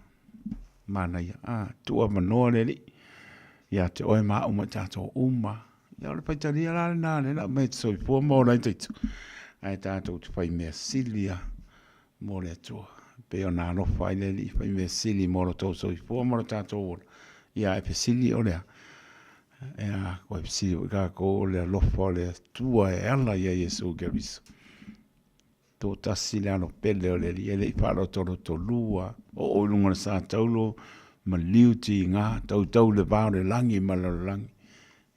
Mana ia. Tu ua manoa le ri. Ia te oe maa uma tātou uma. Ia ole paitaria la le nāne. La mei te soi pua mō lai teitu. Ai tātou te whai mea silia. Mō le atua. Pe o nā alofa i le ri. Whai mea sili mō lo tau soi pua mō lo tātou ora. Ia e pe sili o lea. Ea, koe pisi o ka ko le alofa le tua e ala ia Yesu Keriso. Tō tasi le ano pele o le li, ele i whāro toro to lua, o oilunga le sā taulo, ma liuti ngā, tau le vāo le langi, ma le langi.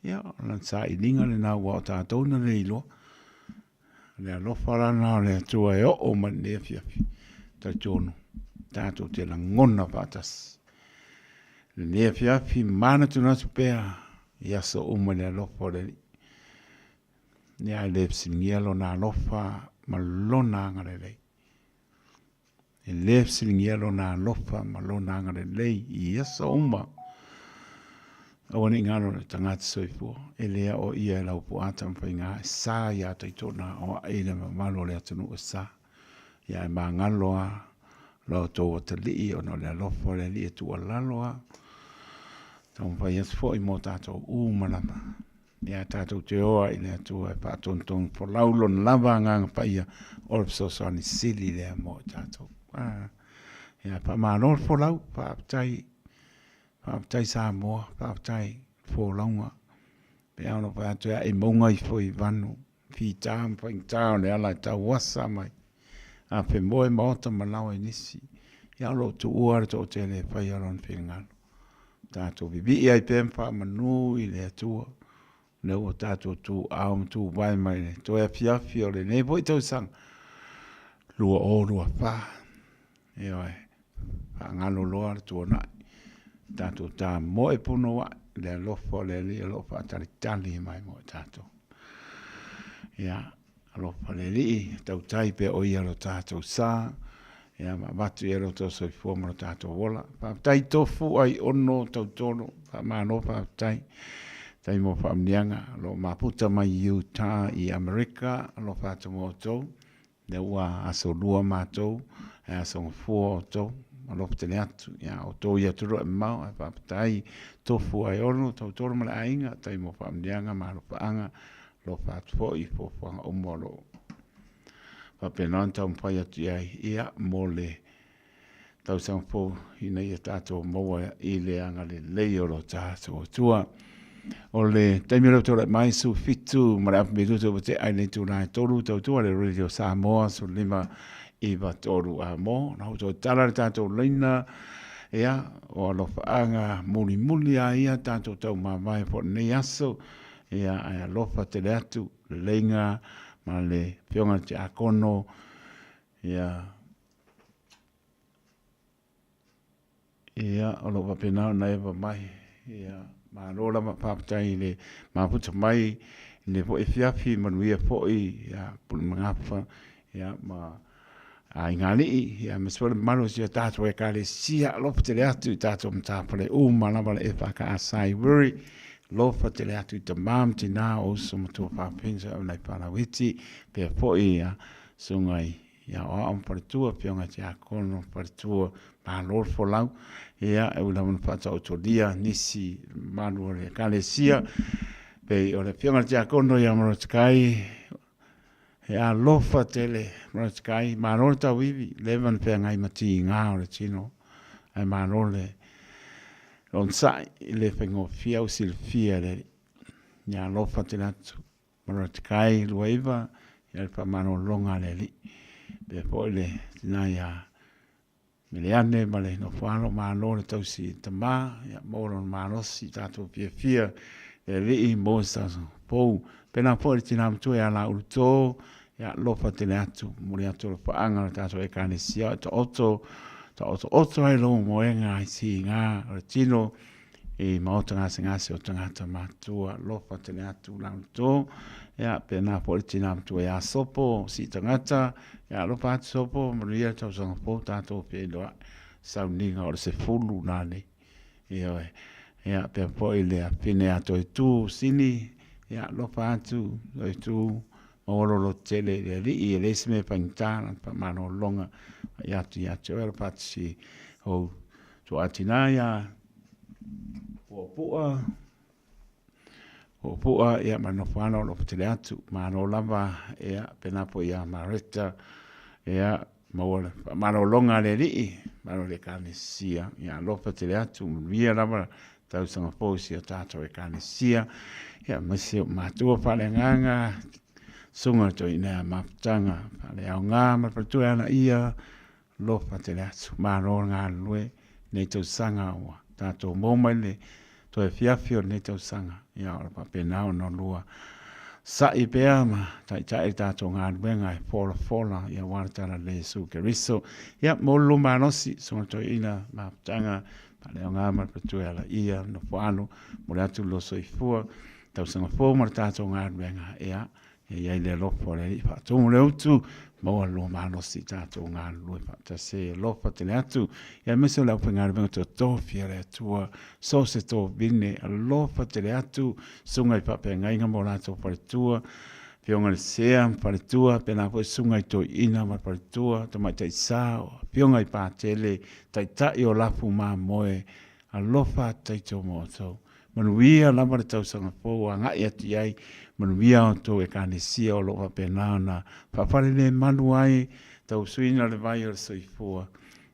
Ia, lan sā i linga le nā wā o tātou na le ilo. Le alofa rana o le tua e o man le fiafi. Tai tōnu, tātou te la ngona pātas. Le fiafi mana tu natu pēa, ia so umane alofa le li. Ia le psingia lo na alofa ma lona ngare lei. E le psingia lo na alofa ma lona ngare lei. Ia so uma. Awani ngaro le tangata soifua. E lea o ia lau pu ata mwhai ngā. E sā ia taitona o a eile ma malo le atunu o sā. Ia e maa ngaloa. Lau tō o te lii o no le alofa le li e tu alaloa. Tau mwhai atu fo i mō tātou umalama. Ia tātou te oa i lea tua e pātontong po laulon lava nganga paia orpso soani sili lea mō tātou. Ia pa mānor fo lau, pāptai Samoa, pāptai fo launga. Pe aono pa atu ea e maunga i fo i vanu. Fi tāma pa ingtāo le ala i tau wasa mai. A pe moe maota malawa i nisi. Ia lo tu uare tō te le pai aron whingalo. Tātou bibi ai pēmpa manu i le atua. Nau o tātou tu aum tu vai mai le. Toi a fiafi o le nei boi tau sang. Lua o lua pā. E oi. Pa ngalo loa le tua nai. Tātou tā moe puno wa. Le alofa le li alofa atari tali mai moe tātou. Ia. Alofa le li. Tau taipe o ia lo tātou sā. Ia ma batu e roto soi fuama lo tātou wola. Pāptai tofu ai ono tau tono. Pāmano pāptai. Tai mo whaamnianga. Lo maputa mai Utah i Amerika. Lo whātu mo tau. Le ua aso lua mātou. E aso ngafua o tau. Lo ptene atu. Ia o tau ia turo e mau. Pāptai tofu ai ono tau tono mala ainga. Tai mo whaamnianga ma lo whaanga. Lo whātu fo i fo whanga umolo. Papenan tau mpai atu iai ia mo le tau sang po i nei e tātou maua i le anga le leo lo tātou tua. O le taimi rau tau mai su fitu ma le apu me tutu te ai nei tu nai toru tau tua le Radio Samoa su lima i wa toru a mo. Na tau tala le tātou leina ea o alofa anga muli muli a ia tātou tau mamai po nei aso ea ai alofa te le atu le leinga ma le pionga te akono ea o lo wapena na eva mai ma rola ma papatai le ma puta mai le po e fiafi manuia po i pun mangafa ma a ingali me swale maro sia tato e kale sia lo te le atu tato mtapale ma na vale e ka asai worry lo te le atu te mam te na o so mo pa pensa na para witi pe po i sungai o am partua pionga te akono partua pa lor fo lau e ula mun pata autodia nisi manu le kalesia pe o le pionga te akono ia mo sky lofa tele mo sky manu ta vivi levan pe ngai mati nga o le chino ai manu le on sai le fengo fiau silfia le ia lofa tele mo sky lueva ia pa manu longa le li pe po le na ya miliane male no falo ma lo le tausi tama ya mo lo ma lo si tato pia e li mo sa po pena po ti nam tu ya la urto ya lo fa te atu mo le atu fa anga tato e kane sia to otto ai lo mo nga si nga o tino e ma otanga singa se otanga tama tu lo fa te atu la urto ya pena po ti nam tu ya sopo si tangata ya lo fa sopo mo ia to so po tato pe do sauninga o se fulu nani ya pe po ile fine ato tu sini ya lo fa tu lo tele le le sme pantana pa mano longa ya tu era patsi o to atina ya o poa ia mano fano lo tele atu mano lava ia pena po ia mareta ia mano longa le li mano le kanesia ia lo tele atu via lava tau sanga posi tato e kanesia ia masio matua pale nganga sunga to ina maptanga pale au nga ma patu ana ia lo tele atu mano nga lue nei tau sanga wa tato momale to e fiafio nei tau sanga ia o pa penao no lua sa i peama tai tato ngā wenga e fola ia wartana le su keriso ia molu manosi sunga to ina maptanga pale ngā marpatu ala ia no poano mo le atu lo soifua tau sanga fo martato ngā wenga ia le lopo le fa tomu le utu mo lo manosi tato ngā lue fa ta se lopo te atu ia meso la ngā wenga to fia le tua so se to vine lopo te atu sunga i pape ngainga mo lato partua pionga le sea partua pena po sunga i to ina ma partua to mai tai sao pionga i patele tai o lafu ma moe a lofa tai to mo so manuia lama le tau sanga po anga ia ti ai manuia o to e kanesia o lofa pena na papare le manu ai tau suina le vai o soifua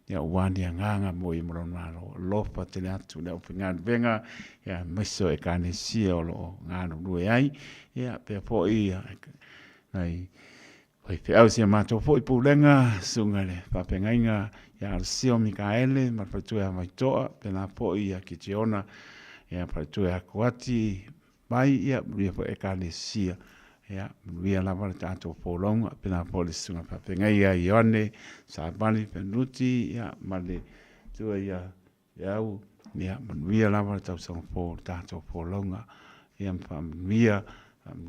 ia wani nganga mo i moronaro lofa te atu le opinga venga ia meso e kanesia o lo ngano lue ai ia pe po ia ai oi pe au sia mato fo i pulenga sungale papengainga ia sio Mikaele ma patu ia mai toa pena po ia kitiona ia patu ia kuati mai ia ria po e kanesia ia ria la vale tanto polong pena po le sunga papengaia ione sa bali penuti ia male tu ia iau ia ria la vale tau sang po tanto polonga ia pamia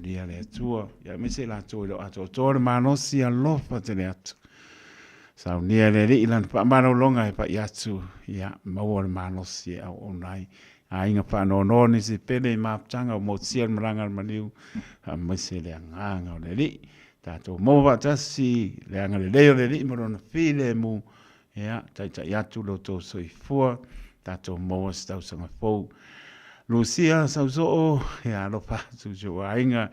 dia le tua ia mese la to lo ato to manosi a lofa te le atu sa nia le ilan pa mano longa e pa yatsu ia mo manosi a onai a inga pa no ni se pele ma tanga mo sia maranga maniu a mese le nganga le li tato mo va tasi le anga le li mo no file mu ia tai yatu lo to soifua tato mo sta usanga fo Lucia sauso ya lo pa su ainga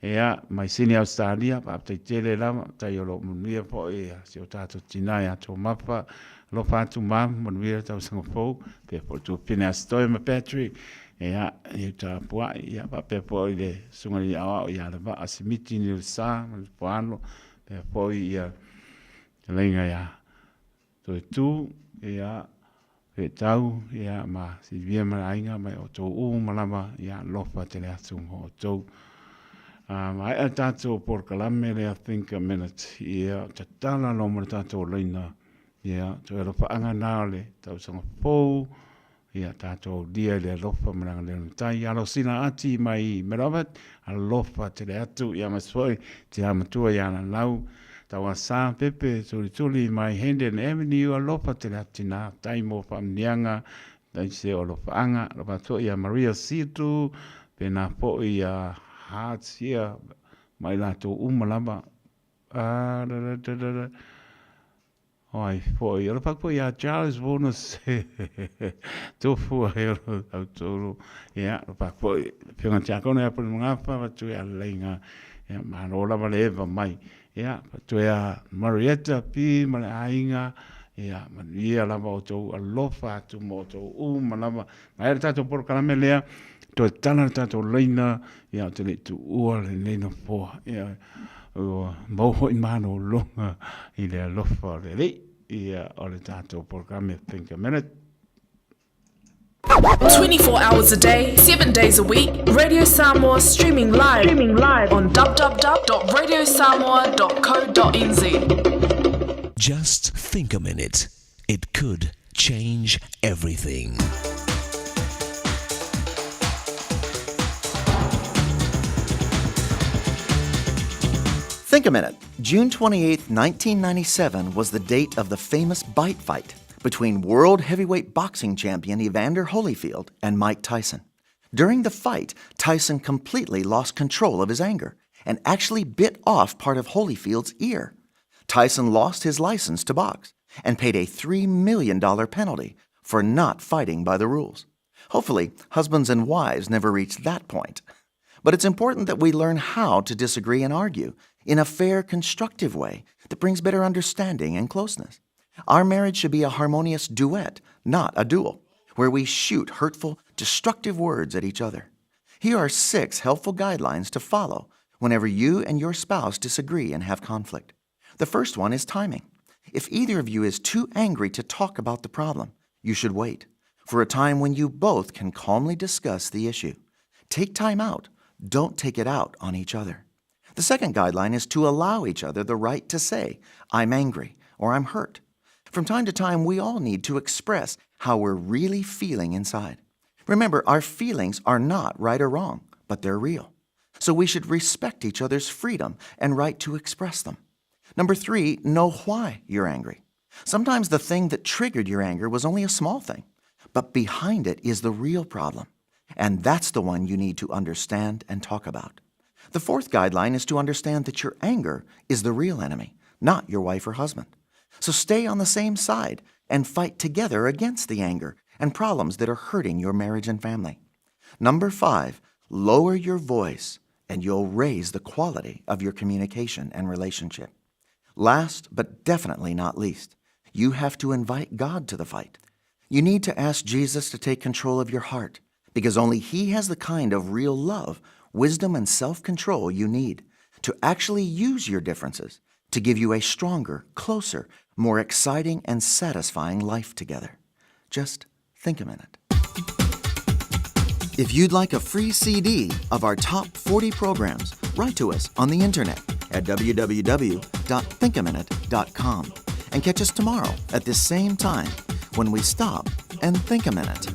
ya mai sini Australia pa te tele la tai lo munia po e si o tato tina ya to mapa lo fatu mam mon vira tau sanga fou pe po tu pina stoi ma Patrick ia i ta pua ia pa pe po ile sunga ia o ia le va asimiti ni sa ma poano pe po ia lenga ia tu ia e tau ia ma si via ma ainga mai o tō malama ia lofa te le atu o tō. Mai a tātou por kalame le I think a minute ia te tala no mo tātou leina ia to e lofa anga nāle tau sanga pou ia tātou dia le lofa maranga le tai alo sina ati mai meravat a lofa te le atu ia masoi te amatua ia na lau tawa sa pepe tuli mai Hendon Avenue a lofa te latina taimo famnianga dai se o lofa anga lofa to ia Maria Situ pena po ia Hearts ia mai la to umalaba oi po ia lofa po ia Charles bonus to fu ia to ia lofa po pinga chako ne po ngafa va tu ia lenga ia manola valeva mai ia patoea Marietta pi male ainga ia ia lava o tau alofa tu mo tau malama mai tato por kalamelea to tana tato leina ia te le tu ua le leina po ia mo ho imano longa i le alofa le ia o le tato por kalamele think a minute 24 hours a day, 7 days a week, Radio Samoa streaming live on www.radiosamoa.co.nz. Just think a minute. It could change everything. Think a minute. June 28, 1997 was the date of the famous bite fight between world heavyweight boxing champion Evander Holyfield and Mike Tyson. During the fight, Tyson completely lost control of his anger and actually bit off part of Holyfield's ear. Tyson lost his license to box and paid a $3 million penalty for not fighting by the rules. Hopefully, husbands and wives never reach that point. But it's important that we learn how to disagree and argue in a fair, constructive way that brings better understanding and closeness. Our marriage should be a harmonious duet, not a duel, where we shoot hurtful, destructive words at each other. Here are 6 helpful guidelines to follow whenever you and your spouse disagree and have conflict. The first one is timing. If either of you is too angry to talk about the problem, you should wait for a time when you both can calmly discuss the issue. Take time out. Don't take it out on each other. The second guideline is to allow each other the right to say, "I'm angry" or "I'm hurt." From time to time, we all need to express how we're really feeling inside. Remember, our feelings are not right or wrong, but they're real. So we should respect each other's freedom and right to express them. Number 3, know why you're angry. Sometimes the thing that triggered your anger was only a small thing, but behind it is the real problem. And that's the one you need to understand and talk about. The fourth guideline is to understand that your anger is the real enemy, not your wife or husband. So stay on the same side and fight together against the anger and problems that are hurting your marriage and family. Number 5, lower your voice and you'll raise the quality of your communication and relationship. Last, but definitely not least, you have to invite God to the fight. You need to ask Jesus to take control of your heart because only He has the kind of real love, wisdom, and self-control you need to actually use your differences to give you a stronger, closer, more exciting and satisfying life together. Just think a minute. If you'd like a free CD of our top 40 programs, write to us on the internet at www.thinkaminute.com and catch us tomorrow at this same time when we stop and think a minute.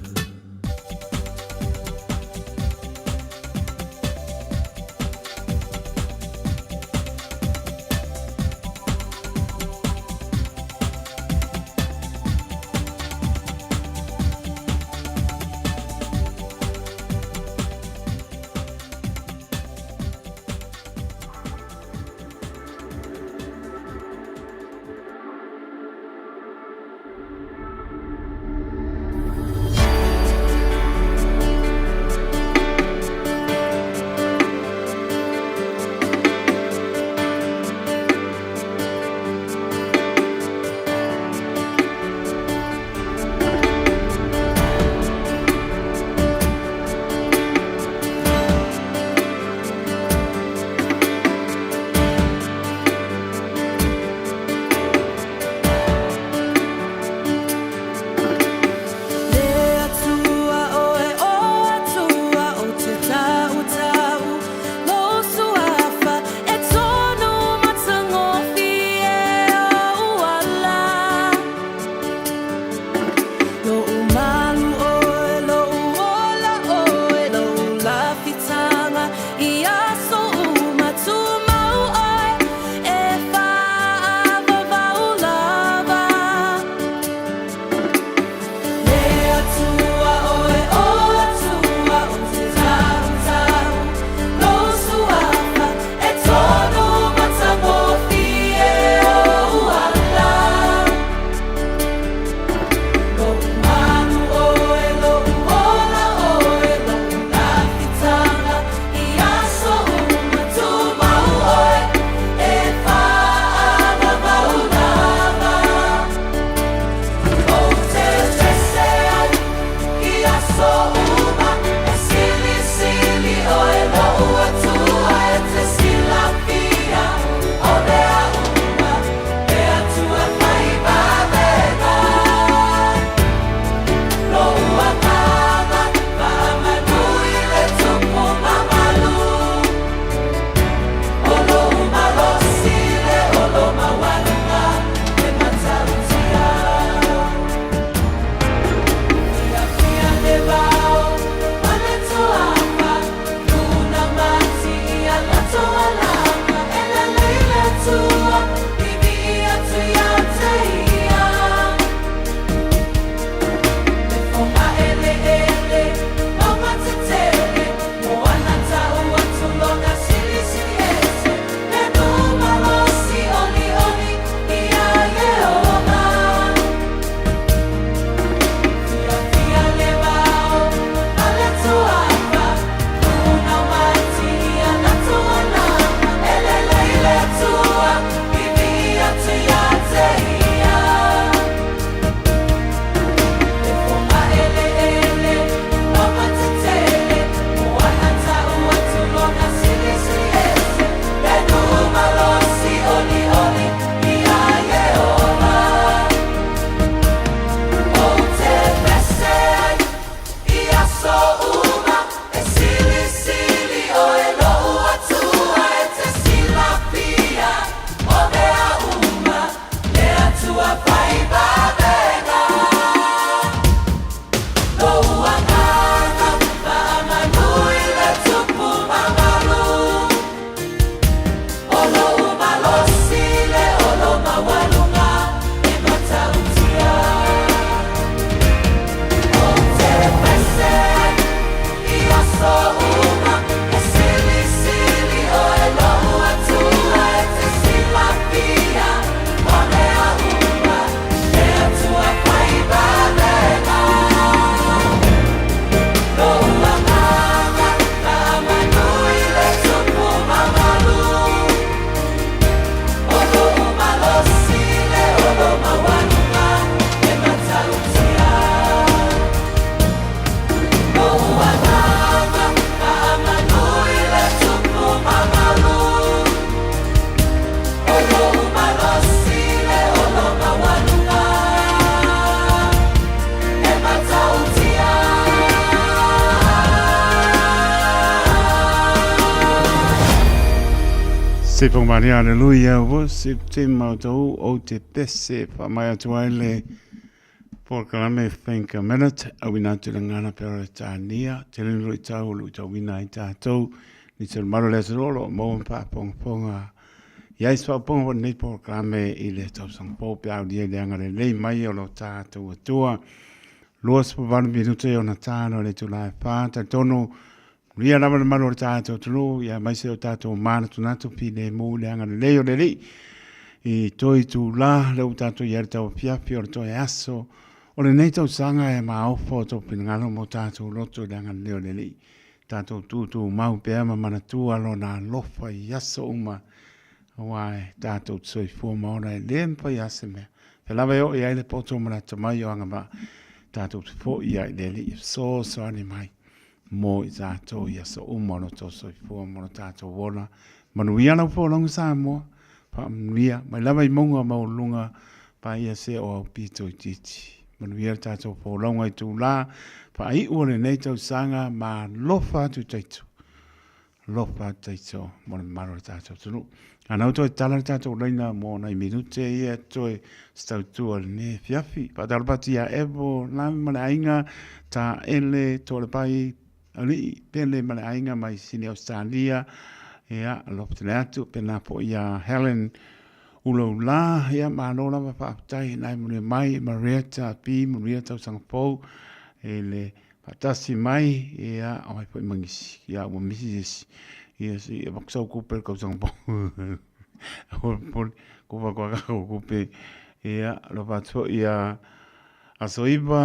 Se pongmani aleluia wo se te mautou o te pese pa mai atu le Fofogamua think a minute a wina te ngana pero tania te lu tau lu tau wina i tātou ni te maro le rolo mo pa ponga ia so ponga nei Fofogamua I le tau sang po pia dia le ngare le mai o lo tātou tua los po van minute o na tano le tu la pa ta tono ria na maro le tātou tulu ia mai se o tātou mana tu natu pi le mo le ngare le o le li I toi tu la le tātou ia tau pia pia o toi aso o le nei tau sanga e maofo to pinangalo mo tātou loto le ngare le o le li tātou tu mau pia ma mana tu alo na lofa I aso uma Wai tātou tsoi fua maora e lempa I ase mea. Pe lawa o I aile poto mana tamai o anga ba tātou fo I aile li so ane mai. Mo I tātou I aso umano to tsoi fua mono tātou wona. Manu iana fo longu Samoa. Pa mnuia. Mai lawa I monga maulunga pa ia se o au pito I titi. Manu ia tātou fo longa I tu la. Pa I ule nei tau sanga ma lofa tu taitu. Lofa taitu. Mona maro tātou tunu. Anau toi tala tātou reina mo na I minute ia toi stautua ne fiafi. Patalpati a evo lami mana ainga ta ele tole pai ali pele mana ainga mai sini Australia. Ia loptele atu pena po ia Helen ulo la ia manola ma paaptai nai mune mai Marietta pi Marietta Singapore ele patasi mai ia ai po mangisi ia o misi ia si e baksau kupe ko sang po por ko va ko kupe ia lo patso ia asoiba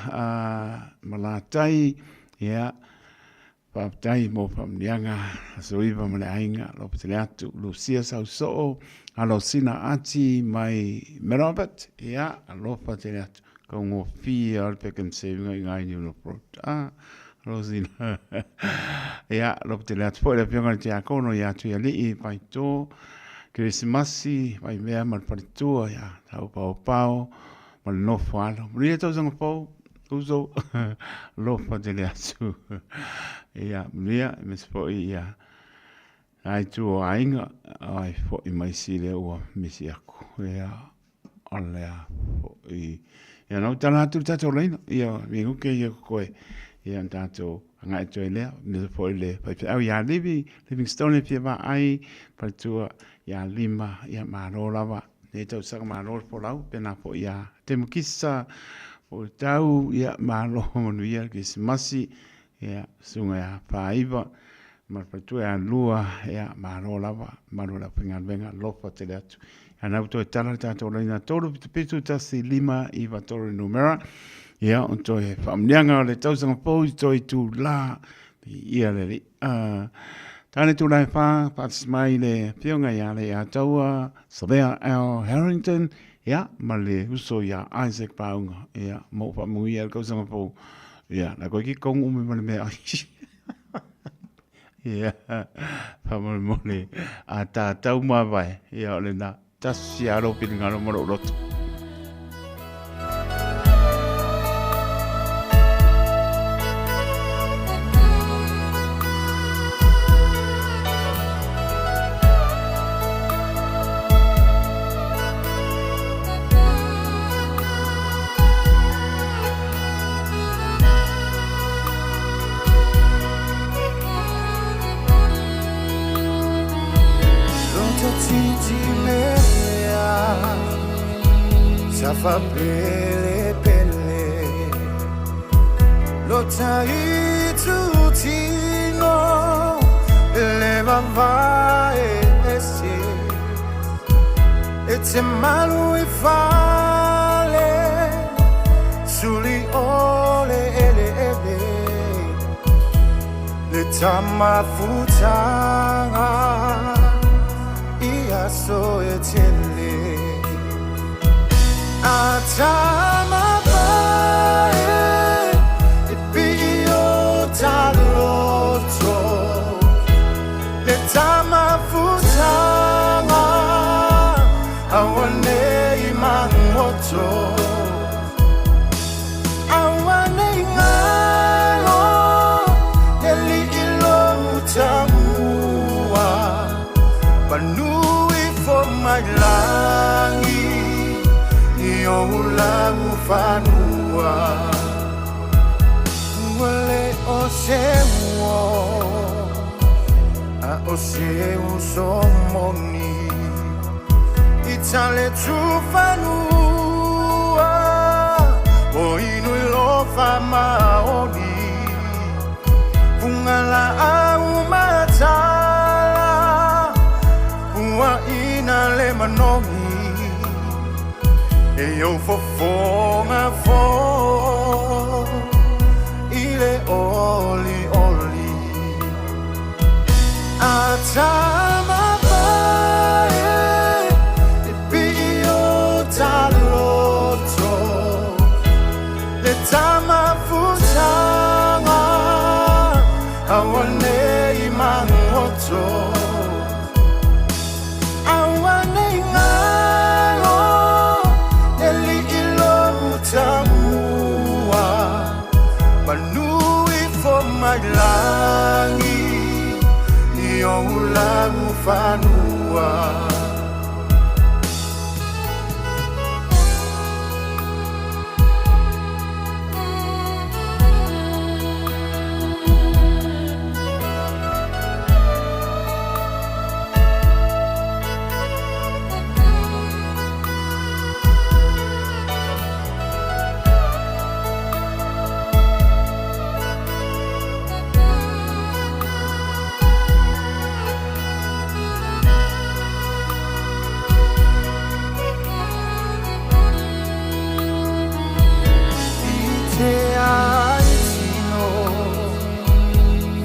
a malatai ia patai mo pamnianga asoiba malainga lo patleatu Lucia Sauso alo sina ati mai merabat ia lo patleatu ko ngo fi al pekem saving ngai ni no pro Rosina. Ia, lopte le atu le pionga te akono ia tu ia li pai to Krismasi mai mea mal paritua ia tau pao mal no falo. Ria tau sanga pau uso lofa te le atu. Ia, ria mes po ia ai tu o ainga ai fo I mai si le ua misi aku. Ia, alea fo ia nau tala atu tato leina. Ia, mingu ke ia koe. Ia tātou ngai toi lea, nisa poi le, pai pe au ia Livingstone pia wa ai, pai tua ia lima, ia marolawa, ne tau saka marola po lau, pena po ia temukisa, po tau ia marola manu ia Krismasi, ia sunga ia paiva, mar pai tua ia lua, ia marolawa, marola penga lofa te le atu. Ia nau toi tala tātou leina tolu pitu tasi lima, iwa tolu numera, Ia, on toi whamnianga le tausanga pou, toi tu la, ia le li. Tāne tu lai wha, pātis mai le pionga ia le a taua, Savea Al Harrington, ia, ma le uso ia Isaac Paunga, ia, mo whamui ia le kausanga pou. Ia, la koe ki kong ume male mea ai. Ia, whamole mole, a tā tau mawai, ia, le na, tasi aro piringaro moro roto. Fa pele pele lo tai tutino le va e se e te malu e fale suli ole ele le tama futanga ia so e tele Atama bae e pio taloto le tama futama awane imangoto awane ngalo neli ilo utamua panu mai langi I o lagu whanua Wale o se uo A o se uso moni I tale tu whanua O inu lofa maoni Pungala au matala Pua ina le manongi E eu fofonga fo Ile oli oli Atama bae E pio taloto Le tama futanga Awane I mangoto Awane ngalo Eli ilo utamua Manui for my langi Iyo ulagu fanua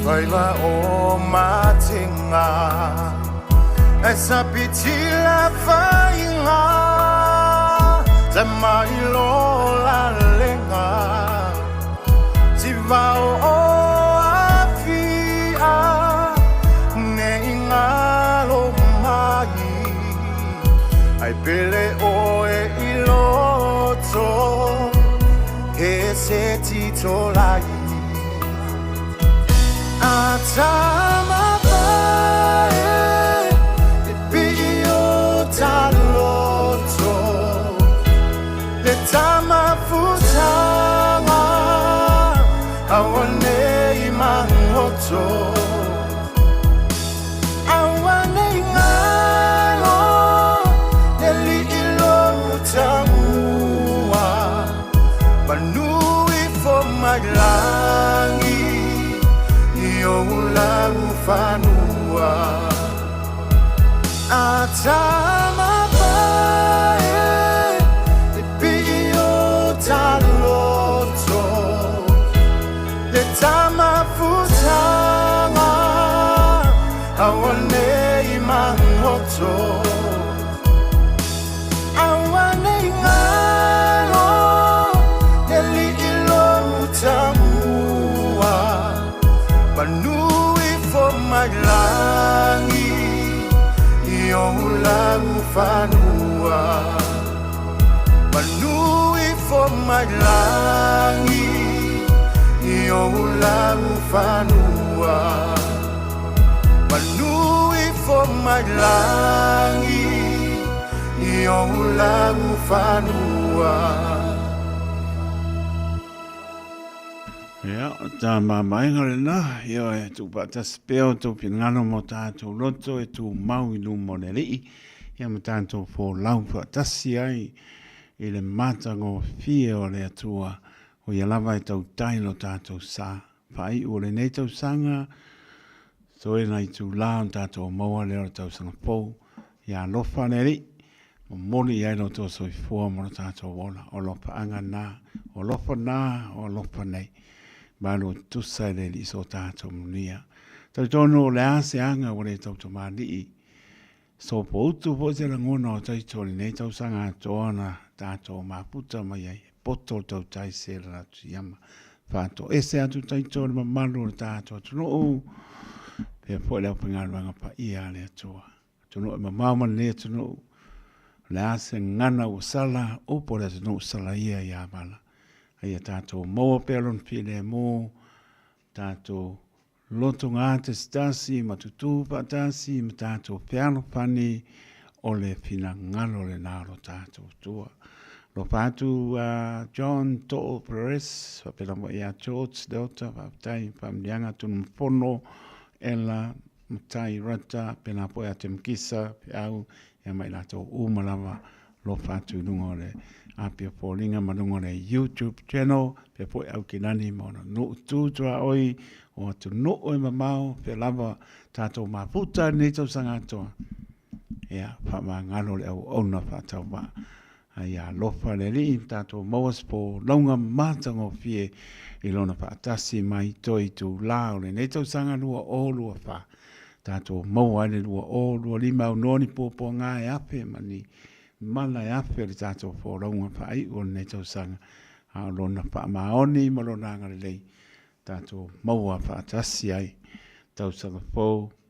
Waiva o matinga Esa pitila whainga Zama ilo la lenga Tivao o awhia Ne ingalo mai Ai pele o e iloto He se tito lai Atama bae E pio taloto Le tama futanga Awane I mangoto Awane ngalo Neli ilo utamua Manui for my langi Iyo ulagu whanua Atama bae E pio taloto Le tama futanga Awane I mangoto Awane ngalo Neli ilo utamua Manui for my langi Iyo ulagu whanua Manui for my langi Iyo ulagu whanua Manui for my langi Iyo ulagu whanua Ia, tā māmainga le nā, ia e tū pata speo tō pingano mo tātou loto e tū mau I lumo le rei, ia mo tātou fō lau patasi ai, I le mātango fie o le atua, o ia lava e tau tailo tātou sā, whai o le nei tau sanga, so e nai tū lao tātou maua le o tau sanga fō, ia lofa le rei, mo moni ai no tō soi fua mo tātou ola, o lofa anga nā, o lofa nā, o lofa nei. Malo tusa le li so tātou munia. Tau tono le ase anga wale tau to mali. So po utu po se la ngona o tai tōli nei tau sanga tōna tātou maputa mai ai. Poto tau tai se la tu yama. Whāto ese atu tai tōli ma malu le tātou. Tuno o pia po leo pangarwanga pa ia le atua. Tuno e ma mama le tuno le ase ngana o sala o po le tuno sala ia ia bala. Ia tātou moa pelon pile mo, tātou loto ngā te stasi, matutu patasi, ma tātou piano pani o le pina ngalo le naro tātou tua. Lo pātu John To'o Perez, wapela mo ia George Delta, waptai pamlianga tunu mpono, ela mutai rata, pena po ia temkisa, pe au, ia mai lato umalawa, lo pātu nungo le apia pōlinga manungo le YouTube channel, pe po au kinani mona no tūtua oi, o atu no oi mamau, pe lava tātou maputa ni tau sangatoa. Ia, whama ngalo le au ona whātau wā. Ia lofa le li tātou mauas po launga mātango fie I lona whaatasi mai toi tu lao le nei tau sanga lua o lua wha. Tātou mau aile lua o lua lima au noni pōpō ngā e ape mani mana e ape le tātou po launga wha ai o nei tau sanga. A lona wha maoni ma lona ngare lei. Tātou mau a whaatasi ai tau sanga pō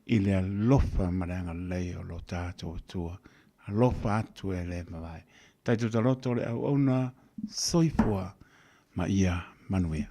I le alofa maranga lei o lo tātou tua. Alofa atu e le mawai. Taitu taloto le au ona soifua ma ia manuia.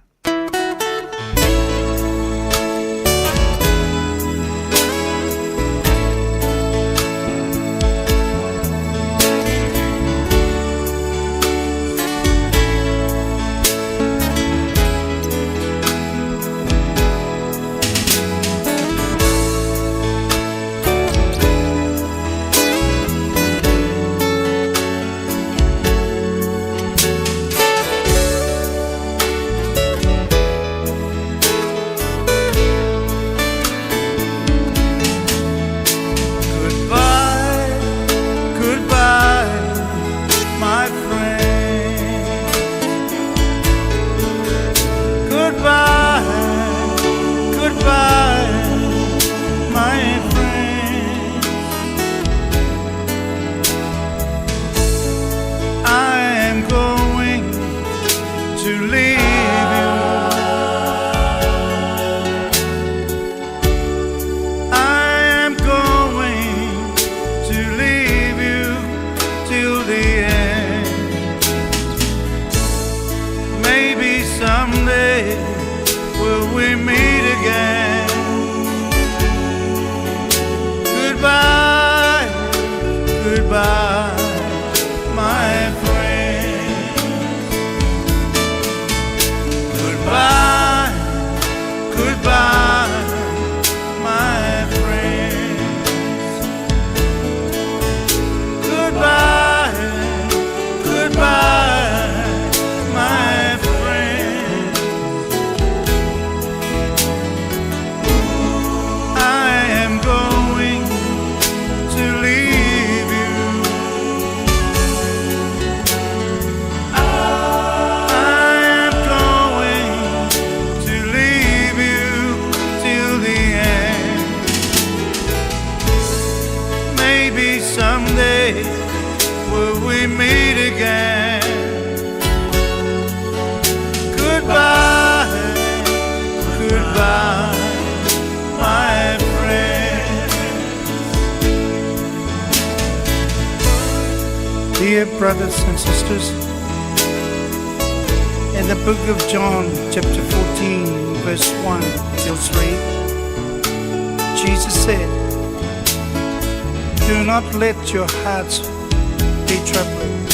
Dear brothers and sisters, in the book of John, chapter 14, verse 1 till 3, Jesus said, "Do not let your hearts be troubled.